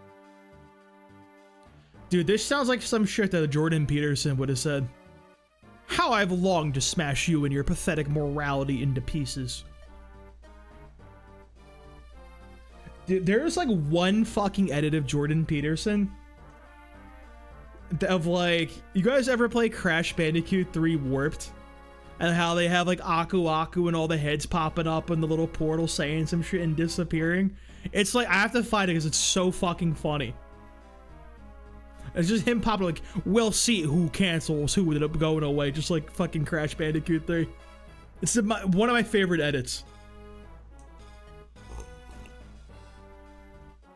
Speaker 1: Dude, this sounds like some shit that Jordan Peterson would have said. How I've longed to smash you and your pathetic morality into pieces. Dude, there's like one fucking edit of Jordan Peterson of like, you guys ever play Crash Bandicoot 3 Warped? and how they have like Aku Aku and all the heads popping up and the little portal saying some shit and disappearing. It's like, I have to find it because it's so fucking funny. It's just him popping like, we'll see who cancels, who ended up going away, just like fucking Crash Bandicoot 3. It's one of my favorite edits.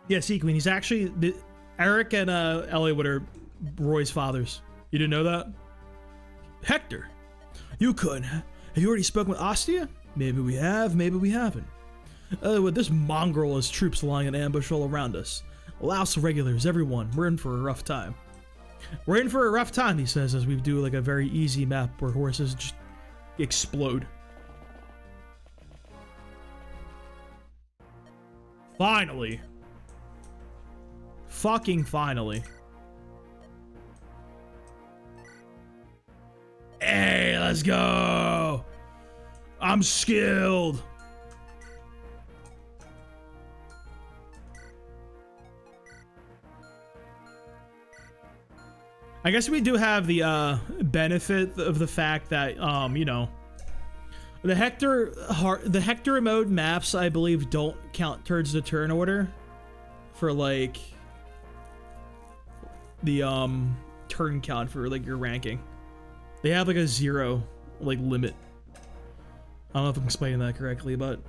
Speaker 1: Yeah, see, Queen, he's actually, Eric and Eliwood are Roy's fathers. You didn't know that? Hector, you could. Have you already spoken with Ostia? Maybe we have, maybe we haven't. With this mongrel has troops lying in ambush all around us. Laos regulars, everyone, we're in for a rough time. We're in for a rough time, he says, as we do like a very easy map where horses just explode. Finally. Fucking finally. Hey, let's go! I'm skilled! I guess we do have the benefit of the fact that, you know, the Hector mode maps, I believe, don't count towards the turn order for like the turn count for like your ranking. They have like a 0 like limit. I don't know if I'm explaining that correctly, but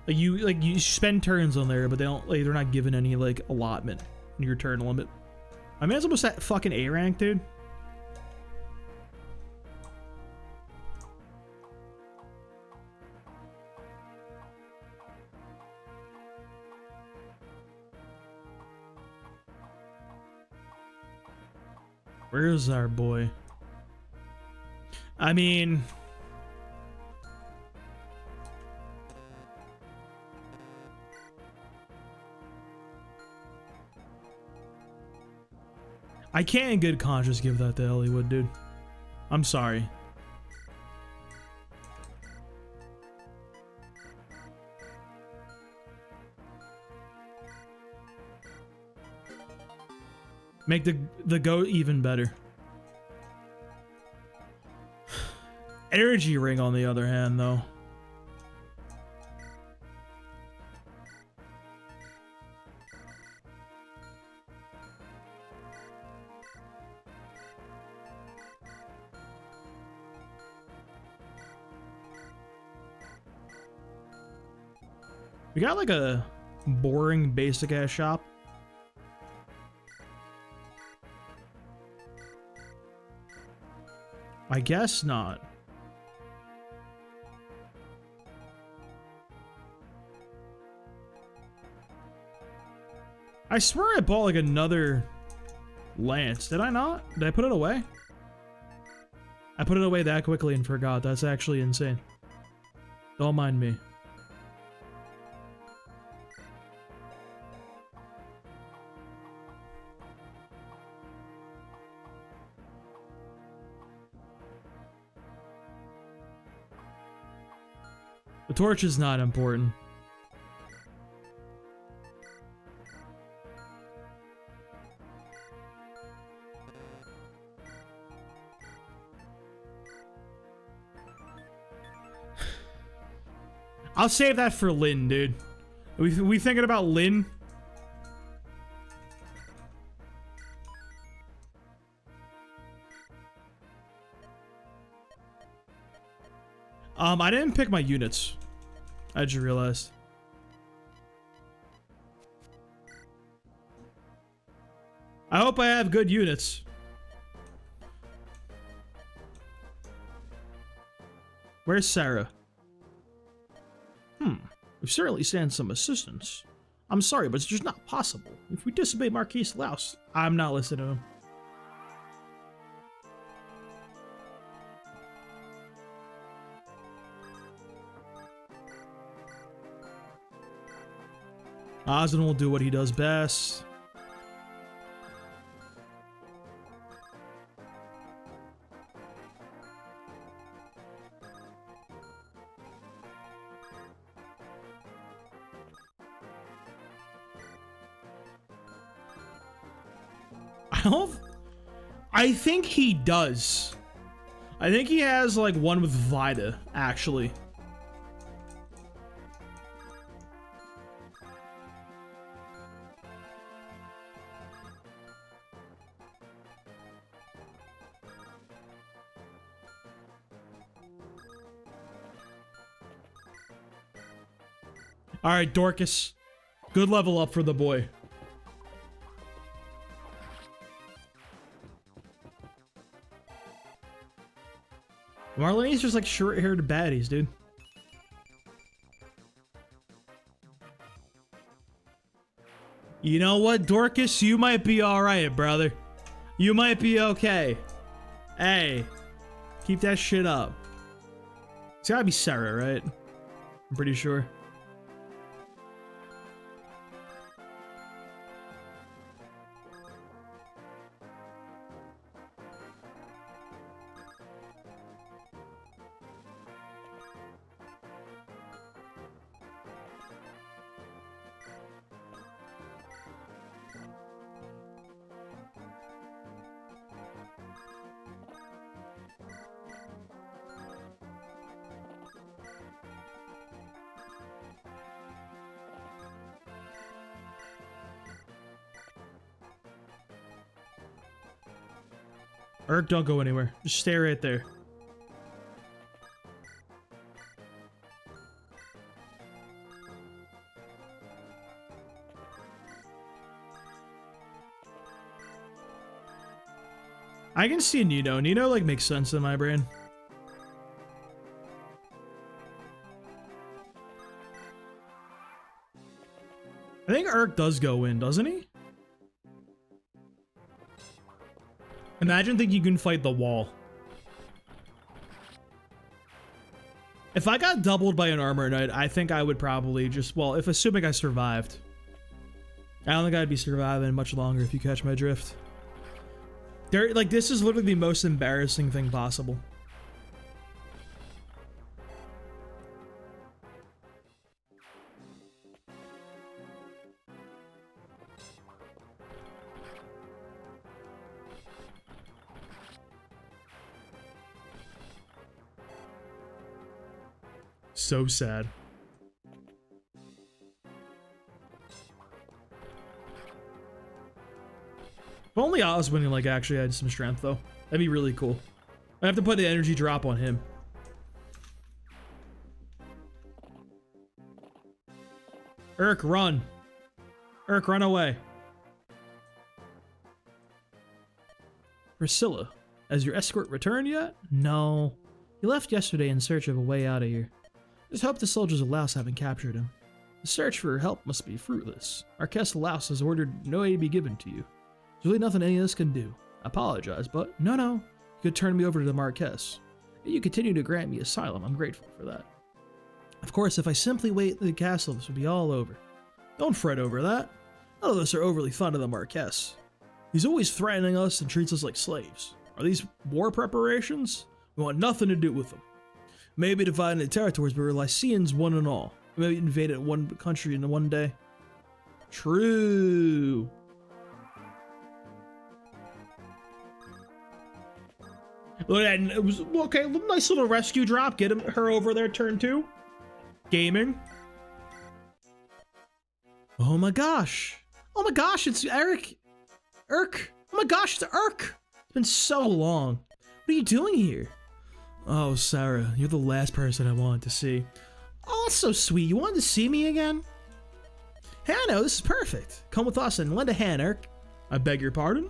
Speaker 1: like you spend turns on there, but they don't like, they're not given any like allotment in your turn limit. I mean, it's almost that fucking A rank, dude. Where's our boy? I mean, I can't in good conscience give that to Eliwood, dude. I'm sorry. Make the goat even better. Energy ring, on the other hand, though. We got like a boring basic ass shop. I guess not. I swear I bought like another lance. Did I not? Did I put it away? I put it away that quickly and forgot. That's actually insane. Don't mind me. The torch is not important. I'll save that for Lynn, dude. We thinking about Lynn? I didn't pick my units. I just realized. I hope I have good units. Where's Sarah? We've certainly sent some assistance. I'm sorry, but it's just not possible. If we disobey Marquis Laos, I'm not listening to him. Osmond will do what he does best. I think he does. I think he has like one with Vida, actually. All right, Dorcas. Good level up for the boy. Marlene's just like short-haired baddies, dude. You know what, Dorcas? You might be alright, brother. You might be okay. Hey, keep that shit up. It's gotta be Sarah, right? I'm pretty sure. Urk, don't go anywhere. Just stay right there. I can see Nino. Nino, like, makes sense in my brain. I think Urk does go in, doesn't he? Imagine thinking you can fight the wall. If I got doubled by an armor knight, I think I would probably just, well, if assuming I survived. I don't think I'd be surviving much longer if you catch my drift. Like, this is literally the most embarrassing thing possible. So sad. If only Oswin like actually had some strength though. That'd be really cool. I have to put an energy drop on him. Urk, run. Urk, run away. Priscilla, has your escort returned yet? No. He left yesterday in search of a way out of here. Just hope the soldiers of Laos haven't captured him. The search for help must be fruitless. Marquess Laos has ordered no aid be given to you. There's really nothing any of us can do. I apologize, but no. You could turn me over to the Marquess. If you continue to grant me asylum, I'm grateful for that. Of course, if I simply wait in the castle, this would be all over. Don't fret over that. None of us are overly fond of the Marquess. He's always threatening us and treats us like slaves. Are these war preparations? We want nothing to do with them. Maybe dividing the territories, but we're Lycians one and all. Maybe invaded one country in one day. True. Look at that. It was okay. Nice little rescue drop. Get her over there. Turn 2. Gaming. Oh my gosh. Oh my gosh. It's Eric. Urk. Oh my gosh. It's Urk. It's been so long. What are you doing here? Oh, Sarah, you're the last person I wanted to see. Oh, that's so sweet. You wanted to see me again? Hey, I know, this is perfect. Come with us and lend a hand, Eric. I beg your pardon?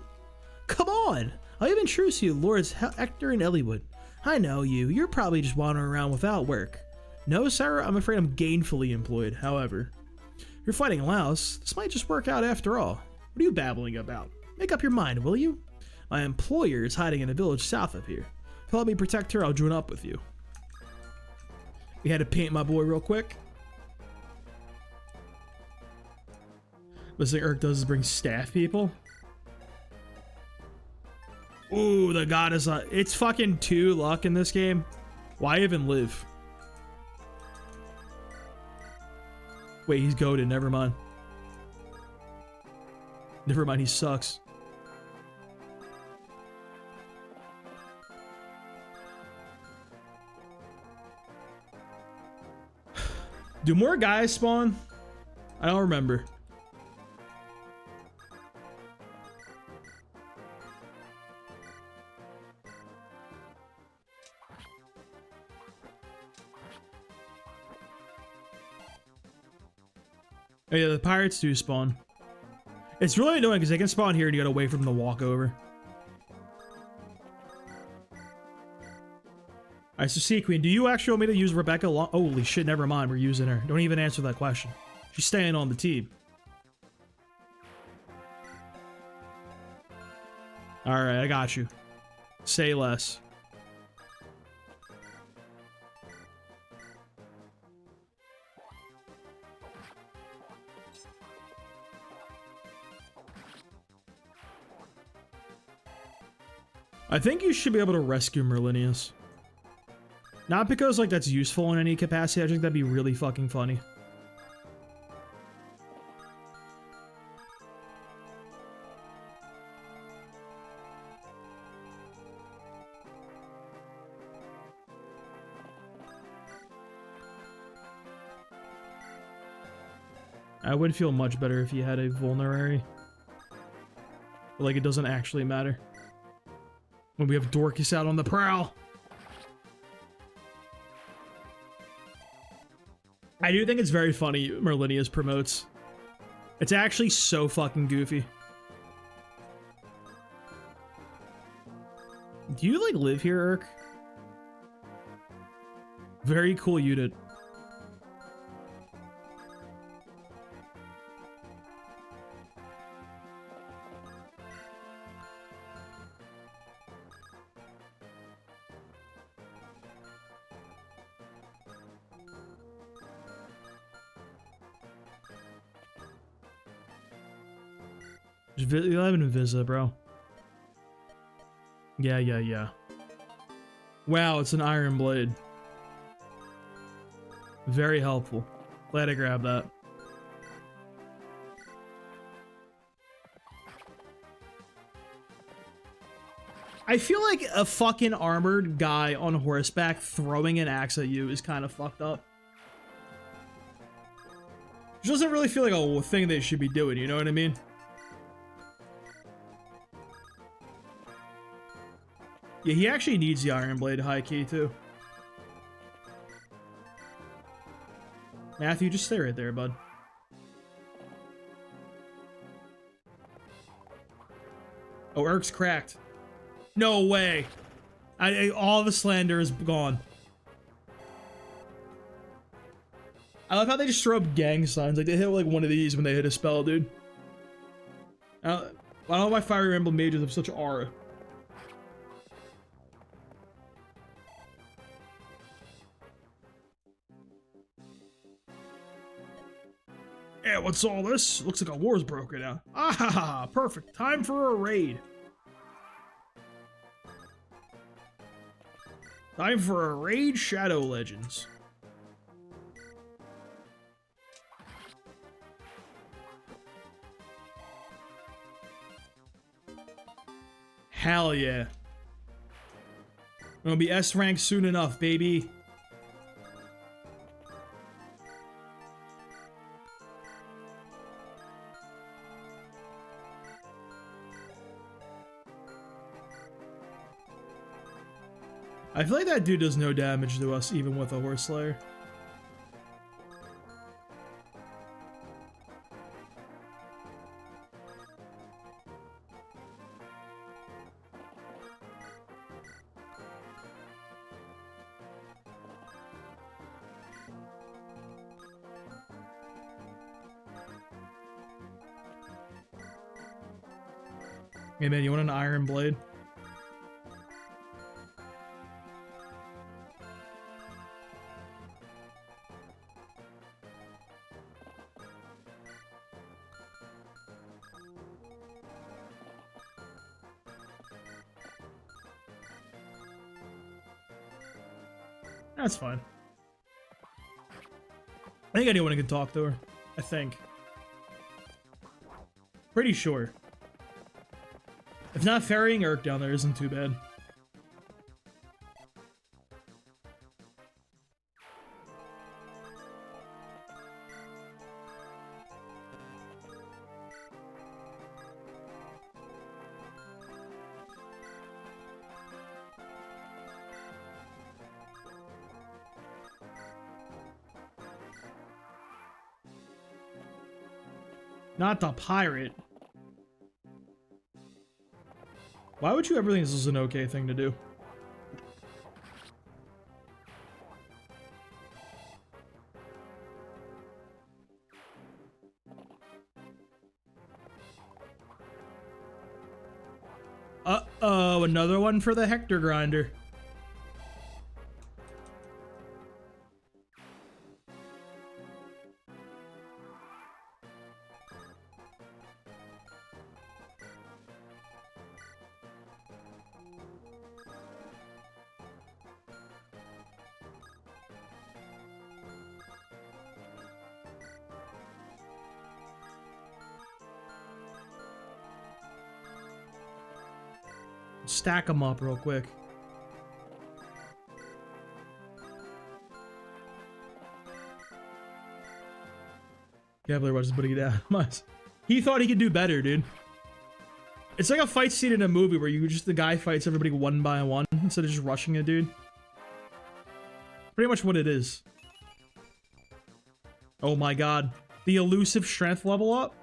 Speaker 1: Come on. I'll even introduce you, Lords Hector and Eliwood. I know you. You're probably just wandering around without work. No, Sarah, I'm afraid I'm gainfully employed. However, you're fighting Laos. This might just work out after all. What are you babbling about? Make up your mind, will you? My employer is hiding in a village south of here. Help me protect her, I'll join up with you. We had to paint my boy real quick. This thing Urk does is bring staff people. Ooh, the goddess. It's fucking 2 luck in this game. Why even live? Wait, he's goated. Never mind. Never mind, he sucks. Do more guys spawn? I don't remember. Oh yeah, the pirates do spawn. It's really annoying because they can spawn here and you gotta wait for them to walk over. Alright, so Sea Queen, do you actually want me to use Rebecca? Holy shit, never mind, we're using her. Don't even answer that question. She's staying on the team. Alright, I got you. Say less. I think you should be able to rescue Merlinius. Not because, like, that's useful in any capacity. I think that'd be really fucking funny. I would feel much better if you had a vulnerary. But, like, it doesn't actually matter. When we have Dorcas out on the prowl. I do think it's very funny Merlinius promotes. It's actually so fucking goofy. Do you, like, live here, Urk? Very cool unit. You live in Visa, bro. Yeah. Wow, it's an iron blade. Very helpful. Glad I grabbed that. I feel like a fucking armored guy on horseback throwing an axe at you is kind of fucked up. It doesn't really feel like a thing they should be doing, you know what I mean? Yeah, he actually needs the Iron Blade high key, too. Matthew, just stay right there, bud. Oh, Urk's cracked. No way. All the slander is gone. I love how they just throw up gang signs. Like, they hit like one of these when they hit a spell, dude. I don't know why Fire Emblem mages have such aura. Yeah, what's all this? Looks like a war's broken out. Ah, perfect. Time for a raid. Time for a raid, Shadow Legends. Hell yeah. I'm gonna be S rank soon enough, baby. I feel like that dude does no damage to us, even with a Horse Slayer. Hey man, you want an Iron Blade? That's fine. I think anyone can talk to her. I think. Pretty sure. If not, ferrying Urk down there isn't too bad. Not the pirate. Why would you ever think this is an okay thing to do? Uh-oh, another one for the Hector grinder. Stack them up real quick. Can't believe I was putting it down. He thought he could do better, dude. It's like a fight scene in a movie where the guy fights everybody one by one instead of just rushing a dude. Pretty much what it is. Oh my god. The elusive strength level up?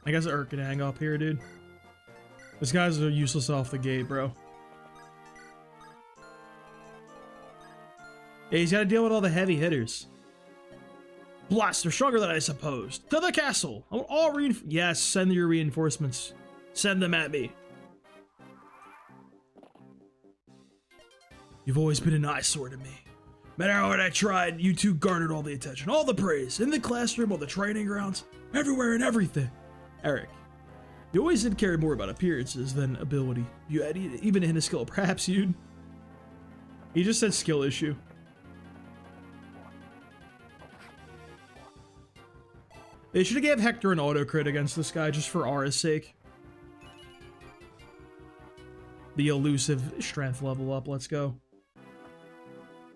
Speaker 1: I guess Urk can hang up here, dude. This guy's useless off the gate, bro. Yeah, he's got to deal with all the heavy hitters. Blast, they're stronger than I supposed. To the castle. All yes, send your reinforcements. Send them at me. You've always been an eyesore to me. No matter how hard I tried, you two garnered all the attention, all the praise. In the classroom, on the training grounds, everywhere and everything. Eric, you always did care more about appearances than ability. You had even in a skill. Perhaps you'd... He just said skill issue. They should have gave Hector an auto crit against this guy just for Aura's sake. The elusive strength level up. Let's go.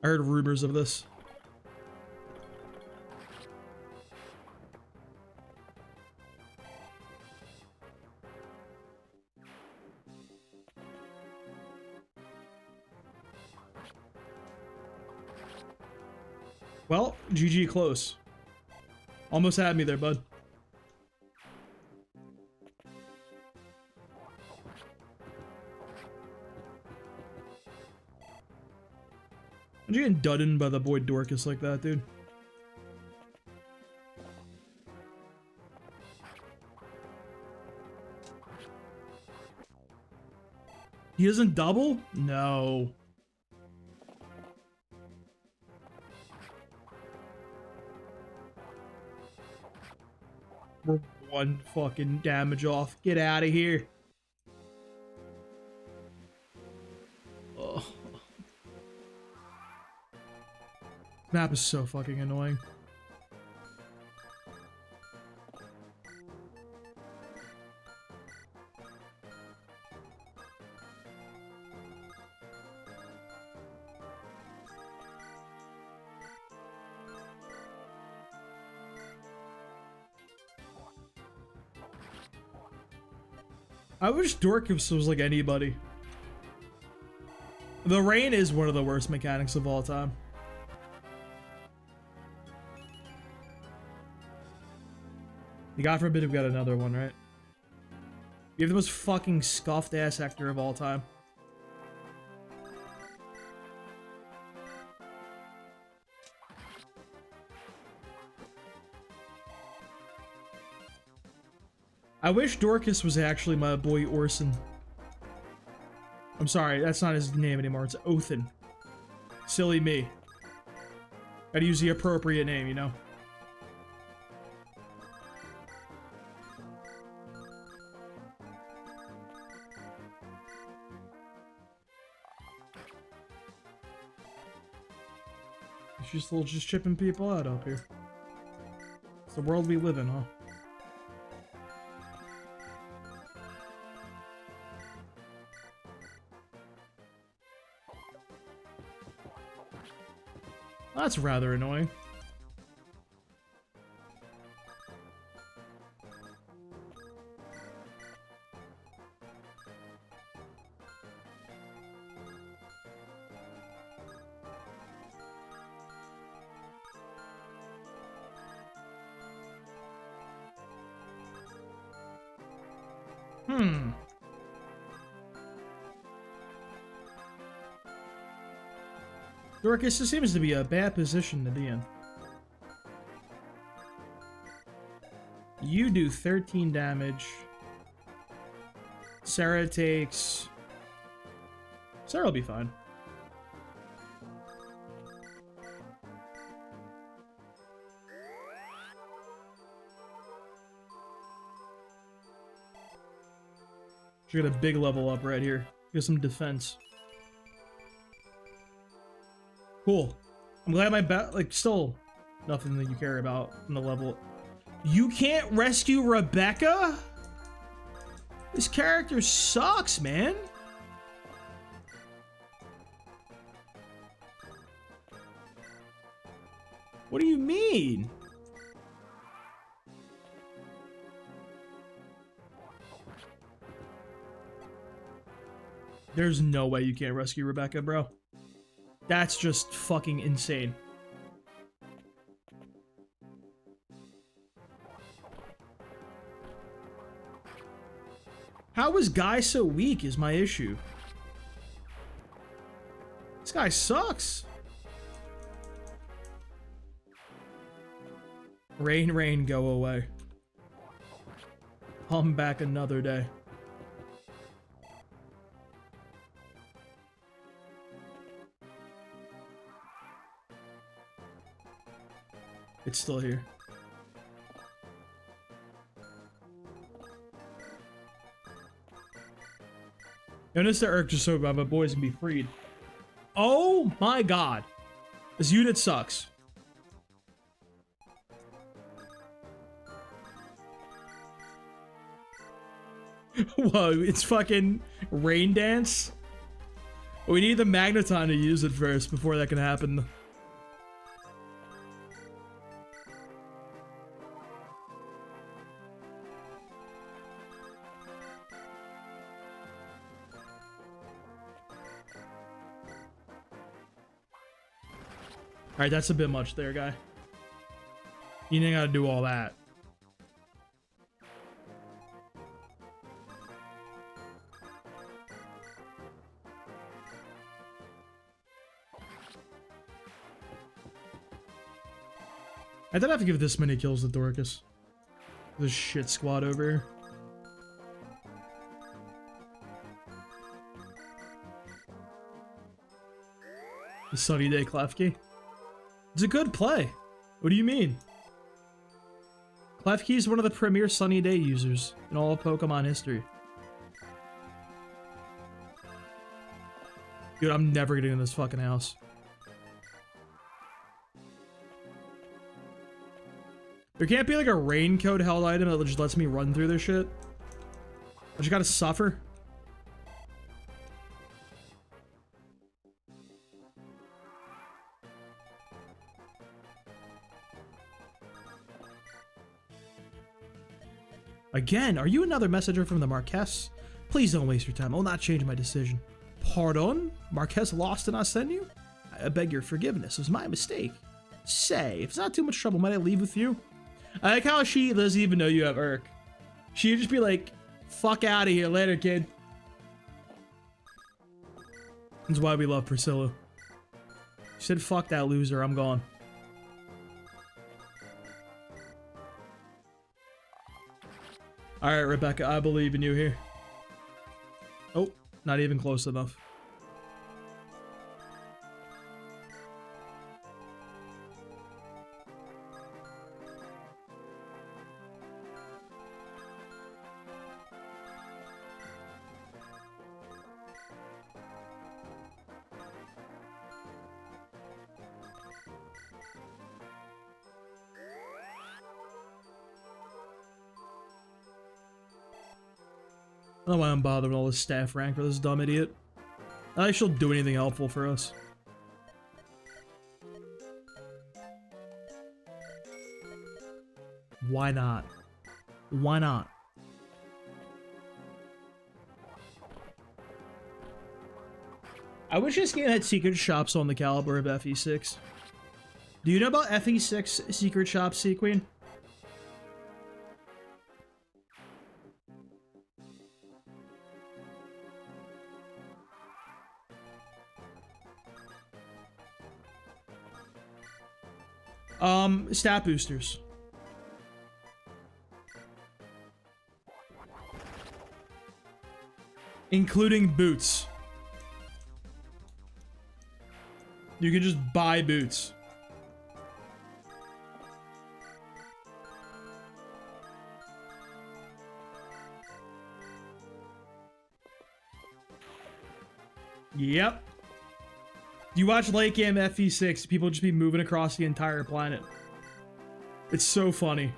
Speaker 1: I heard rumors of this. Well, GG close. Almost had me there, bud. How'd you get dudded by the boy Dorcas like that, dude? He doesn't double? No. We're one fucking damage off. Get out of here. Ugh. Map is so fucking annoying. I wish Dorcas was like anybody. The rain is one of the worst mechanics of all time. You God forbid we've got another one, right? You have the most fucking scuffed ass Hector of all time. I wish Dorcas was actually my boy Orson. I'm sorry, that's not his name anymore. It's Othin. Silly me. Gotta use the appropriate name, you know? She's still just chipping people out up here. It's the world we live in, huh? That's rather annoying. Dorcas, this seems to be a bad position to be in. You do 13 damage. Sarah takes... Sarah will be fine. She got a big level up right here. Get some defense. Cool. I'm glad my like still nothing that you care about in the level. You can't rescue Rebecca? This character sucks, man. What do you mean? There's no way you can't rescue Rebecca, bro. That's just fucking insane. How is Guy so weak is my issue. This guy sucks. Rain, rain, go away. I'm back another day. It's still here. Notice the Urk just so bad, but boys can be freed. Oh my god. This unit sucks. Whoa, it's fucking rain dance? We need the Magneton to use it first before that can happen. Alright, that's a bit much there, guy. You ain't gotta do all that. I did have to give this many kills to Dorcas. This shit squad over here. The Sunny Day Klefki. It's a good play. What do you mean? Klefki is one of the premier Sunny Day users in all of Pokemon history. Dude, I'm never getting in this fucking house. There can't be like a raincoat held item that just lets me run through this shit. I just gotta suffer. Again, are you another messenger from the Marquess? Please don't waste your time. I will not change my decision. Pardon? Marquess lost and I send you? I beg your forgiveness. It was my mistake. Say, if it's not too much trouble, might I leave with you? I like how she doesn't even know you have Urk. She'd just be like, fuck out of here. Later, kid. That's why we love Priscilla. She said, fuck that loser. I'm gone. Alright, Rebecca, I believe in you here. Oh, not even close enough. I don't know why I'm bothering with all this staff rank for this dumb idiot. I don't think she'll do anything helpful for us. Why not? Why not? I wish this game had secret shops on the caliber of FE6. Do you know about FE6 secret shops, Sea Queen? Stat boosters. Including boots. You can just buy boots. Yep. You watch late game FE6, people just be moving across the entire planet. It's so funny.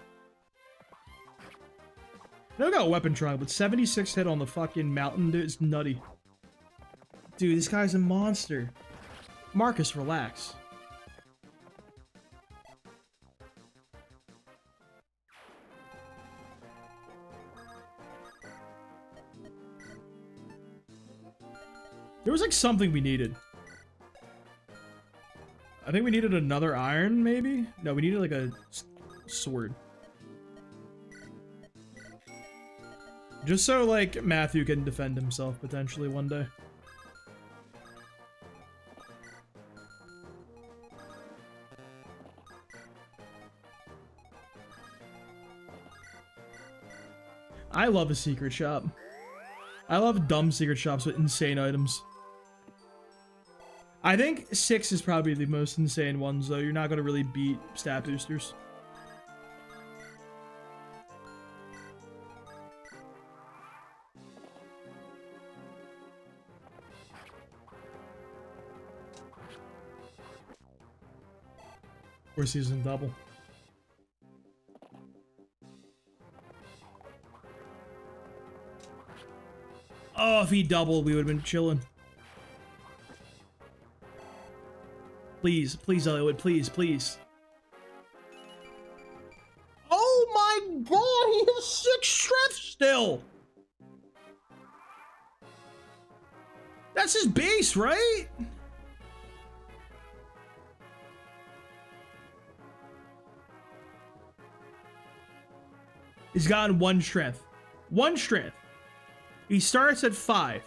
Speaker 1: I got a weapon trial, but 76 hit on the fucking mountain, dude, it's nutty. Dude, this guy's a monster. Marcus, relax. There was like something we needed. I think we needed another iron, maybe? No, we needed like a sword. Just so like Matthew can defend himself potentially one day. I love a secret shop. I love dumb secret shops with insane items. I think 6 is probably the most insane ones, though. You're not going to really beat stat boosters. Or season double. Oh, if he doubled, we would have been chilling. Please, please, Eliwood, please, please. Oh my god, he has 6 strength still! That's his base, right? He's gotten 1 strength. 1 strength. He starts at 5.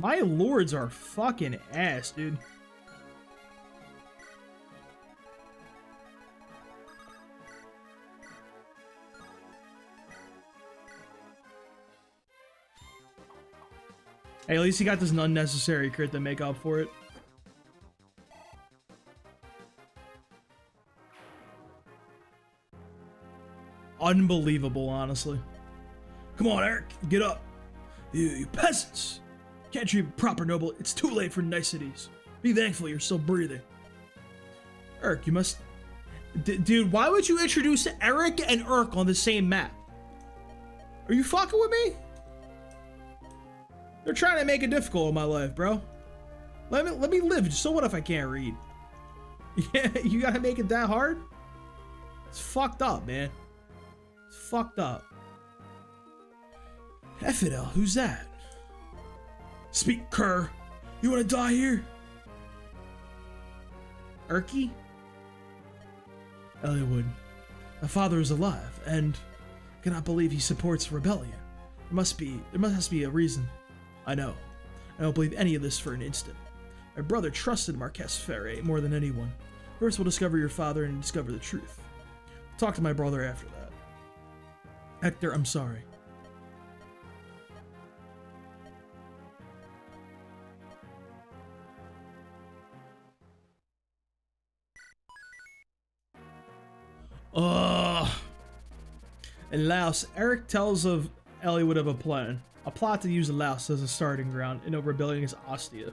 Speaker 1: My lords are fucking ass, dude. Hey, at least he got this unnecessary crit to make up for it. Unbelievable, honestly. Come on, Eric, get up. You peasants. Can't treat proper noble. It's too late for niceties. Be thankful you're still breathing. Eric, you must... Dude, why would you introduce Eric and Urk on the same map? Are you fucking with me? They're trying to make it difficult in my life, bro. Let me live. So what if I can't read? Yeah, you gotta make it that hard? It's fucked up, man. It's fucked up. Effidel, who's that? Speak, cur. You wanna die here? Erky? Eliwood. My father is alive, and I cannot believe he supports rebellion. There must be a reason. I know. I don't believe any of this for an instant. My brother trusted Marquess Ferre more than anyone. First, we'll discover your father and discover the truth. I'll talk to my brother after that. Hector, I'm sorry. Ugh. In Laos, Eric tells of Eliwood of a plan. A plot to use Laos as a starting ground in a rebellion against Ostia.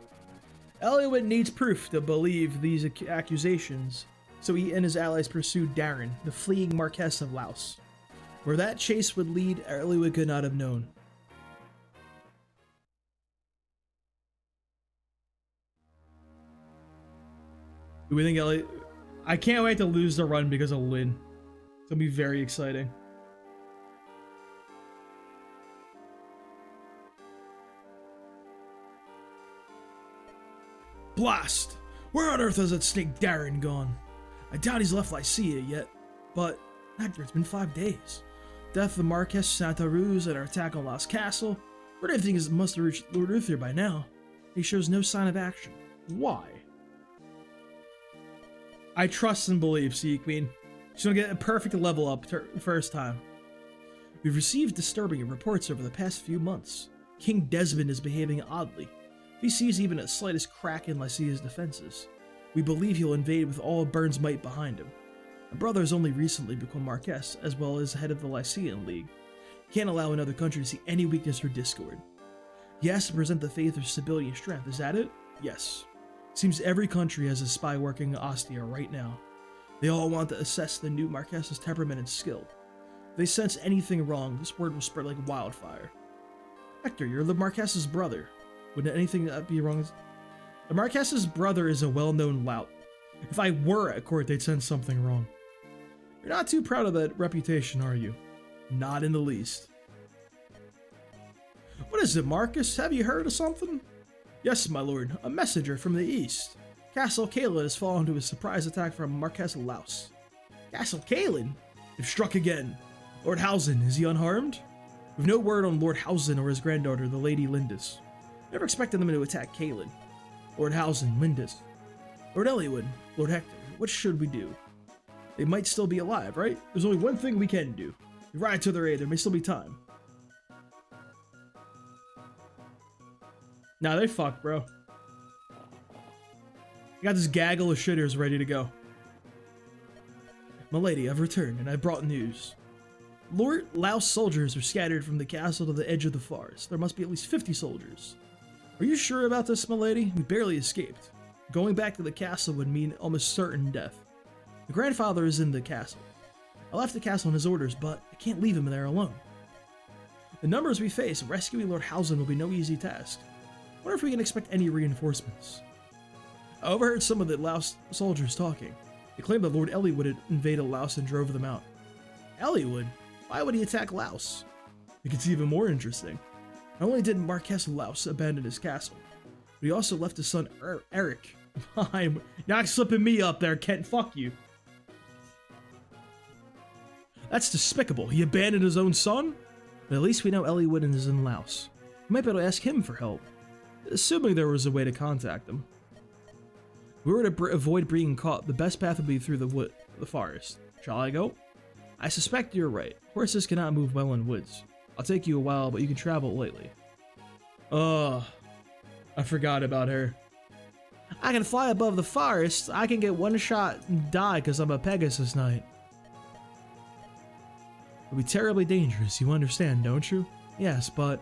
Speaker 1: Eliwood needs proof to believe these accusations, so he and his allies pursued Darren, the fleeing Marquess of Laos. Where that chase would lead, Eliwood could not have known. Do we think Eliwood... I can't wait to lose the run because of Lynn. It's gonna be very exciting. Blast! Where on earth has that snake Darren gone? I doubt he's left Lycia yet, but Hector, it's been 5 days. Death of the Marquess Santa Ruz and our attack on Lost Castle. Where do you think he must have reached Lord Uther by now? He shows no sign of action. Why? I trust and believe, Sea Queen. She's gonna get a perfect level up first time. We've received disturbing reports over the past few months. King Desmond is behaving oddly. If he sees even a slightest crack in Lycia's defenses, we believe he'll invade with all of Byrne's might behind him. My brother has only recently become Marquess, as well as head of the Lycian League. He can't allow another country to see any weakness or discord. He has to present the faith of stability and strength, is that it? Yes. Seems every country has a spy working in Ostia right now. They all want to assess the new Marquess's temperament and skill. If they sense anything wrong, this word will spread like wildfire. Hector, you're the Marquess's brother. Would anything be wrong? The Marquess's brother is a well-known lout. If I were at court, they'd sense something wrong. You're not too proud of that reputation, are you? Not in the least. What is it, Marcus? Have you heard of something? Yes, my lord. A messenger from the east. Castle Caelan has fallen to a surprise attack from Marquess Laos. Castle Caelan? They've struck again. Lord Hausen, is he unharmed? We've no word on Lord Hausen or his granddaughter, the Lady Lindis. Never expected them to attack Caelan. Lord Hausen, Lindis. Lord Eliwood, Lord Hector, what should we do? They might still be alive, right? There's only one thing we can do. We ride to their aid, there may still be time. Nah, they fucked, bro. I got this gaggle of shitters ready to go. Milady, I've returned, and I brought news. Lord Laos soldiers are scattered from the castle to the edge of the forest. There must be at least 50 soldiers. Are you sure about this, milady? We barely escaped. Going back to the castle would mean almost certain death. The grandfather is in the castle. I left the castle on his orders, but I can't leave him there alone. The numbers we face, rescuing Lord Hausen will be no easy task. I wonder if we can expect any reinforcements. I overheard some of the Laos soldiers talking. They claimed that Lord Eliwood had invaded Laos and drove them out. Eliwood? Why would he attack Laos? It gets even more interesting. Not only did Marquess Laos abandon his castle, but he also left his son Eric behind. You're not slipping me up there, Kent. Fuck you. That's despicable. He abandoned his own son? But at least we know Eliwood is in Laos. We might be able to ask him for help. Assuming there was a way to contact him. If we were to avoid being caught, the best path would be through the forest. Shall I go? I suspect you're right. Horses cannot move well in woods. I'll take you a while, but you can travel lightly. I forgot about her. I can fly above the forest. I can get one shot and die because I'm a Pegasus Knight. It'll be terribly dangerous, you understand, don't you? Yes, but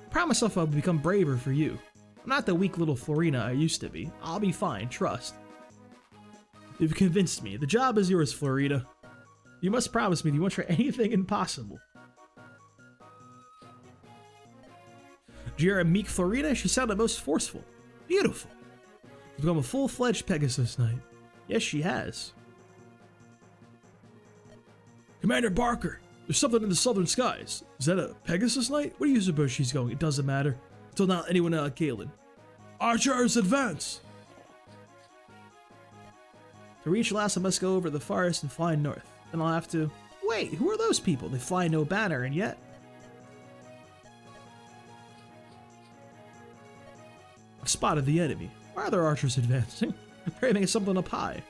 Speaker 1: I promise myself I'll become braver for you. I'm not the weak little Florina I used to be. I'll be fine, trust. You've convinced me. The job is yours, Florina. You must promise me you won't try anything impossible. Do you hear a meek Florina? She sounded most forceful. Beautiful. She's become a full-fledged Pegasus Knight. Yes, she has. Commander Barker, there's something in the southern skies. Is that a Pegasus Knight? Where do you suppose she's going? It doesn't matter. Until now, anyone out of Caelan. Archers, advance! To reach Laos, I must go over the forest and fly north. Then I'll have to... Wait, who are those people? They fly no banner, and yet... I've spotted the enemy. Why are their archers advancing? They're aiming at something up high.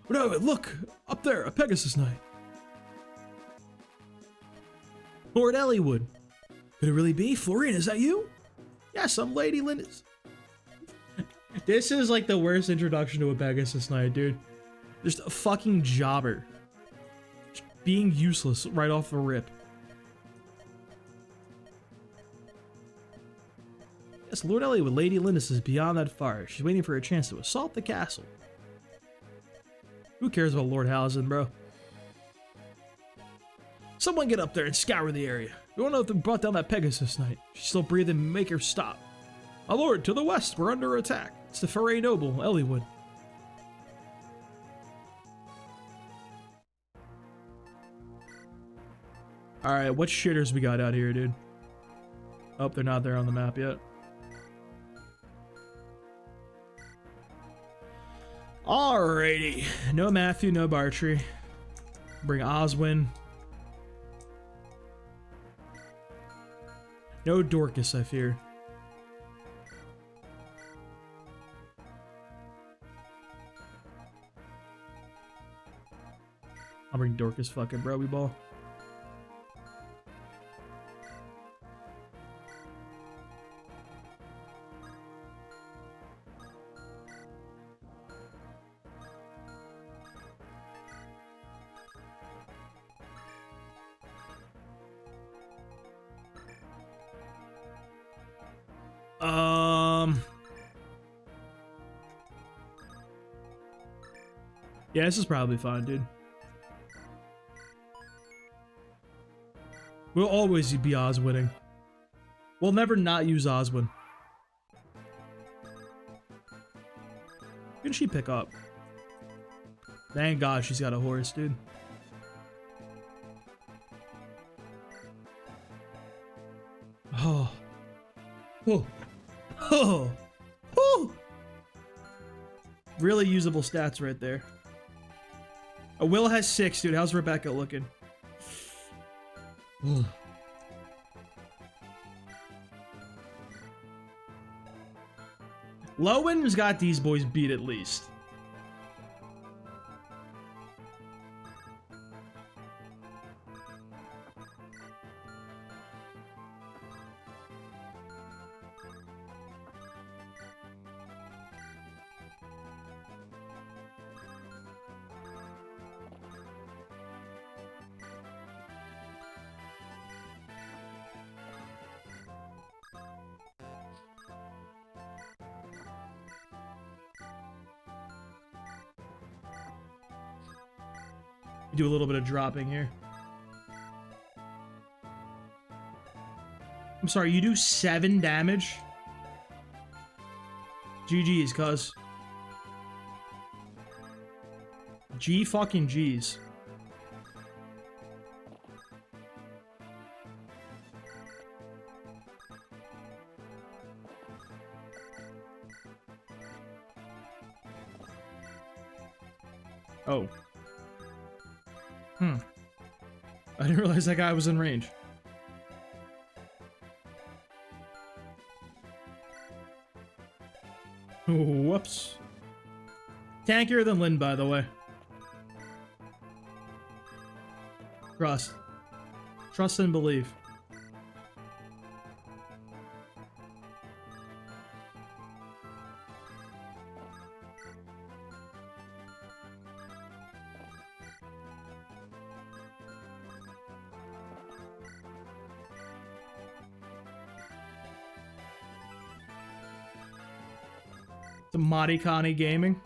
Speaker 1: No, look! Up there, a Pegasus Knight. Lord Eliwood. Could it really be? Florina, is that you? Yes, I'm Lady Lindis. This is like the worst introduction to a Pegasus Knight, dude. Just a fucking jobber. Just being useless right off the rip. Yes, Lord Eliwood, Lady Lindis is beyond that fire. She's waiting for a chance to assault the castle. Who cares about Lord Halison, bro? Someone get up there and scour the area. We don't know if they brought down that Pegasus Knight. She's still breathing, make her stop. My lord, to the west, we're under attack. It's the Foray Noble, Eliwood. Alright, what shitters we got out here, dude? Oh, they're not there on the map yet. Alrighty. No Matthew, no Bartrey. Bring Oswin. No Dorcas, I fear. I'll bring Dorcas fucking Broby Ball. Yeah, this is probably fine, dude. We'll always be Oswinning. We'll never not use Oswin. Who did she pick up? Thank God she's got a horse, dude. Oh. Oh. Oh. Oh. Really usable stats right there. Will has 6, dude. How's Rebecca looking? Lowen's got these boys beat at least. Do a little bit of dropping here. I'm sorry, you do 7 damage? GG's, cuz. G fucking G's. Oh. I didn't realize that guy was in range. Whoops. Tankier than Lynn, by the way. Trust. Trust and believe. The Marikani Gaming.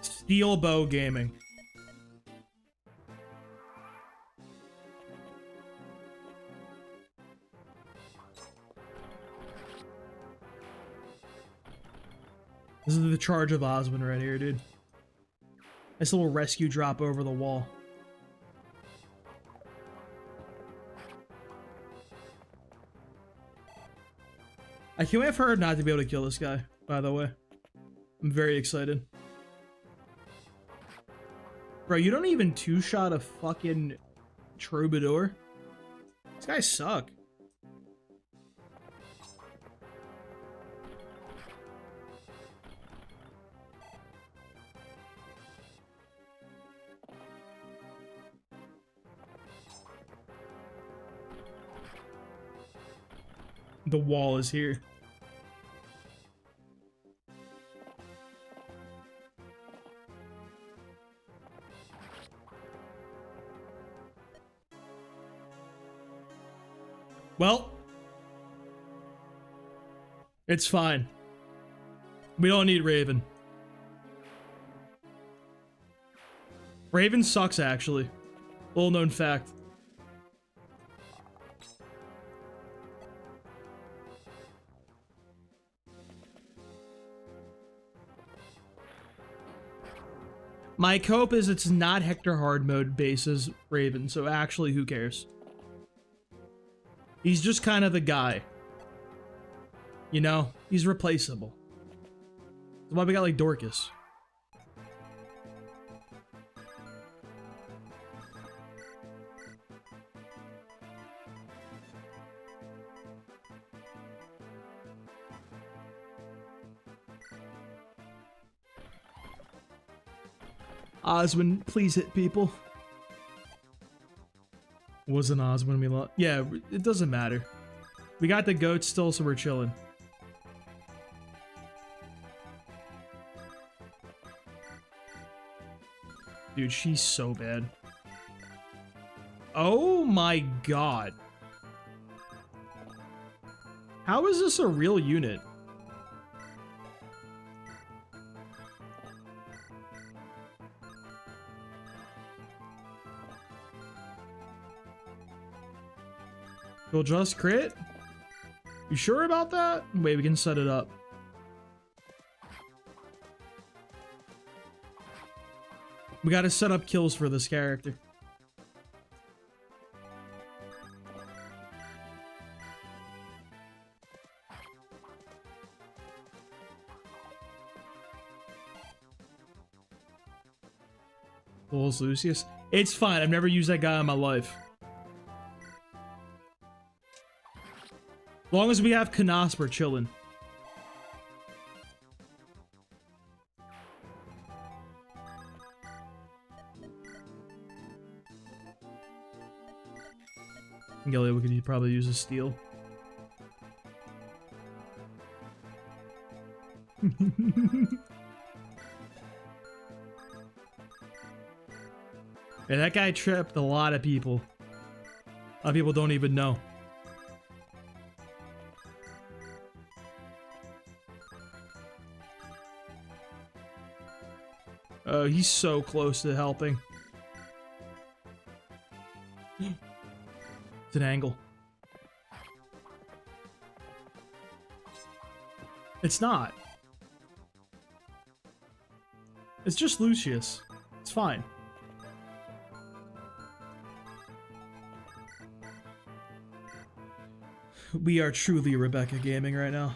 Speaker 1: Steel Bow Gaming. This is the charge of Osmond right here, dude. Nice little rescue drop over the wall. I can't wait for her not to be able to kill this guy, by the way. I'm very excited. Bro, you don't even two-shot a fucking troubadour? These guys suck. The wall is here. Well, it's fine. We don't need Raven. Raven sucks, actually. Little known fact. My cope is it's not Hector hard mode bases Raven, so actually who cares? He's just kind of the guy. You know? He's replaceable. That's why we got like Dorcas. Oswin, please hit people. Wasn't Oswin we lost? Yeah, it doesn't matter. We got the goat still, so we're chilling. Dude, she's so bad. Oh my god. How is this a real unit? You'll just crit? You sure about that? Wait, we can set it up. We gotta set up kills for this character. Bulls Lucius? It's fine, I've never used that guy in my life. As long as we have Canas, we're chilling. Eliwood could probably use a steal. Yeah, that guy tripped a lot of people. A lot of people don't even know. Oh, he's so close to helping. It's an angle. It's not. It's just Lucius. It's fine. We are truly Rebecca gaming right now.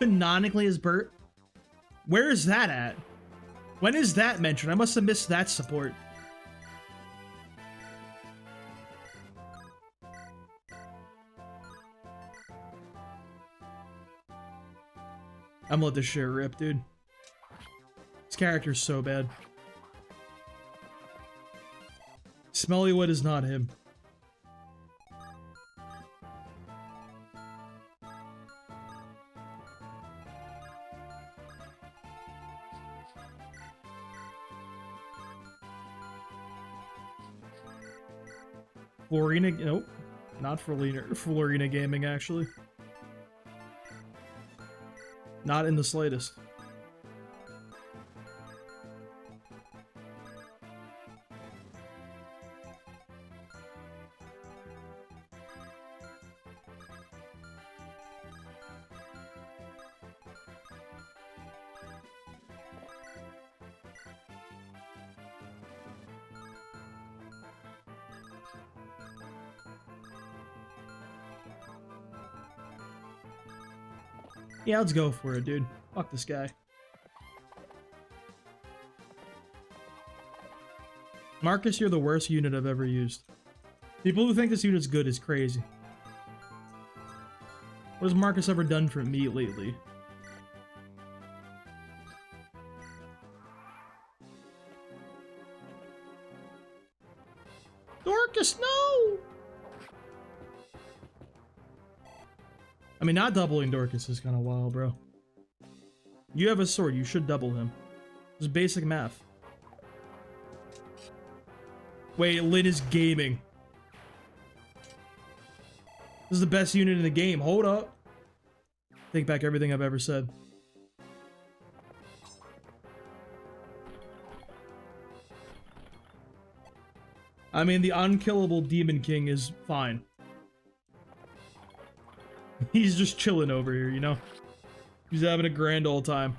Speaker 1: Canonically as Bert? Where is that at? When is that mentioned? I must have missed that support. I'm gonna let this shit rip, dude. This character's so bad. Smellywood is not him. Florina, nope. Not Florina Gaming, actually. Not in the slightest. Yeah, let's go for it, dude. Fuck this guy. Marcus, you're the worst unit I've ever used. People who think this unit's good is crazy. What has Marcus ever done for me lately? Dorcas, no! I mean, not doubling Dorcas is kind of wild, bro. You have a sword. You should double him. It's basic math. Wait, Lynn is gaming. This is the best unit in the game. Hold up. Take back everything I've ever said. I mean, the unkillable Demon King is fine. He's just chilling over here, you know? He's having a grand old time.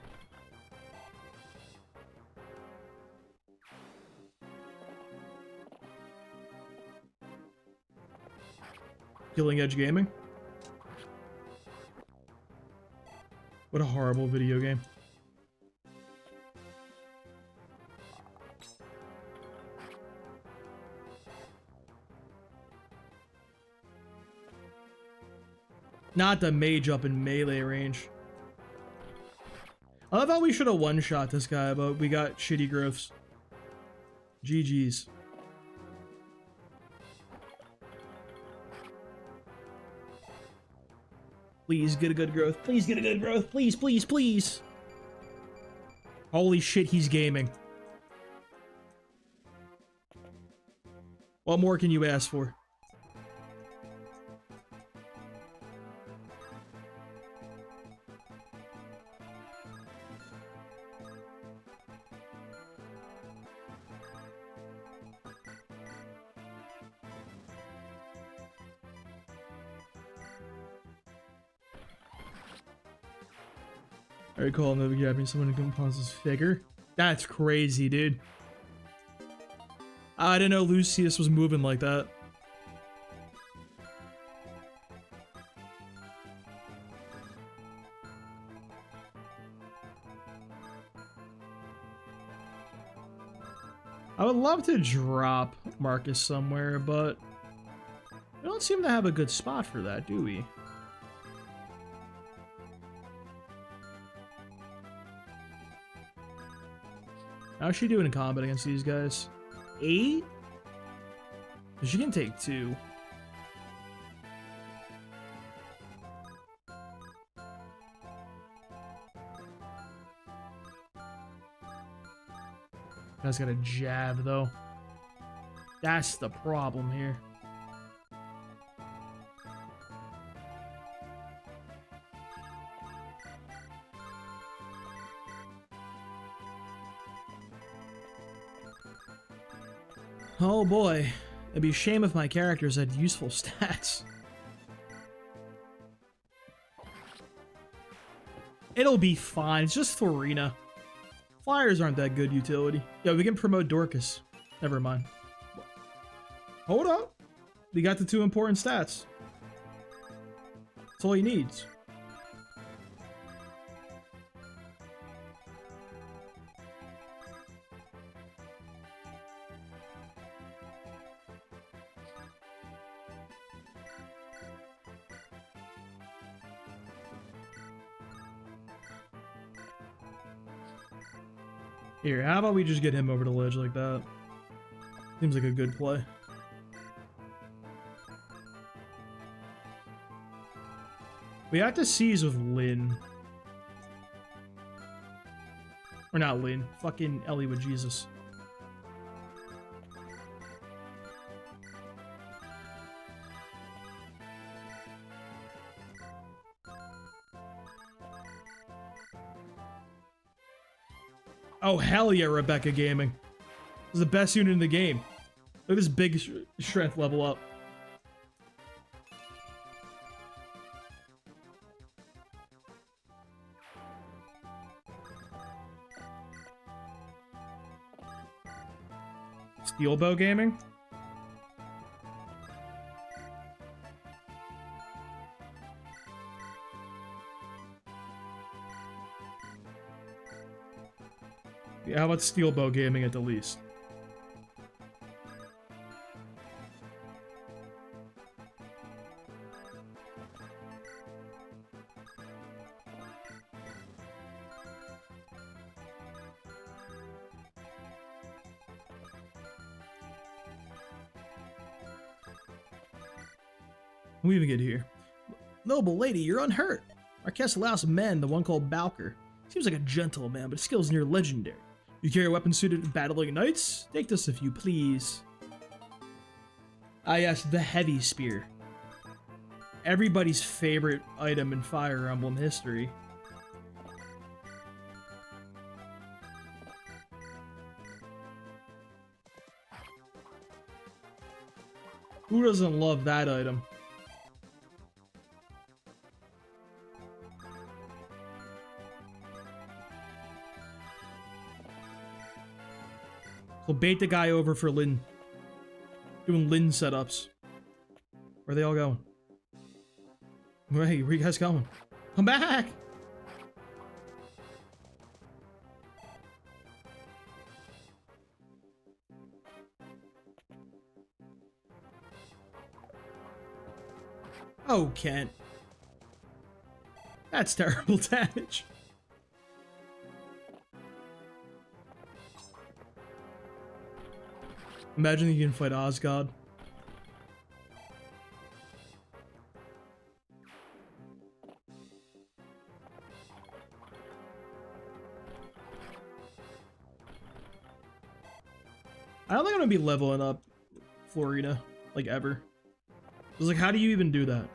Speaker 1: Killing Edge Gaming? What a horrible video game. Not the mage up in melee range. I love how we should have one-shot this guy, but we got shitty growths. GG's. Please get a good growth. Please get a good growth. Please, please, please. Holy shit, he's gaming. What more can you ask for? I recall never grabbing someone who composes figure. That's crazy, dude. I didn't know Lucius was moving like that. I would love to drop Marcus somewhere, but we don't seem to have a good spot for that, do we? How's she doing in combat against these guys? 8? She can take 2. Guy's got a jab, though. That's the problem here. Oh boy, it'd be a shame if my characters had useful stats. It'll be fine, it's just Florina. Flyers aren't that good utility. Yeah, we can promote Dorcas. Never mind. Hold up. We got the 2 important stats. That's all he needs. Here, how about we just get him over the ledge like that? Seems like a good play. We have to seize with Lynn. Or not Lynn. Fucking Eliwood, Jesus. Oh, hell yeah, Rebecca Gaming. This is the best unit in the game. Look at this big strength level up. Steelbow Gaming? Yeah, how about Steelbow Gaming at the least? We even get here. Noble lady, you're unhurt. Our castle last man, the one called Balker. Seems like a gentleman, but his skills near legendary. You carry a weapon suited to battling knights? Take this if you please. Ah yes, the heavy spear. Everybody's favorite item in Fire Emblem history. Who doesn't love that item? So bait the guy over for Lin. Doing Lin setups. Where are they all going? Hey, where you guys going? Come back! Oh, Kent. That's terrible damage. Imagine you can fight Osgod. I don't think I'm gonna be leveling up Florina, like, ever. I was like, how do you even do that?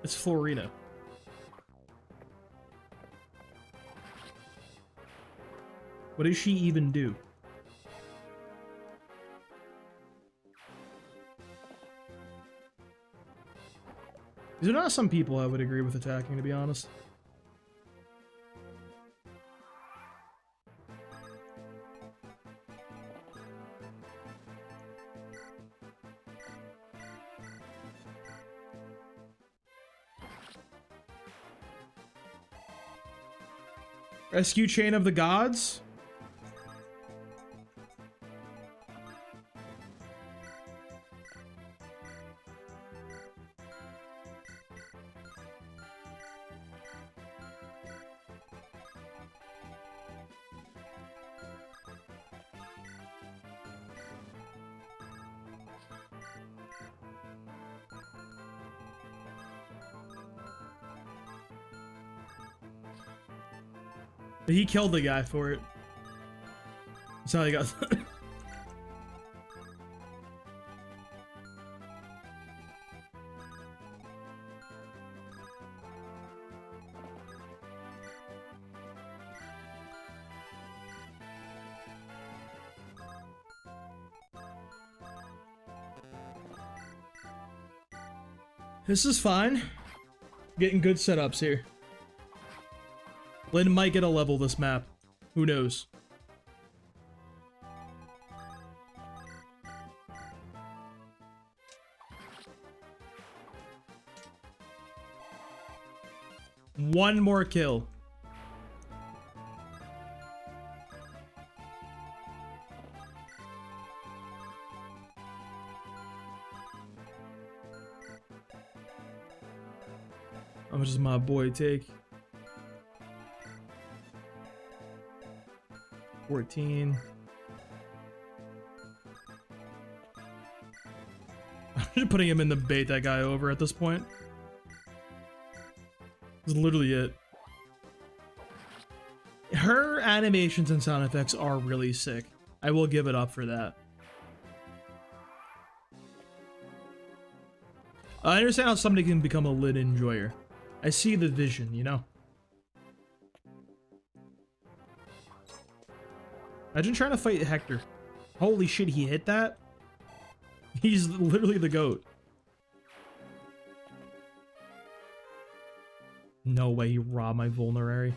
Speaker 1: It's Florina. What does she even do? There are not some people I would agree with attacking, to be honest. Rescue Chain of the Gods? He killed the guy for it. That's how he got. This is fine. Getting good setups here. Lynn might get a level this map. Who knows? One more kill. How much does my boy take? 14. I'm just putting him in the bait that guy over at this point. That's literally it. Her animations and sound effects are really sick. I will give it up for that. I understand how somebody can become a lit enjoyer. I see the vision, you know? Imagine trying to fight Hector. Holy shit, he hit that? He's literally the GOAT. No way he robbed my vulnerary.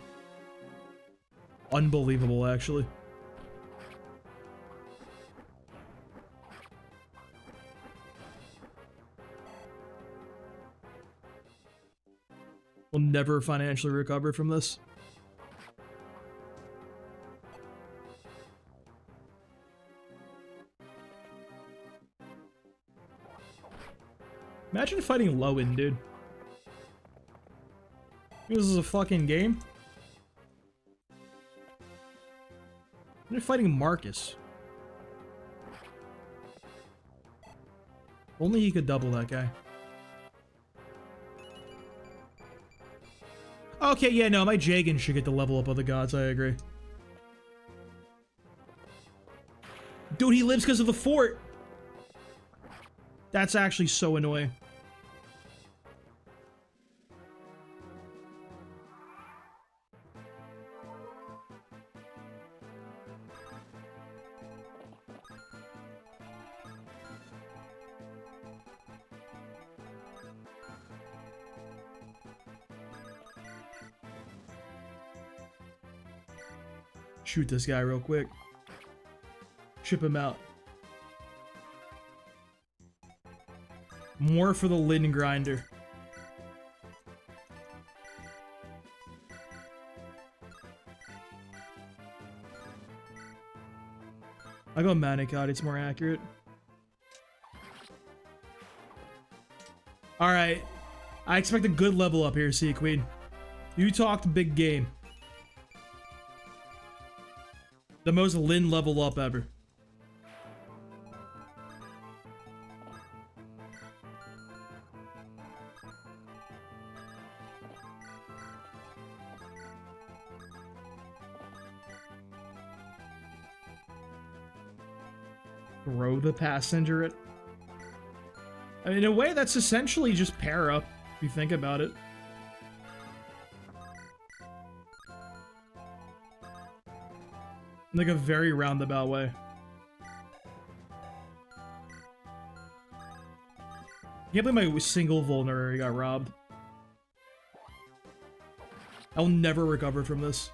Speaker 1: Unbelievable, actually. We'll never financially recover from this. Imagine fighting Lowen, dude. This is a fucking game. You're fighting Marcus. Only he could double that guy. Okay, yeah, no, my Jagan should get the level up of the gods, I agree. Dude, he lives because of the fort. That's actually so annoying. Shoot this guy real quick. Ship him out. More for the Lin grinder. I go Manicat, it's more accurate. Alright. I expect a good level up here, Sea Queen. You talked big game. The most Lin level up ever. Throw the passenger at... I mean, in a way, that's essentially just pair up, if you think about it. In like a very roundabout way. I can't believe my single vulnerary got robbed. I'll never recover from this.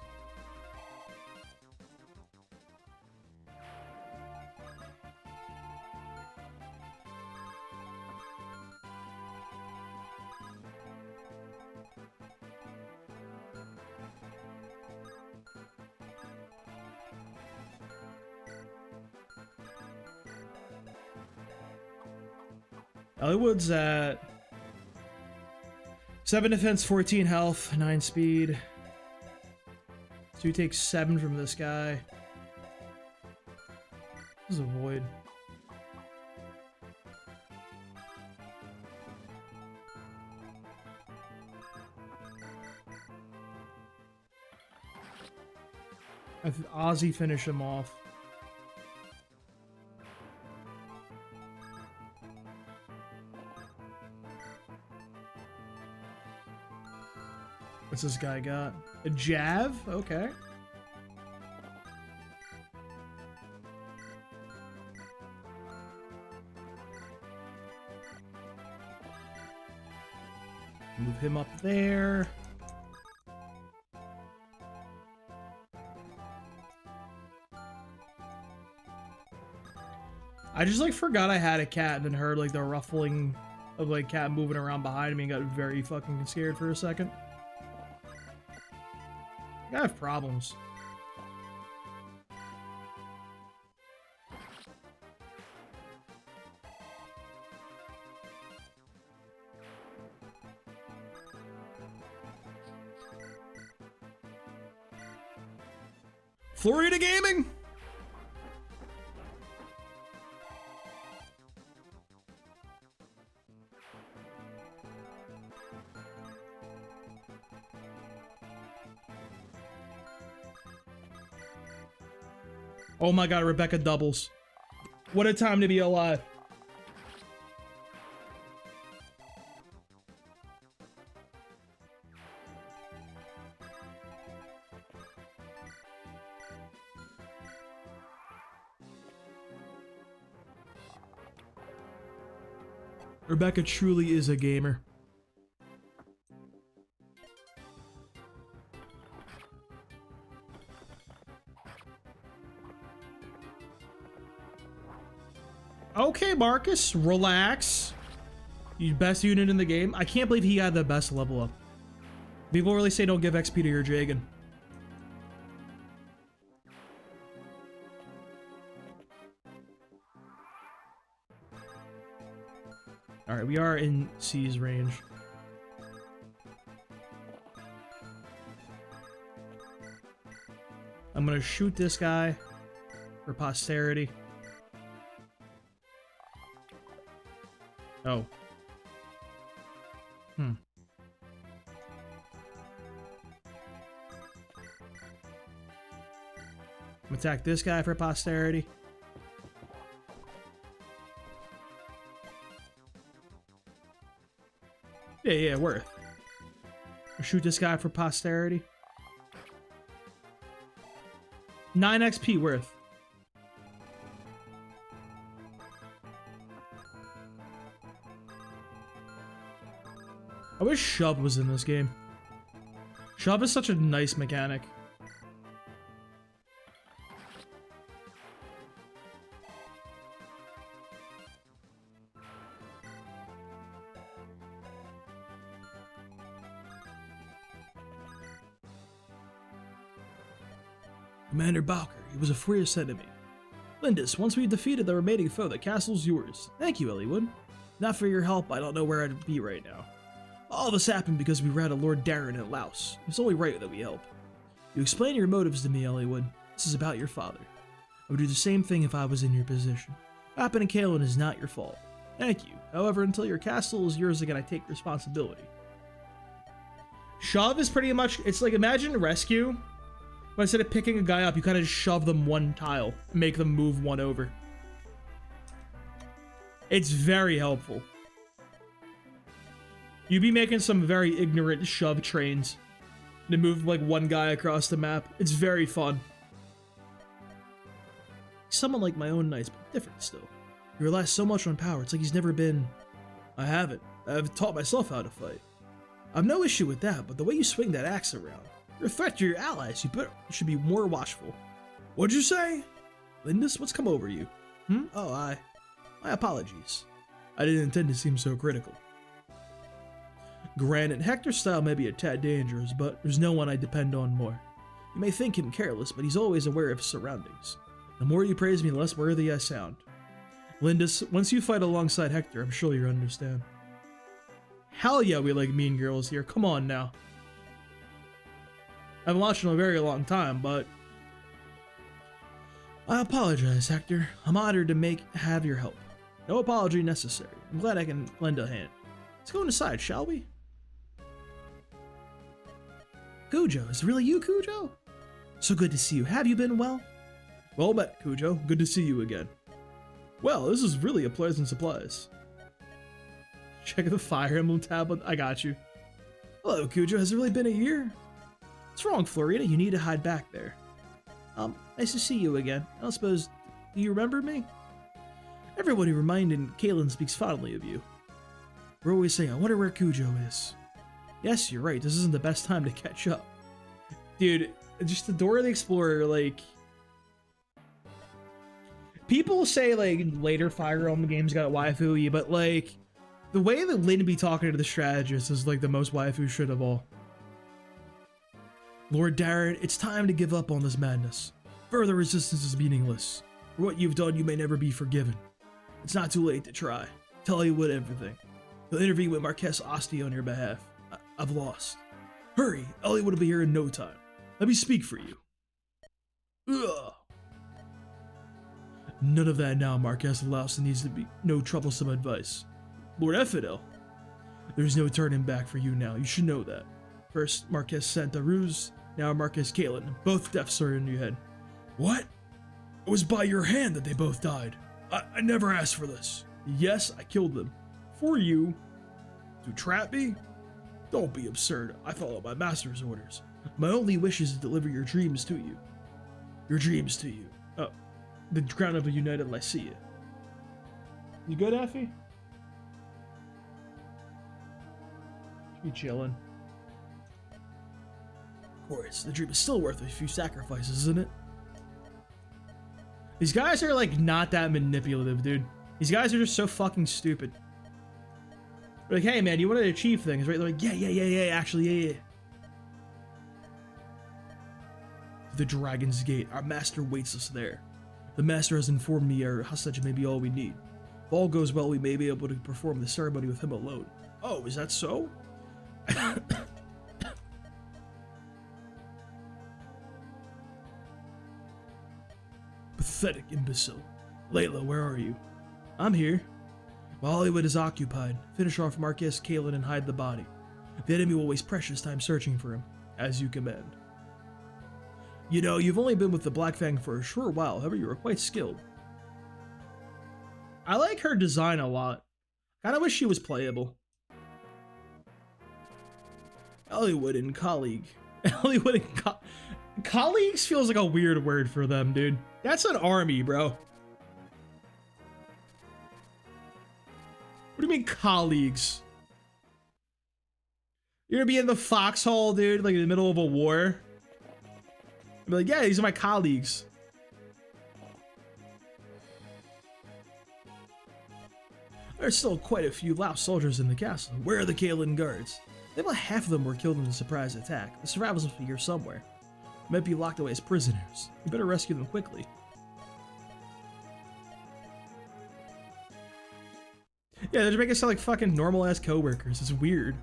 Speaker 1: Eliwood's at 7 defense, 14 health, 9 speed. So you take 7 from this guy. This is a void. If Ozzy finish him off. What's this guy got? A Jav? Okay. Move him up there. I just like forgot I had a cat and then heard like the ruffling of like cat moving around behind me and got very fucking scared for a second. I have problems. Florida Gaming? Oh my god, Rebecca doubles. What a time to be alive. Rebecca truly is a gamer. Okay, Marcus, relax. You best unit in the game. I can't believe he got the best level up. People really say don't give XP to your Jagan. Alright, we are in C's range. I'm gonna shoot this guy for posterity. Oh. Attack this guy for posterity. Yeah, worth. Shoot this guy for posterity. 9 XP worth. I wish Shove was in this game. Shove is such a nice mechanic. Commander Bowker, he was a fierce enemy. Lindis, once we've defeated the remaining foe, the castle's yours. Thank you, Eliwood. Not for your help, I don't know where I'd be right now. All this happened because we ran a Lord Darren at Laos. It's only right that we help. You explain your motives to me, Eliwood. This is about your father. I would do the same thing if I was in your position. What happened to Kalen is not your fault. Thank you. However, until your castle is yours again, I take responsibility. Shove is pretty much, it's like, imagine rescue, but instead of picking a guy up, you kind of just shove them one tile and make them move one over. It's very helpful. You'd be making some very ignorant shove trains to move like one guy across the map. It's very fun. Someone like my own knights, but different still. He relies so much on power, it's like he's never been... I haven't. I've taught myself how to fight. I've no issue with that, but the way you swing that axe around, you're a threat to your allies. You should be more watchful. What'd you say? Lindis, what's come over you? Oh, my apologies. I didn't intend to seem so critical. Granted, Hector's style may be a tad dangerous, but there's no one I depend on more. You may think him careless, but he's always aware of his surroundings. The more you praise me, the less worthy I sound. Lindis, once you fight alongside Hector, I'm sure you'll understand. Hell yeah, we like mean girls here. Come on now. I haven't watched in a very long time, but... I apologize, Hector. I'm honored to have your help. No apology necessary. I'm glad I can lend a hand. Let's go inside, shall we? Cujo, is it really you, Cujo? So good to see you. Have you been well? Well met, Cujo. Good to see you again. Well, this is really a pleasant surprise. Check the Fire Emblem tablet. I got you. Hello, Cujo. Has it really been a year? What's wrong, Florina? You need to hide back there. Nice to see you again. I don't suppose... Do you remember me? Everybody reminded Kalen speaks fondly of you. We're always saying, I wonder where Cujo is. Yes, you're right. This isn't the best time to catch up. Dude, just the Dora the Explorer, like... People say, like, later Fire Emblem games got waifu-y, but, like... The way that Lyn be talking to the strategist is, like, the most waifu shit of all. Lord Darren, it's time to give up on this madness. Further resistance is meaningless. For what you've done, you may never be forgiven. It's not too late to try. Tell Eliwood everything. He'll intervene with Marquess Asti on your behalf. I've lost. Hurry, Eliwood will be here in no time. Let me speak for you. Ugh. None of that now, Marquess Lawson needs to be no troublesome advice. Lord Effidel, there's no turning back for you now. You should know that. First, Marquess Santa Ruz, now Marquess Kalen. Both deaths are in your head. What? It was by your hand that they both died. I never asked for this. Yes, I killed them. For you. To trap me? Don't be absurd. I follow my master's orders. My only wish is to deliver your dreams to you. Your dreams to you. Oh, the crown of a united Lycia. You good, Effie? You chillin'. Of course, the dream is still worth a few sacrifices, isn't it? These guys are, like, not that manipulative, dude. These guys are just so fucking stupid. They're like, hey, man, you want to achieve things, right? They're like, yeah, actually, yeah. The Dragon's Gate. Our master waits us there. The master has informed me our hostage may be all we need. If all goes well, we may be able to perform the ceremony with him alone. Oh, is that so? Pathetic imbecile. Layla, where are you? I'm here. While Hollywood is occupied, finish off Marquess Kalen and hide the body. The enemy will waste precious time searching for him, as you command. You know, you've only been with the Black Fang for a short while, however, you were quite skilled. I like her design a lot. Kinda wish she was playable. Eliwood and colleague. Eliwood and colleagues feels like a weird word for them, dude. That's an army, bro. What do you mean colleagues? You're gonna be in the foxhole, dude, like in the middle of a war? I'd be like, yeah, these are my colleagues. There's still quite a few Lao soldiers in the castle. Where are the Kalen guards? About half of them were killed in the surprise attack. The survivors must be here somewhere. They might be locked away as prisoners. You better rescue them quickly. Yeah, they're making us sound like fucking normal-ass co-workers. It's weird.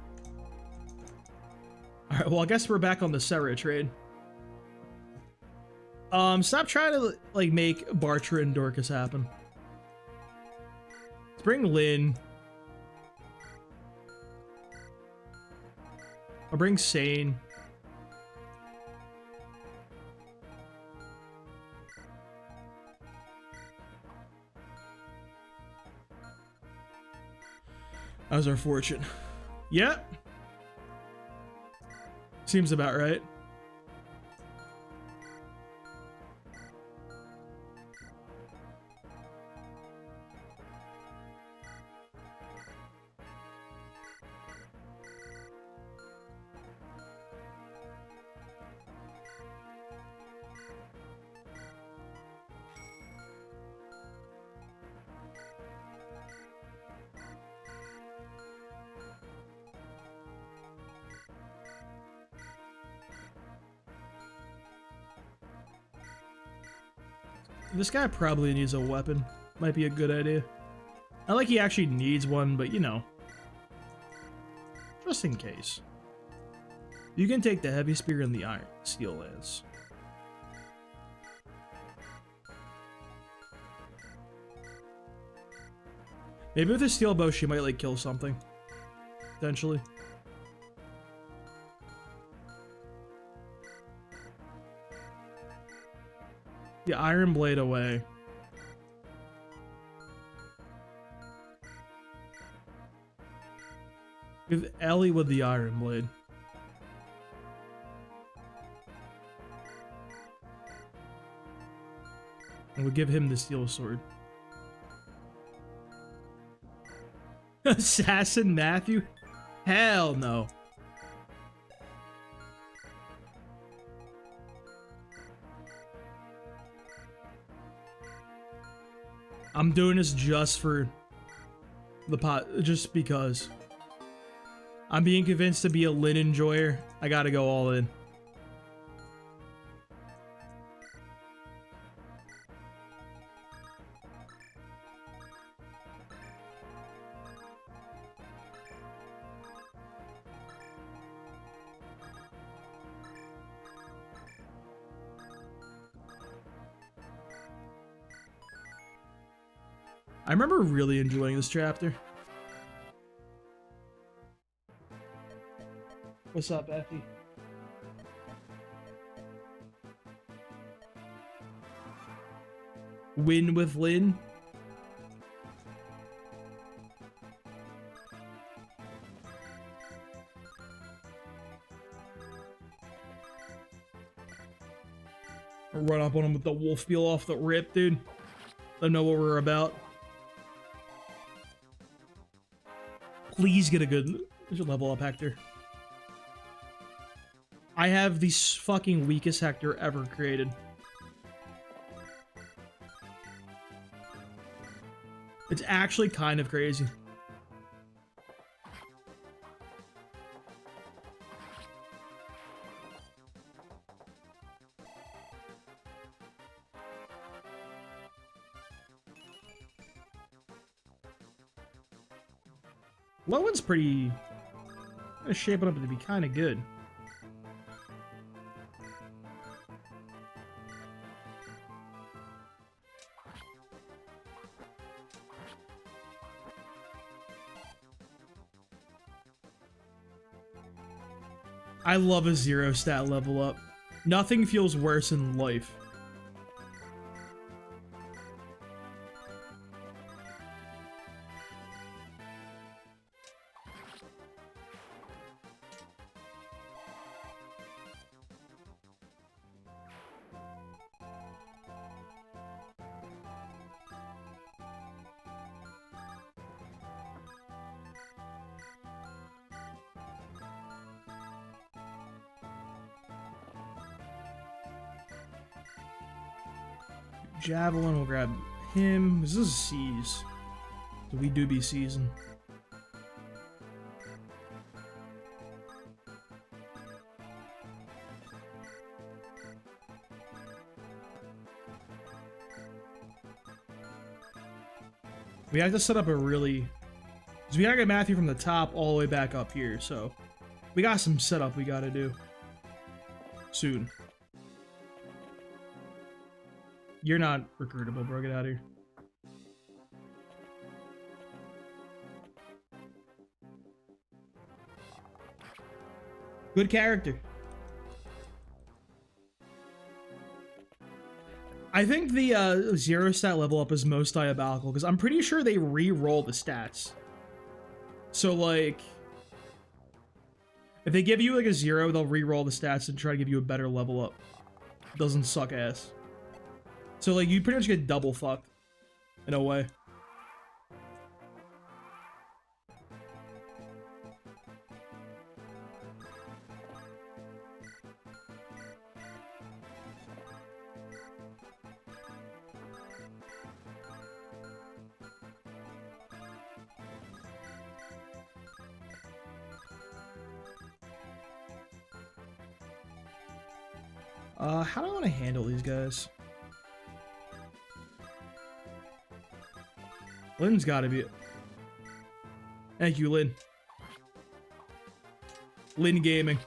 Speaker 1: Alright, well, I guess we're back on the Serra trade. Stop trying to, like, make Bartra and Dorcas happen. Let's bring Lynn. I'll bring Sane. How's our fortune? Yep. Seems about right. This guy probably needs a weapon. Might be a good idea. Not like he actually needs one, but you know. Just in case. You can take the heavy spear and the iron steel lance. Maybe with a steel bow she might like kill something. Potentially. The iron blade away. Give Ellie with the iron blade. And we'll give him the steel sword. Assassin Matthew? Hell no. I'm doing this just for the pot, just because. I'm being convinced to be a Lin enjoyer. I gotta go all in. I remember really enjoying this chapter. What's up, Effie? Win with Lynn. I'll run up on him with the wolf peel off the rip, dude. Let them know what we're about. Please get a good level up, Hector. I have the fucking weakest Hector ever created. It's actually kind of crazy. Lowen's pretty shaping up to be kind of good. I love a 0 stat level up. Nothing feels worse in life. Javelin, we'll grab him. This is C's. So we do be season. We have to set up a really... Because we gotta get Matthew from the top all the way back up here, so... We got some setup we gotta do. Soon. You're not recruitable, bro. Get out of here. Good character. I think the 0 stat level up is most diabolical because I'm pretty sure they re-roll the stats. So like, if they give you like a 0, they'll re-roll the stats and try to give you a better level up. Doesn't suck ass. So like, you pretty much get double fucked in a way. How do I want to handle these guys? Lynn's got to be... Thank you, Lynn. Lynn Gaming.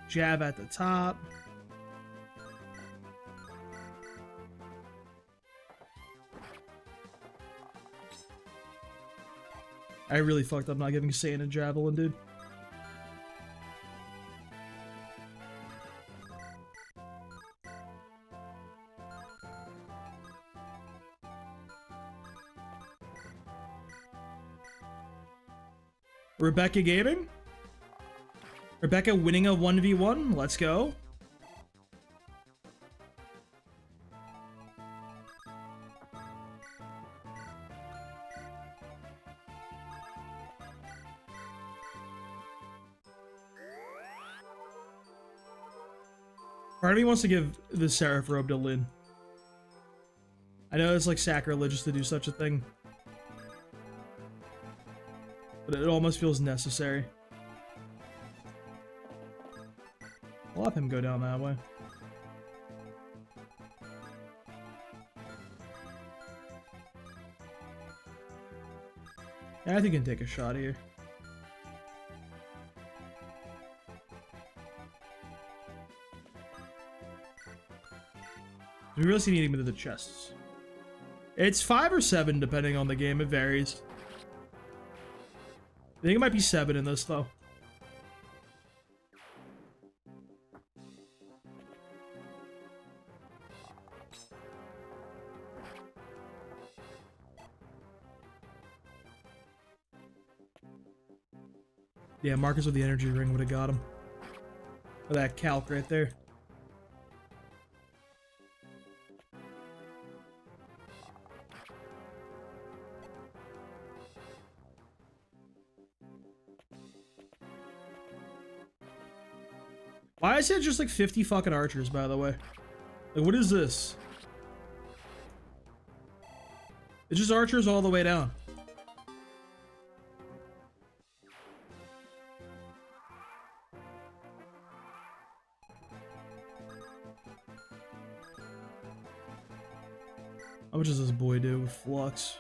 Speaker 1: Jab at the top. I really fucked up not giving Saiyan a javelin, dude. Rebecca Gaming? Rebecca winning a 1v1? Let's go. Part of me wants to give the Seraph robe to Lynn. I know it's like sacrilegious to do such a thing, but it almost feels necessary. I'll have him go down that way. Yeah, I think he can take a shot here. We really need him into the chests. It's 5 or 7 depending on the game, it varies. I think it might be 7 in this though. Yeah, Marcus with the energy ring would have got him. Or that calc right there. Why is it just like 50 fucking archers, by the way? Like, what is this? It's just archers all the way down. How much does this boy do with Flux?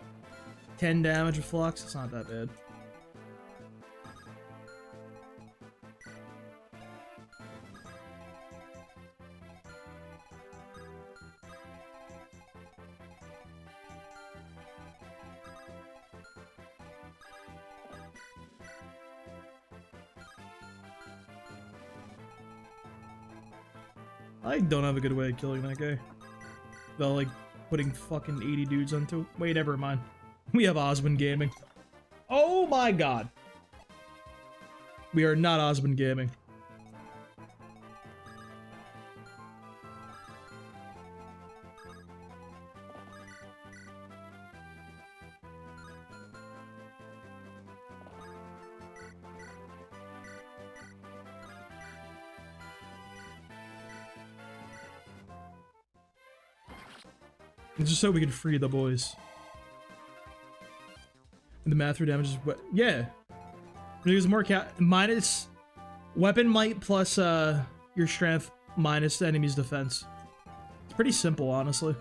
Speaker 1: 10 damage with Flux? It's not that bad. I don't have a good way of killing that guy. Without, like, putting fucking 80 dudes onto it. Wait, never mind. We have Osmond Gaming. Oh my god. We are not Osmond Gaming. It's just so we can free the boys. And the math through damage is what? Yeah. There's more minus weapon might plus your strength minus the enemy's defense. It's pretty simple, honestly.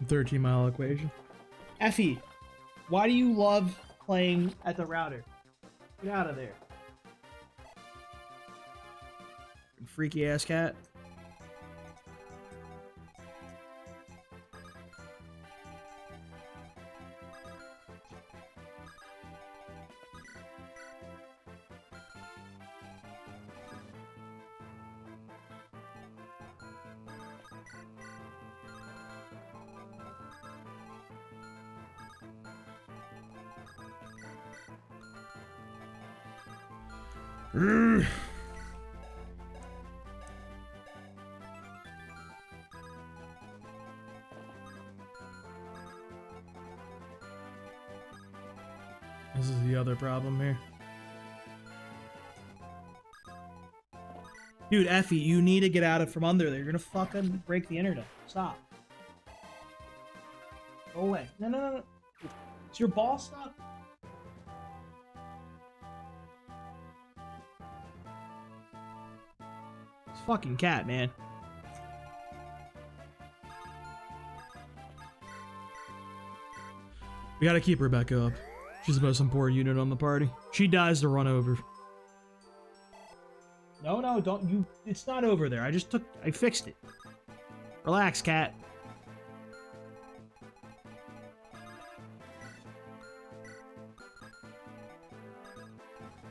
Speaker 1: $13-mile equation. Effie, why do you love playing at the router? Get out of there. Freaky ass cat. This is the other problem here. Dude, Effie, you need to get out of from under there. You're gonna fucking break the internet. Stop. Go away. No, no, no, no. Is your ball stuck? It's fucking cat, man. We gotta keep Rebecca up. She's the most important unit on the party. She dies to run over. No, no, don't you. It's not over there. I fixed it. Relax, cat.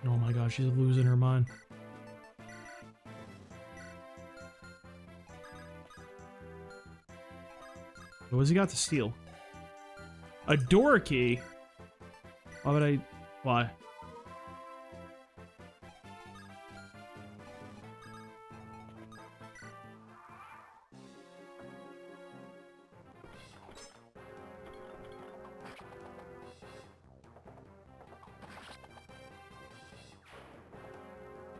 Speaker 1: Oh my gosh, she's losing her mind. What has he got to steal? A door key? Why would I... Why?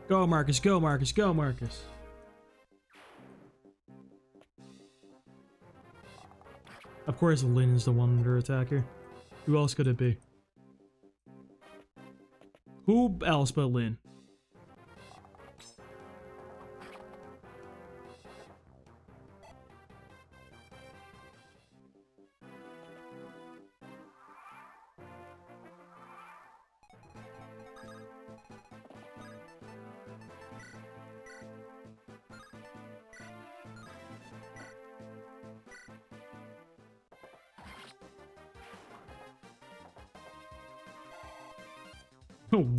Speaker 1: Go, Marcus, go, Marcus, go, Marcus. Of course, Lynn is the one under attack here. Who else could it be? Who else but Lynn?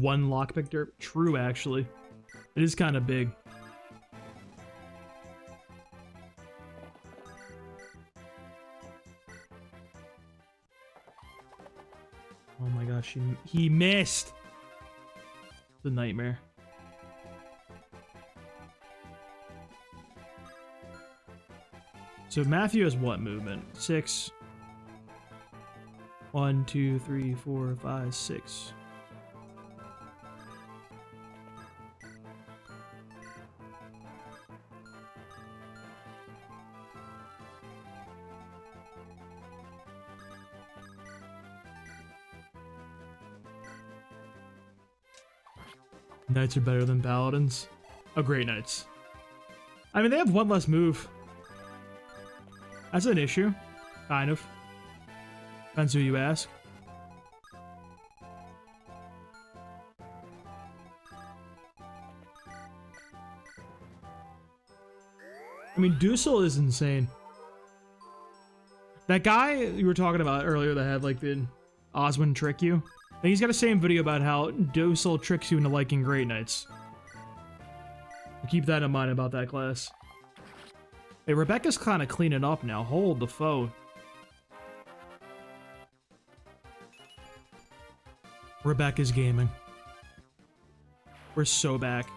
Speaker 1: One lockpick derp? True, actually. It is kind of big. Oh my gosh, he missed! The nightmare. So Matthew has what movement? 6. 1, 2, 3, 4, 5, 6. Knights are better than paladins. Oh, great knights. I mean, they have one less move. That's an issue. Kind of. Depends who you ask. I mean, Dusel is insane. That guy you were talking about earlier that had like the Oswin trick you. I think he's got the same video about how Dusel tricks you into liking Great Knights. Keep that in mind about that class. Hey, Rebecca's kind of cleaning up now. Hold the phone. Rebecca's gaming. We're so back.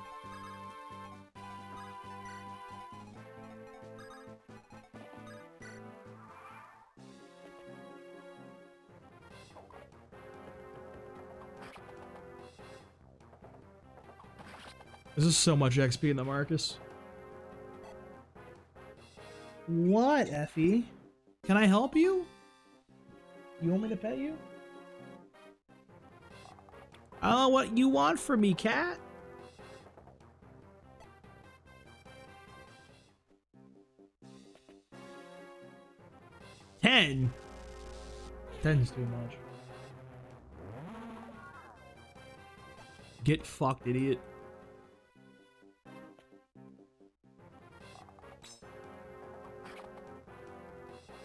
Speaker 1: This is so much XP in the Marcus. What, Effie? Can I help you? You want me to pet you? Oh, what you want from me, cat? $10. 10's too much. Get fucked, idiot.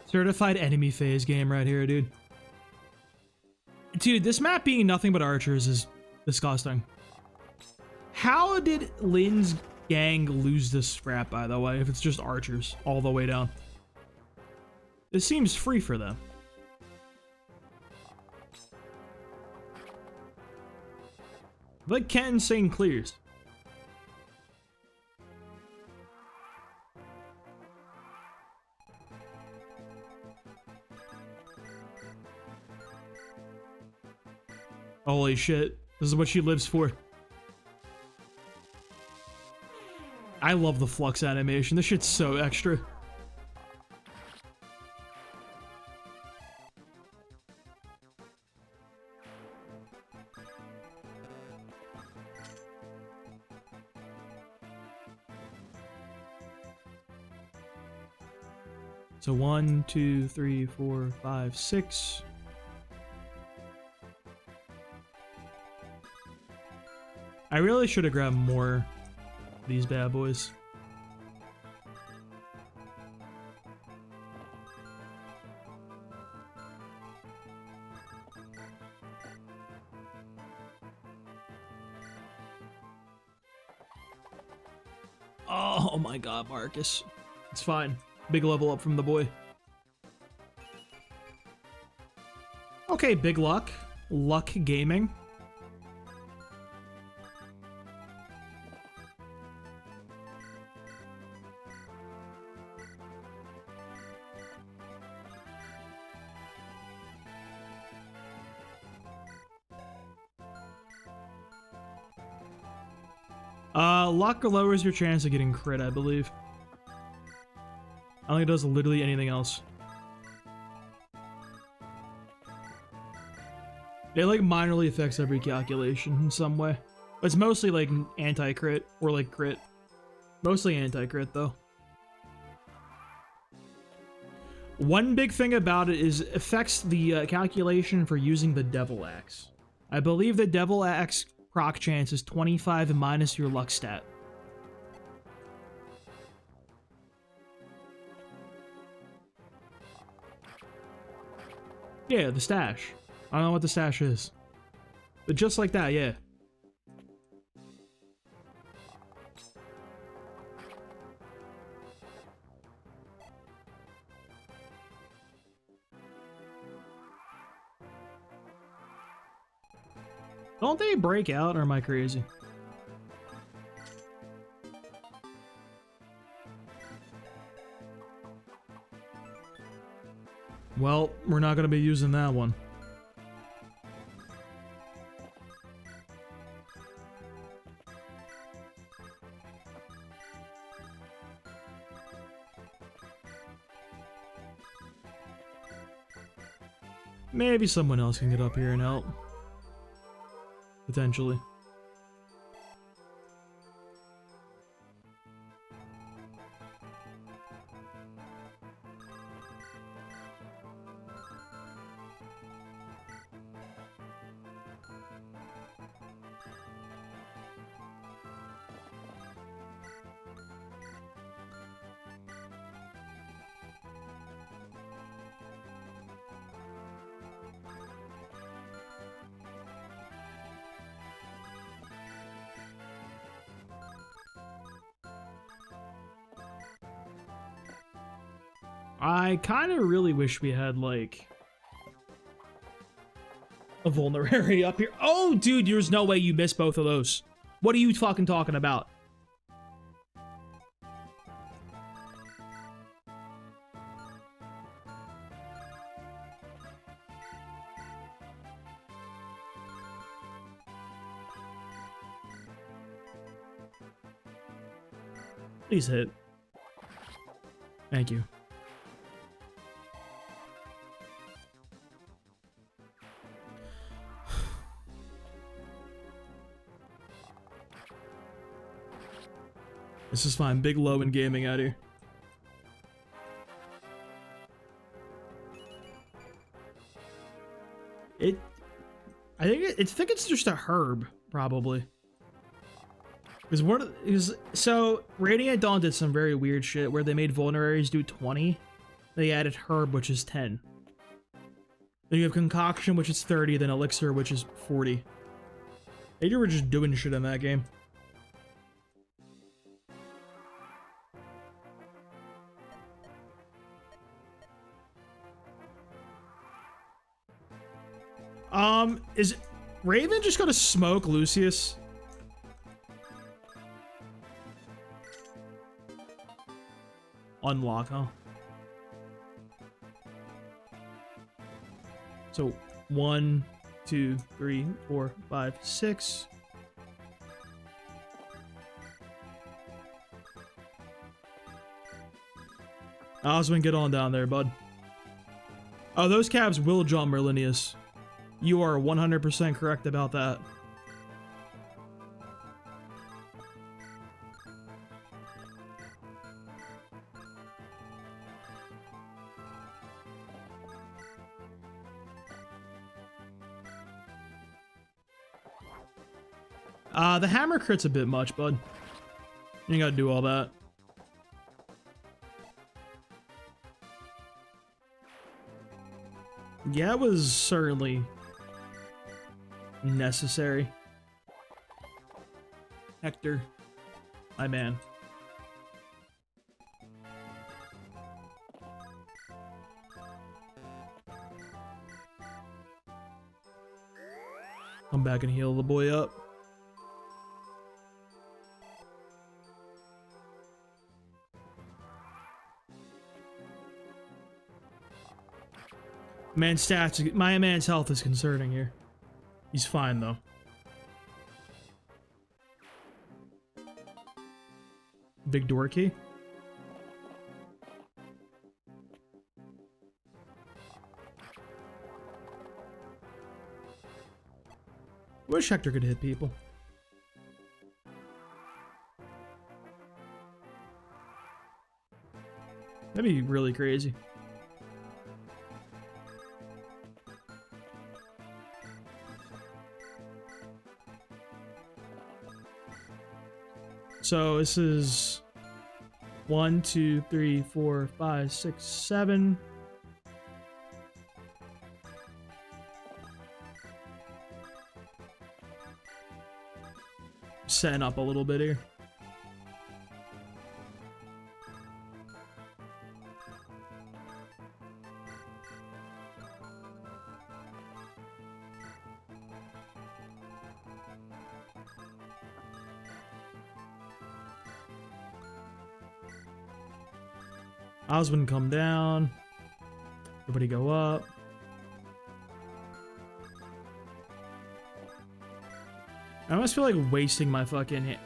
Speaker 1: Certified enemy phase game right here, dude. Dude, this map being nothing but archers is disgusting. How did Lynn's gang lose this scrap, by the way, if it's just archers all the way down? This seems free for them. But Ken saying clears. Holy shit. This is what she lives for. I love the flux animation. This shit's so extra. So 1, 2, 3, 4, 5, 6. I really should have grabbed more of these bad boys. Oh my god, Marcus. It's fine. Big level up from the boy. Okay, big luck. Luck Gaming. Luck lowers your chance of getting crit, I believe. I don't think it does literally anything else. It like minorly affects every calculation in some way. But it's mostly like anti-crit or like crit. Mostly anti-crit though. One big thing about it is it affects the calculation for using the Devil Axe. I believe the Devil Axe proc chance is 25 minus your luck stat. Yeah, the stash. I don't know what the stash is. But just like that, yeah. Don't they break out, or am I crazy? Well, we're not going to be using that one. Maybe someone else can get up here and help. Potentially. I kind of really wish we had, like, a vulnerary up here. Oh, dude, there's no way you missed both of those. What are you fucking talking about? Please hit. Thank you. This is fine. Big low in gaming out here. I think it's just a herb, probably. So Radiant Dawn did some very weird shit where they made vulneraries do 20. They added herb, which is 10. Then you have concoction, which is 30. Then elixir, which is 40. They were just doing shit in that game. Is Raven just gonna smoke Lucius? Unlock, huh? So 1, 2, 3, 4, 5, 6. Oswin, get on down there, bud. Oh, those cabs will jump Merlinius. You are 100% correct about that. The hammer crit's a bit much, bud. You gotta do all that. Yeah, it was certainly necessary. Hector, my man. Come back and heal the boy up. Man's stats, my man's health is concerning here. He's fine though. Big door key. Wish Hector could hit people. That'd be really crazy. So this is 1, 2, 3, 4, 5, 6, 7. Setting up a little bit here. Oswin come down. Everybody go up. I almost feel like wasting my fucking...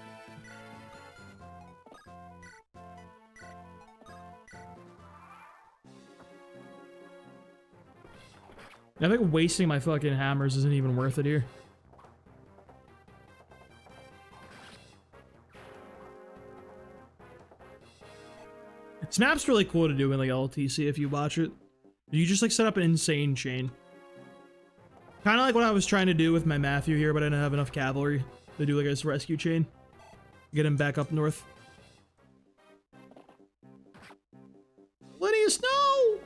Speaker 1: I think wasting my fucking hammers isn't even worth it here. This map's really cool to do in like LTC if you watch it. You just like set up an insane chain. Kind of like what I was trying to do with my Matthew here, but I didn't have enough cavalry to do like this rescue chain. Get him back up north. Linnaeus, no!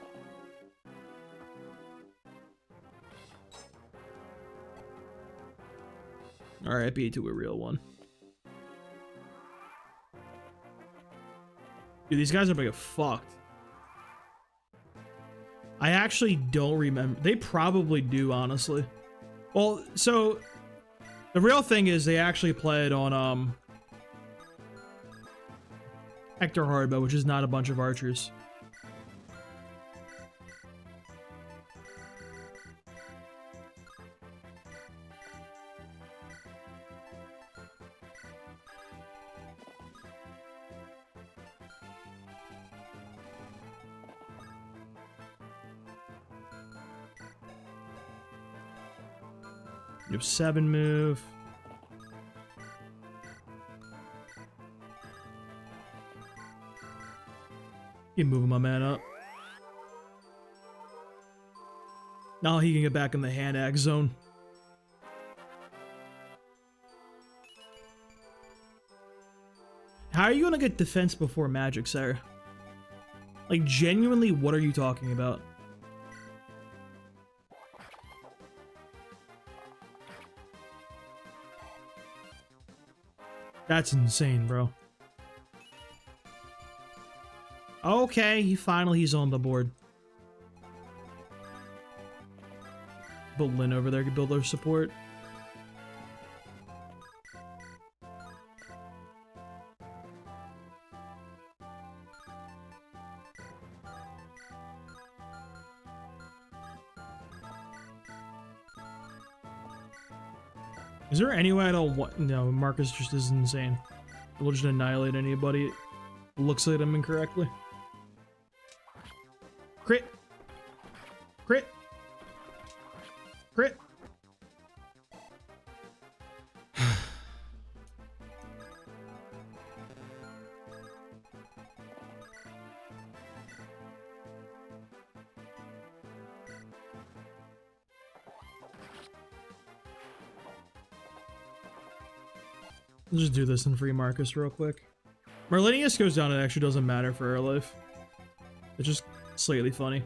Speaker 1: Alright, beat to a real one. Dude, these guys are gonna get fucked. I actually don't remember. They probably do, honestly. Well, so the real thing is they actually play it on Hector Hard Mode, which is not a bunch of archers. You have 7 move. Keep moving my man up. Now he can get back in the hand axe zone. How are you gonna get defense before magic, Sarah? Like, genuinely, what are you talking about? That's insane, bro. Okay, he's on the board. Put Lynn over there to build our support. Is there any way I don't want... No, Marcus just is insane. We'll just annihilate anybody who looks at him incorrectly. Crit! Crit! Crit! We'll just do this and free Marcus real quick. Merlinius goes down, it actually doesn't matter for our life. It's just slightly funny.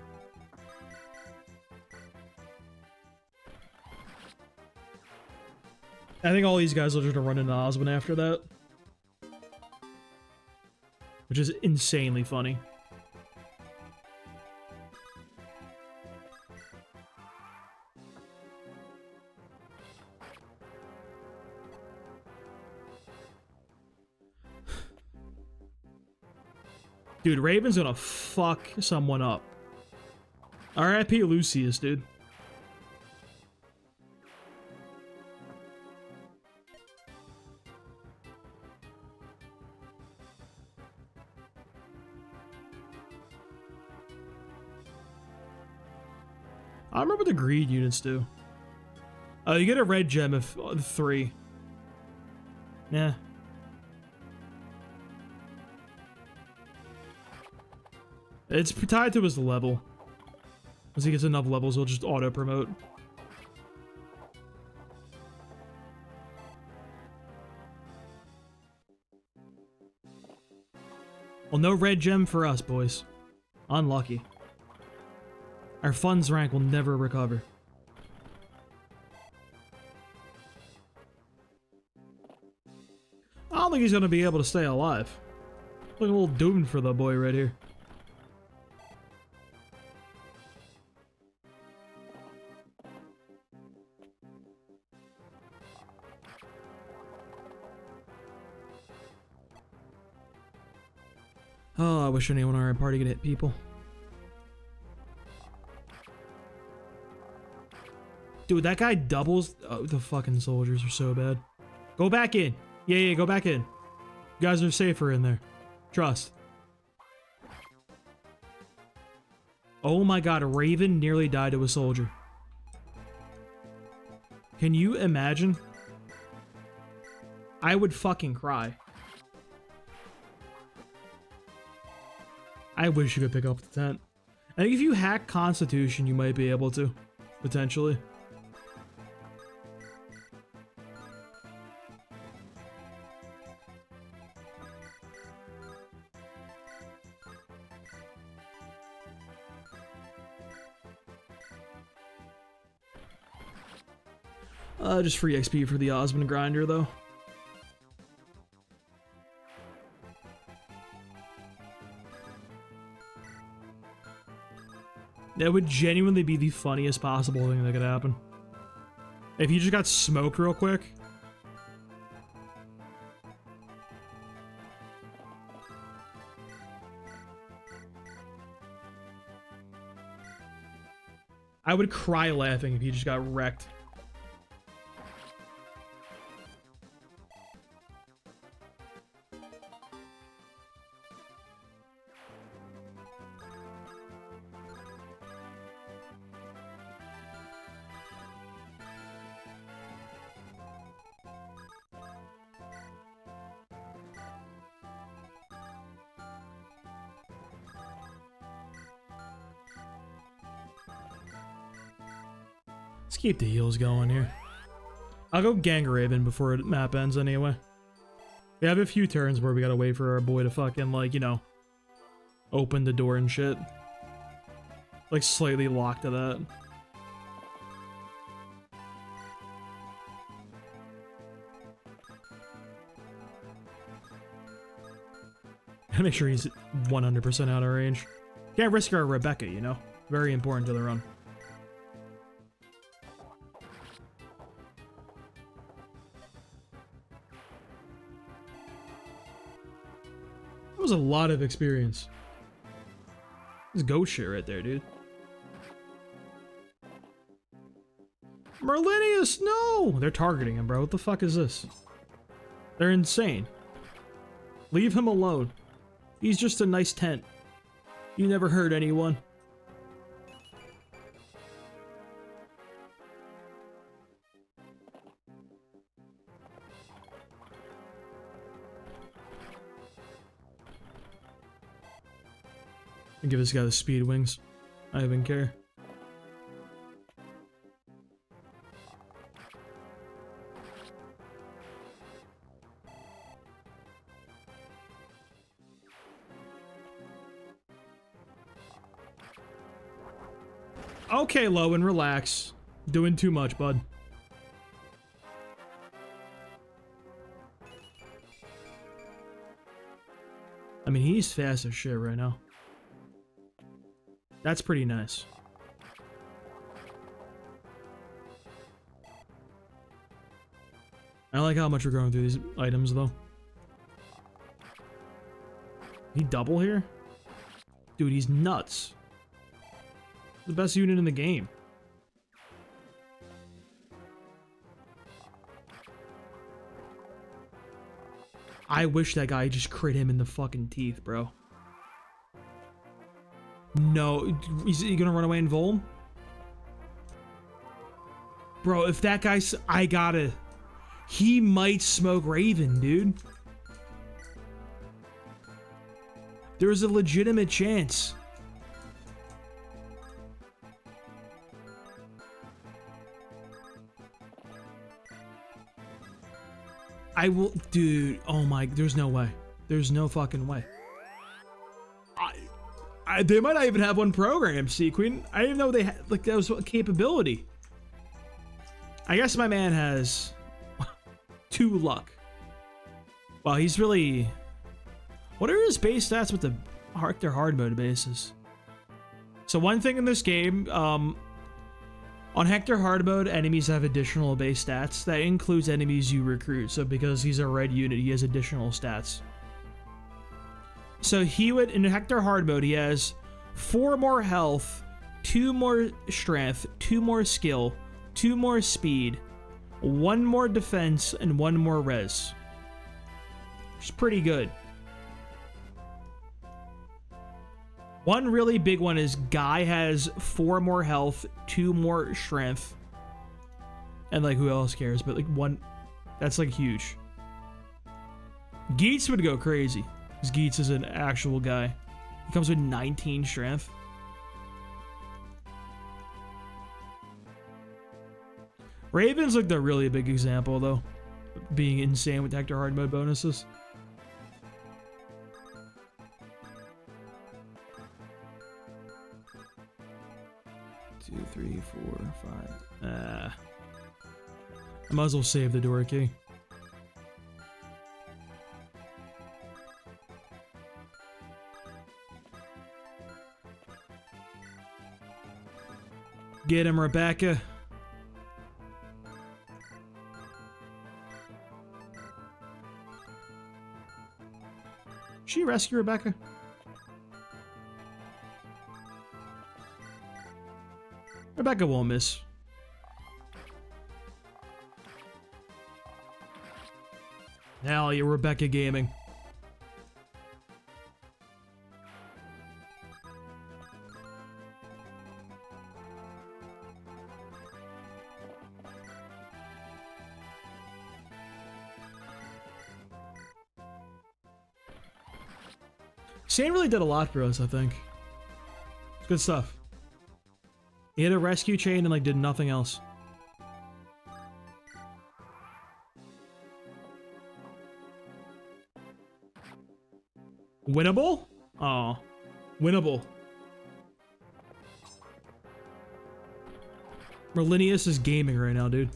Speaker 1: I think all these guys will just run into Osmond after that. Which is insanely funny. Dude, Raven's gonna fuck someone up. R.I.P. Lucius, dude. I remember the greed units do. Oh, you get a red gem if 3. Yeah. It's tied to his level. Once he gets enough levels, he'll just auto-promote. Well, no red gem for us, boys. Unlucky. Our funds rank will never recover. I don't think he's gonna be able to stay alive. Looking a little doomed for the boy right here. Oh, I wish anyone in our party could hit people. Dude, that guy doubles. Oh, the fucking soldiers are so bad. Go back in. Yeah, go back in. You guys are safer in there. Trust. Oh my god, a Raven nearly died to a soldier. Can you imagine? I would fucking cry. I wish you could pick up the tent. I think if you hack Constitution, you might be able to. Potentially. Just free XP for the Osmond grinder, though. That would genuinely be the funniest possible thing that could happen. If you just got smoked real quick. I would cry laughing if you just got wrecked. Let's keep the heals going here. I'll go Gang Raven before the map ends anyway. We have a few turns where we gotta wait for our boy to fucking, like, you know, open the door and shit. Like, slightly locked to that. Gotta make sure he's 100% out of range. Can't risk our Rebecca, you know? Very important to the run. That was a lot of experience. This goat shit right there, dude. Merlinius, no! They're targeting him, bro. What the fuck is this? They're insane. Leave him alone. He's just a nice tent. You never hurt anyone. Give this guy the speed wings. I don't even care. Okay, Lowen, relax. Doing too much, bud. I mean, he's fast as shit right now. That's pretty nice. I like how much we're going through these items, though. He double here? Dude, he's nuts. The best unit in the game. I wish that guy just crit him in the fucking teeth, bro. No, is he gonna run away and Volm? Bro, if that guy's... I gotta... He might smoke Raven, dude. There's a legitimate chance. I will... Dude, oh my... There's no way. There's no fucking way. They might not even have one programmed, Sequin. I didn't even know they had, like, that was a capability. I guess my man has 2 luck. Well, he's really... What are his base stats with the Hector hard mode bases? So one thing in this game, on Hector hard mode, enemies have additional base stats. That includes enemies you recruit. So because he's a red unit, he has additional stats. So he would, in Hector hard mode, he has 4 more health, 2 more strength, 2 more skill, 2 more speed, 1 more defense, and 1 more res. Which is pretty good. One really big one is Guy has 4 more health, 2 more strength, and like who else cares? But like 1, that's like huge. Geets would go crazy. Because Geets is an actual guy. He comes with 19 strength. Raven's like the really big example, though. Being insane with Hector hard mode bonuses. Two, 3, 4, 5. I might as well save the door key. Get him, Rebecca. She rescue Rebecca? Rebecca won't miss. Hell, you're Rebecca Gaming. Shane really did a lot for us, I think. It's good stuff. He had a rescue chain and like did nothing else. Winnable? Aw. Winnable. Merlinius is gaming right now, dude.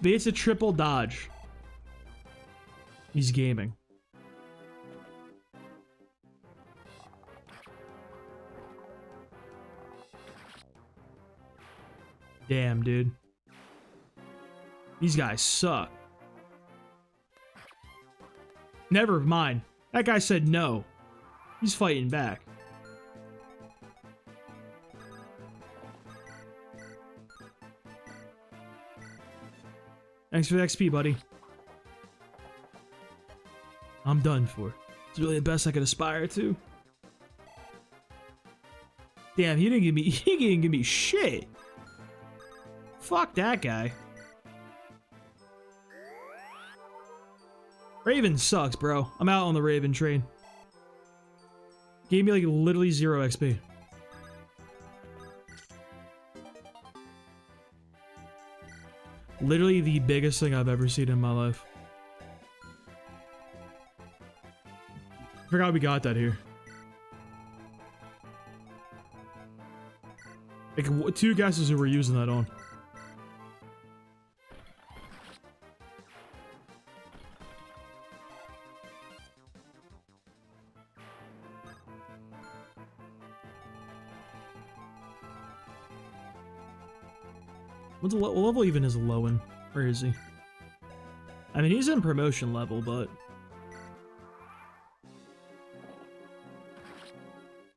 Speaker 1: It's a triple dodge. He's gaming. Damn, dude. These guys suck. Never mind. That guy said no. He's fighting back. Thanks for the XP, buddy. I'm done for. It's really the best I could aspire to. Damn, he didn't give me shit. Fuck that guy. Raven sucks, bro. I'm out on the Raven train. Gave me like literally 0 XP. Literally the biggest thing I've ever seen in my life. Forgot we got that here. Like 2 guesses who were using that on. What level even is Lowen? Where is he? I mean, he's in promotion level, but...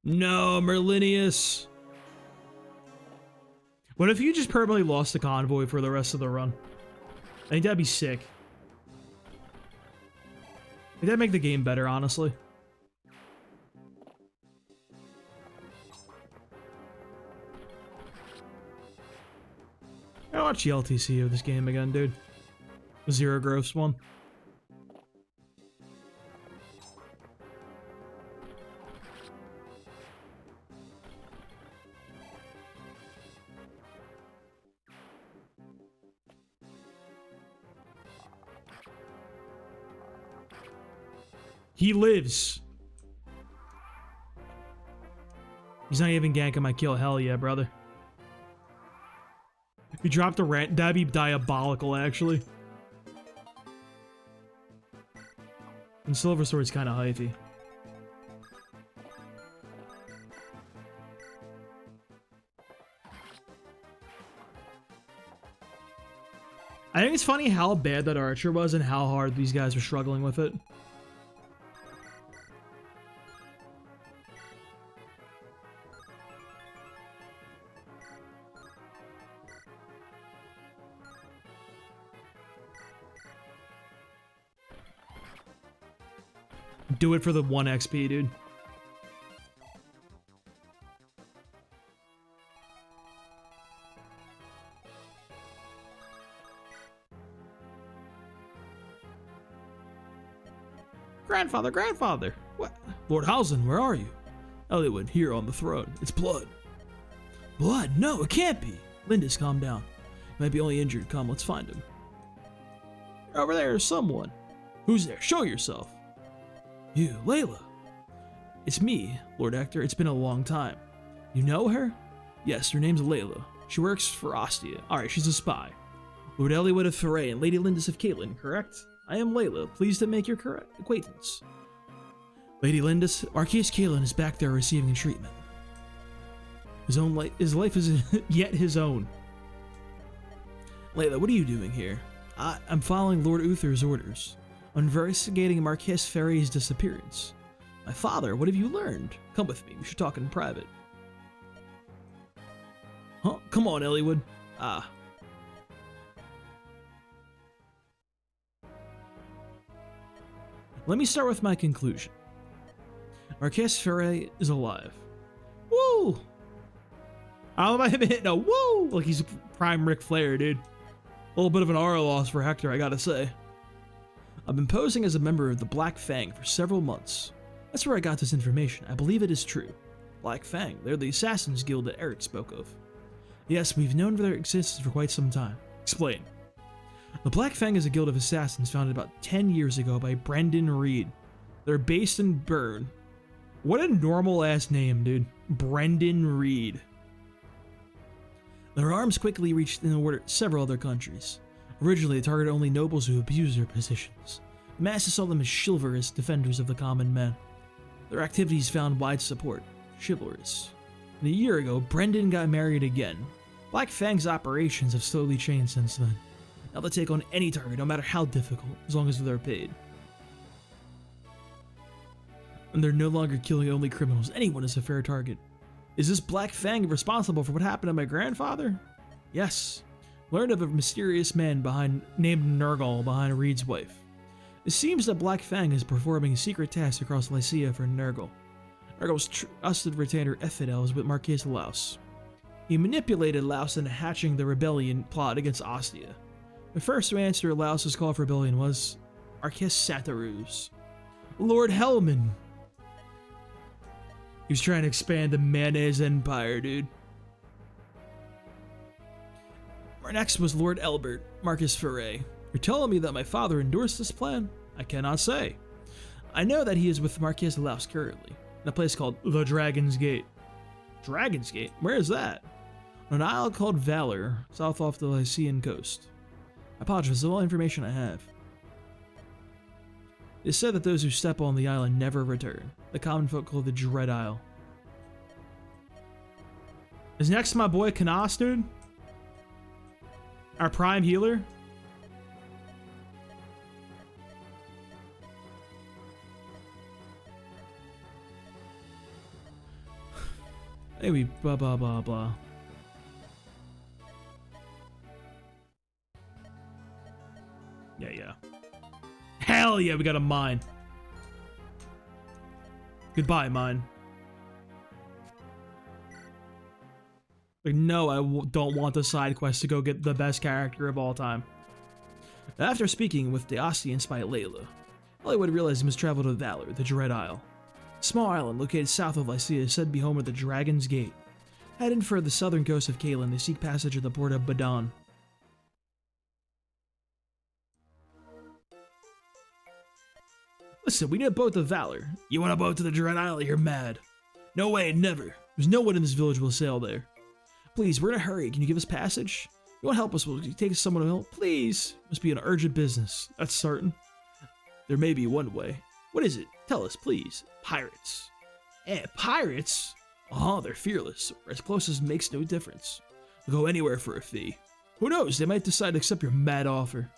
Speaker 1: No, Merlinius! What if you just permanently lost the convoy for the rest of the run? I think that'd be sick. I think that'd make the game better, honestly. I watch the LTC of this game again, dude. The Zero Gross one. He lives. He's not even ganking my kill. Hell yeah, brother. If you dropped a rant, that'd be diabolical, actually. And Silver Sword's kind of hyphy. I think it's funny how bad that archer was and how hard these guys were struggling with it. Do it for the 1 XP, dude. Grandfather, grandfather! What? Lord Halsin, where are you? Eliwood, here on the throne. It's blood. Blood? No, it can't be. Lindis, calm down. He might be only injured. Come, let's find him. Over there is someone. Who's there? Show yourself. You, Layla. It's me, Lord Hector. It's been a long time. You know her? Yes, her name's Layla. She works for Ostia. Alright, she's a spy. Lord Eliwood of Foray and Lady Lindis of Caitlin, correct? I am Layla, pleased to make your acquaintance. Lady Lindis, Marquis Kalen is back there receiving treatment. His life is yet his own. Layla, what are you doing here? I'm following Lord Uther's orders. I'm investigating Marquis Ferry's disappearance. My father, what have you learned? Come with me, we should talk in private. Huh? Come on, Eliwood. Let me start with my conclusion. Marquis Ferry is alive. Woo! I might have been hitting a woo! Like he's prime Ric Flair, dude. A little bit of an aura loss for Hector, I gotta say. I've been posing as a member of the Black Fang for several months. That's where I got this information. I believe it is true. Black Fang, they're the Assassin's Guild that Eric spoke of. Yes, we've known of their existence for quite some time. Explain. The Black Fang is a guild of assassins founded about 10 years ago by Brendan Reed. They're based in Bern. What a normal-ass name, dude. Brendan Reed. Their arms quickly reached several other countries. Originally, they targeted only nobles who abused their positions. The masses saw them as chivalrous defenders of the common man. Their activities found wide support. Chivalrous. And a year ago, Brendan got married again. Black Fang's operations have slowly changed since then. Now they take on any target, no matter how difficult, as long as they're paid. And they're no longer killing only criminals. Anyone is a fair target. Is this Black Fang responsible for what happened to my grandfather? Yes. Learned of a mysterious man named Nurgle behind Reed's wife. It seems that Black Fang is performing secret tasks across Lycia for Nurgle. Nurgle's trusted retainer Effidel is with Marquis Laus. He manipulated Laus into hatching the rebellion plot against Ostia. The first to answer Laus's call for rebellion was Marquis Sataruz. Lord Hellman. He was trying to expand the Mayonnaise Empire, dude. Next was Lord Elbert, Marcus Ferre. You're telling me that my father endorsed this plan? I cannot say. I know that he is with Marquis Laus currently, in a place called the Dragon's Gate. Dragon's Gate? Where is that? On an isle called Valor, south off the Lycian coast. I apologize, this is all information I have. It is said that those who step on the island never return. The common folk call it the Dread Isle. Is next my boy Canas, dude? Our prime healer? Maybe blah blah blah blah. Yeah. Hell yeah, we got a mine. Goodbye, mine. Like, no, I don't want the side quest to go get the best character of all time. After speaking with the Ostian spy Layla, Eliwood realized he must travel to Valor, the Dread Isle. A small island located south of Lycia is said to be home of the Dragon's Gate. Heading for the southern coast of Kalen, they seek passage at the port of Badon. Listen, we need a boat to Valor. You want a boat to the Dread Isle? You're mad. No way, never. There's no one in this village will sail there. Please, we're in a hurry. Can you give us passage? You want to help us? Will you take someone to help? Please. Must be an urgent business. That's certain. There may be one way. What is it? Tell us, please. Pirates. Pirates? They're fearless. We're as close as makes no difference. They'll go anywhere for a fee. Who knows? They might decide to accept your mad offer.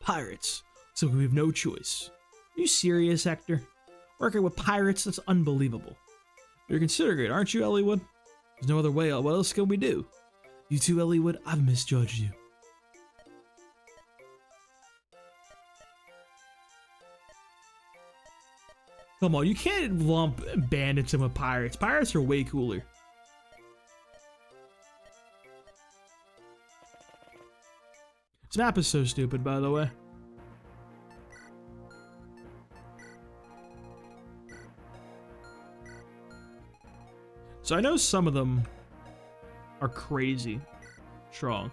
Speaker 1: Pirates. So we have no choice. Are you serious, Hector? Working with pirates? That's unbelievable. You're considerate, aren't you, Eliwood? There's no other way. What else can we do? You too, Eliwood. I've misjudged you. Come on, you can't lump bandits in with pirates. Pirates are way cooler. This map is so stupid, by the way. So I know some of them are crazy strong.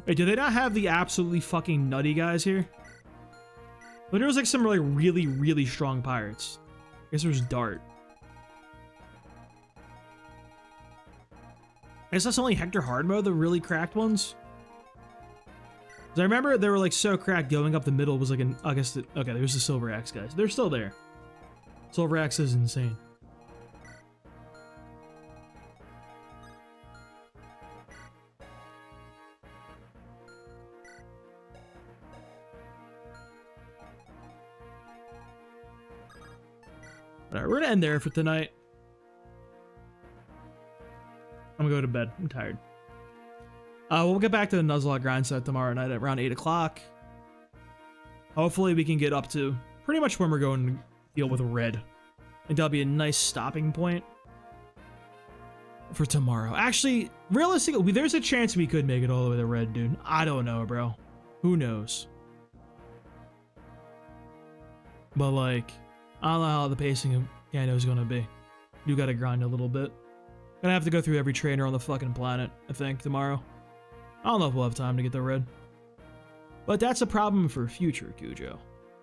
Speaker 1: Wait, do they not have the absolutely fucking nutty guys here? But there was like some really, really strong pirates. I guess there's Dart. guess that's only Hector hard mode, the really cracked ones. 'Cause I remember they were like so cracked going up the middle was like an, I guess, okay, there's the Silver Axe guys. They're still there. Silver Axe is insane. Alright, we're gonna end there for tonight. I'm gonna go to bed. I'm tired. We'll get back to the Nuzlocke grind set tomorrow night at around 8 o'clock. Hopefully we can get up to pretty much when we're going to deal with red. I think that'll be a nice stopping point for tomorrow. Actually, realistically, there's a chance we could make it all the way to red, dude. I don't know, bro. Who knows? But like, I don't know how the pacing of Gano is gonna be. You gotta grind a little bit. Gonna have to go through every trainer on the fucking planet, I think, tomorrow. I don't know if we'll have time to get the red. But that's a problem for future Cujo,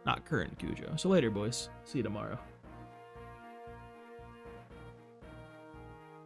Speaker 1: not current Cujo. So later, boys. See you tomorrow.